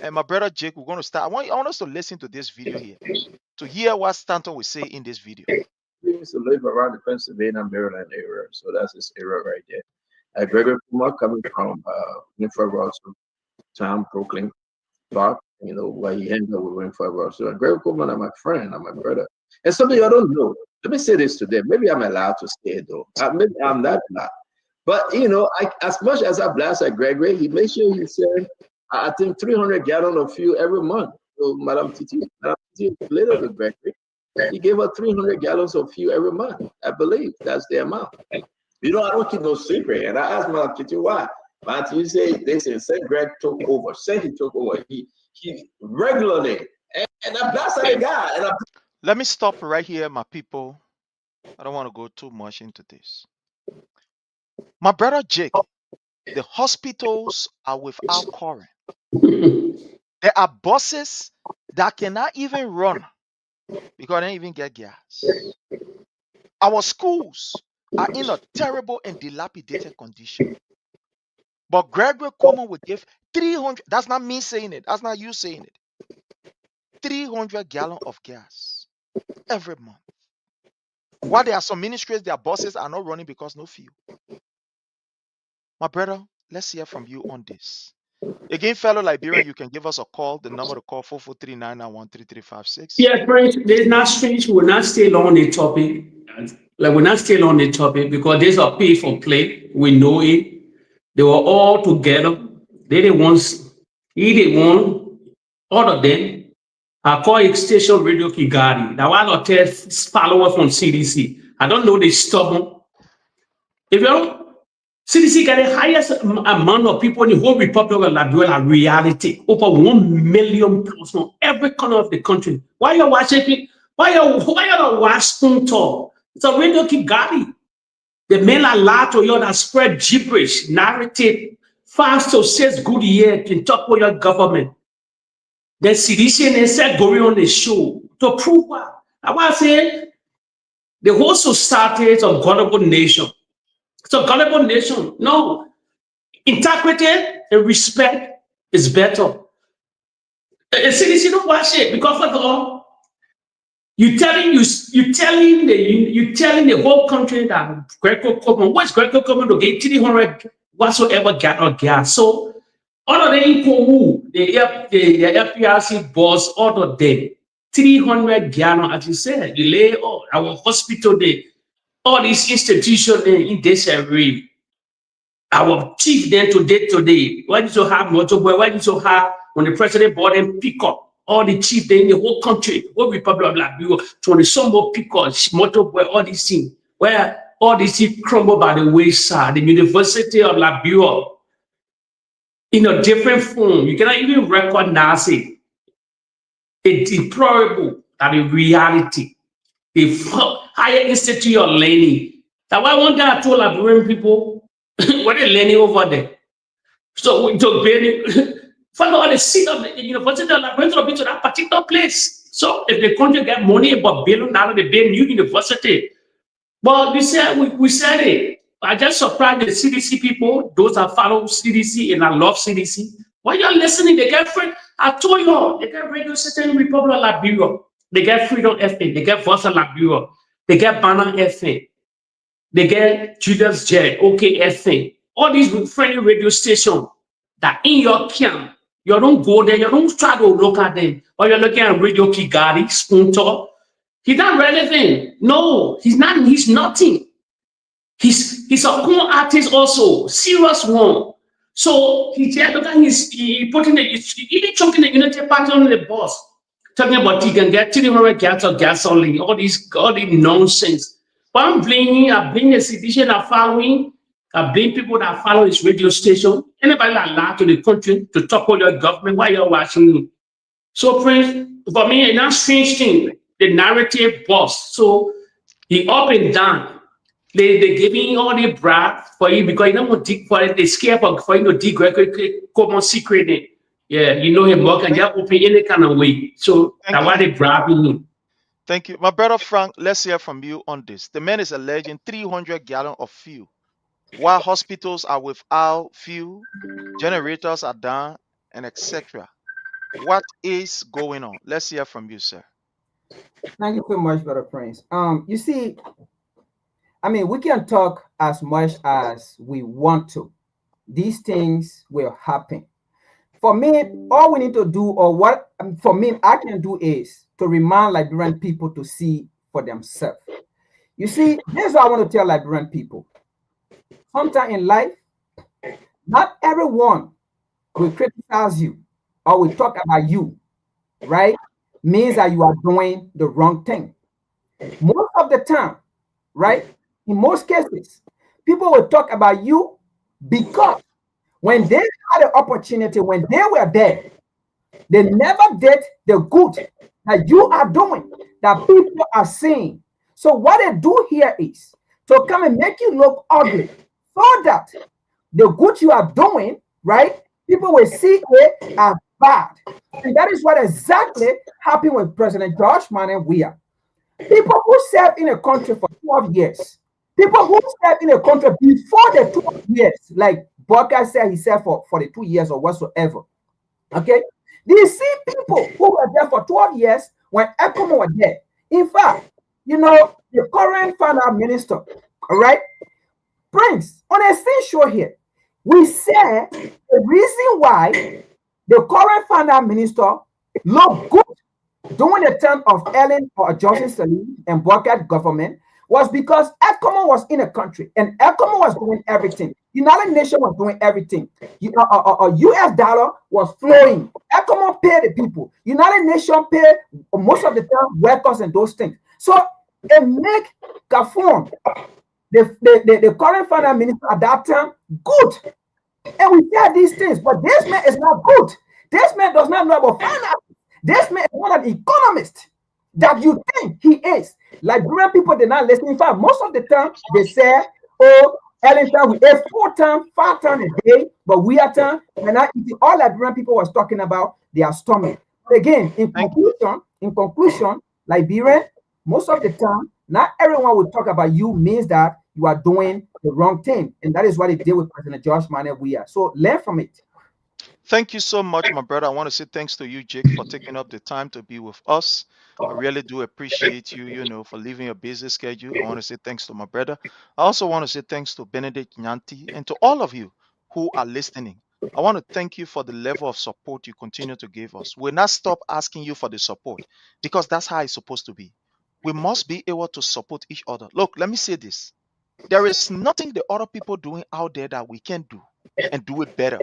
And my brother Jake, we're going to start. I want us to listen to this video here to hear what Stanton will say in this video. He used to live around the Pennsylvania, Maryland area, so that's his area right there. Gregor Kumar coming from Winford Russell, town, Brooklyn, Park, where he ended up with Winford Russell. And Gregor Kumar are my friend, and my brother. And something I don't know. Let me say this to them. Maybe I'm allowed to say it though. Maybe I'm not allowed. But as much as I blast at Gregory, he makes sure he sends, I think, 300 gallons of fuel every month. So Madam Titi later with Gregory, he gave her 300 gallons of fuel every month. I believe that's the amount. I don't keep no secret. And I asked Madam Titi why. Madam Titi said, they said Greg took over. Said he took over. He regularly. And I blasted the guy. And let me stop right here, my people. I don't want to go too much into this. My brother Jake, the hospitals are without current. There are buses that cannot even run because they don't even get gas. Our schools are in a terrible and dilapidated condition. But Gregory Coleman would give 300, that's not me saying it, that's not you saying it, 300 gallons of gas every month. While there are some ministries, their buses are not running because no fuel. My brother, let's hear from you on this. Again, fellow Liberian, you can give us a call. The number to call 443-991-3356. Yeah, Prince, it's not strange. We'll not stay long on the topic. We're not stay long on the topic because there's a pay for play. We know it. They were all together. They the ones, all of them. I call it Station Radio Kigali. Now, I don't tell followers from CDC. I don't know they stubborn. If you know, CDC got the highest amount of people in the whole Republic of Liberia in reality, over 1 million plus from every corner of the country. Why you watching? Why you not watch Spoon Talk? It's a Radio Kigali. The men are lie to you that spread gibberish, narrative, 5 to 6 good years to talk with your government. Then CDC and said going on the show to prove what? I want to say the whole society is a gullible nation. It's a gullible nation. No. integrity and respect is better. CDC don't watch it because first of all, you telling the whole country that Greco Common, what's Greco Common to get 300 whatsoever got or gas. So all of them who the FPRC boss all of them 300 gallon, as you said, you lay our hospital there, all these institutions in this area. Our chief then today, why did you have motorboy? Why did you have when the president bought them pick up all the chief then in the whole country, whole Republic of Liberia, 20 some more pick up motorboy, all these things, where all these things crumble by the wayside. The University of Liberia in a different form, you cannot even recognize it. It's deplorable that in reality, the higher institute of learning. That's why one day I told Liberian people, what are they learning over there? So we took follow the seat of the University of Liberia to be to that particular place. So if the country get money about $1 billion, they build new university. But we said it. I just surprised the CDC people, those that follow CDC and I love CDC. Why you're listening? They get free. I told you all, they get radio station Republic of Liberia. They get Freedom FM. They get Voice of Liberia. They get Banner FM. They get Judas J, OK FM. All these friendly radio stations that in your camp, you don't go there, you don't try to look at them. Or you're looking at Radio Kigali, Spunto. He's not relevant. No, he's not, he's nothing. He's a cool artist also, serious one. So he look at he putting he's choking the Unity Party on the boss, talking about he can get 300 gallons of gasoline, all this nonsense. But I blame the citizen that following, I blame people that follow his radio station. Anybody that lie to the country to talk about your government while you're watching me. So, friends, for me, it's not strange thing. The narrative boss. So he up and down. They giving all the bribe for you because you don't want to for it. They scare for you to dig common secret. Yeah, you know him work and just open any kind of way. So that's why they bribing him. Thank you. My brother Frank, let's hear from you on this. The man is alleging 300 gallons of fuel. While hospitals are without fuel, generators are down, and etc. What is going on? Let's hear from you, sir. Thank you so much, Brother Prince. You see, I mean, we can talk as much as we want to. These things will happen. For me, all we need to do, or what for me I can do, is to remind Liberian people to see for themselves. You see, this is what I want to tell Liberian people. Sometime in life, not everyone will criticize you or will talk about you, right? Means that you are doing the wrong thing. Most of the time, right? In most cases, people will talk about you because when they had the opportunity, when they were there, they never did the good that you are doing, that people are seeing. So what they do here is to come and make you look ugly so that the good you are doing, right, people will see it as bad. And that is what exactly happened with President George Manneh Weah. People who served in a country for 12 years, people who served in a country before the 12 years, like Boka said he served for 42 years or whatsoever. Okay? You see people who were there for 12 years when ECOMO was there. In fact, you know, the current finance minister, all right? Prince, on a scene show here, we said the reason why the current finance minister looked good during the term of Ellen or Johnson Salim and Boka government was because ECOMO was in a country and ECOMO was doing everything. United Nations was doing everything. US dollar was flowing. ECOMO paid the people. United Nations paid most of the time workers and those things. So it make Gafon, the current finance minister at that time, good. And we said these things, but this man is not good. This man does not know about finance. This man is not an economist that you think he is. Liberian people did not listen. In fact, most of the time they say, oh, Ellington, we ate 4 times, 5 times a day, but we are time, and all Liberian people was talking about their stomach. But again, in conclusion, Liberian, most of the time, not everyone will talk about you means that you are doing the wrong thing. And that is what they did with President George Manuel Weah. So learn from it. Thank you so much, my brother. I want to say thanks to you, Jake, for taking up the time to be with us. I really do appreciate you, for leaving your busy schedule. I want to say thanks to my brother. I also want to say thanks to Benedict Nyanti and to all of you who are listening. I want to thank you for the level of support you continue to give us. We'll not stop asking you for the support because that's how it's supposed to be. We must be able to support each other. Look, let me say this. There is nothing the other people doing out there that we can do and do it better.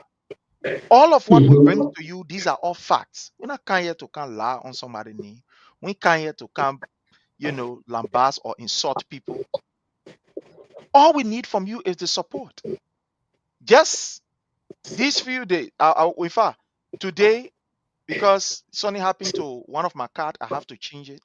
All of what we bring to you, these are all facts. We're not coming here to come lie on somebody's name. We come here to come, lambast or insult people. All we need from you is the support. Just these few days, in fact, today, because something happened to one of my cards, I have to change it.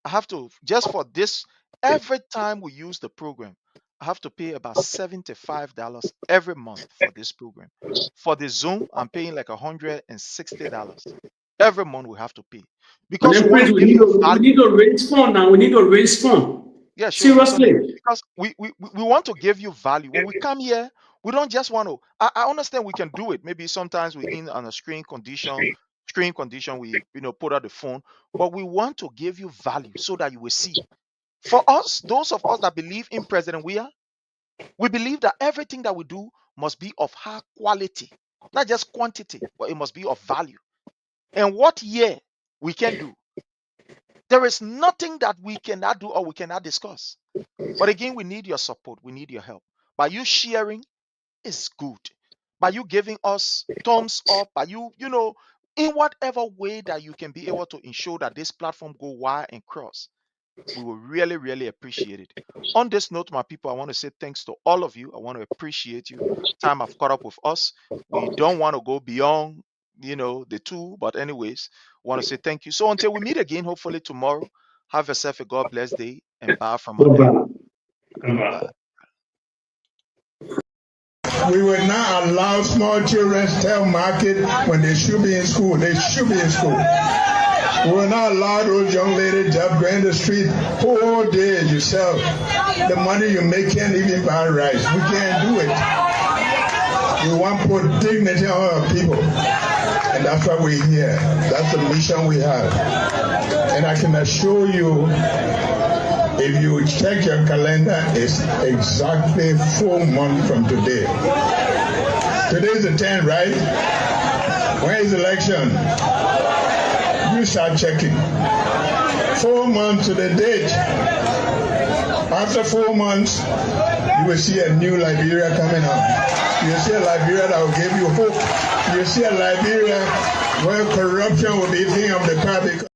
I have to, just for this, every time we use the program, I have to pay about $75 every month for this program. For the Zoom, I'm paying like $160. Every month we have to pay. Because we want to give you value. We need to raise fund now. We need to raise fund. Yeah, sure. Seriously. Because we want to give you value. When we come here, we don't just want to, I understand we can do it. Maybe sometimes we're in on a screen condition, we put out the phone, but we want to give you value so that you will see. For us, those of us that believe in President Weah, we believe that everything that we do must be of high quality, not just quantity, but it must be of value. And what year we can do, there is nothing that we cannot do or we cannot discuss. But again, we need your support. We need your help. By you sharing, it's good. By you giving us thumbs up, by you, in whatever way that you can be able to ensure that this platform go wide and cross, we will really, really appreciate it. On this note, my people, I want to say thanks to all of you. I want to appreciate you. Time have caught up with us. We don't want to go beyond, the two. But anyways, I want to say thank you. So until we meet again, hopefully tomorrow, have yourself a God bless day and bye from our Bye. We will not allow small children to tell market when they should be in school. They should be in school. We will not allow those young ladies to go in the street whole day yourself. The money you make can't even buy rice. We can't do it. We want to put dignity on our people. And that's why we're here. That's the mission we have. And I can assure you, if you check your calendar, it's exactly 4 months from today. Today's the 10th, right? When is the election? You start checking. 4 months to the date. After 4 months, you will see a new Liberia coming up. You will see a Liberia that will give you hope. You will see a Liberia where corruption will be a thing of the past.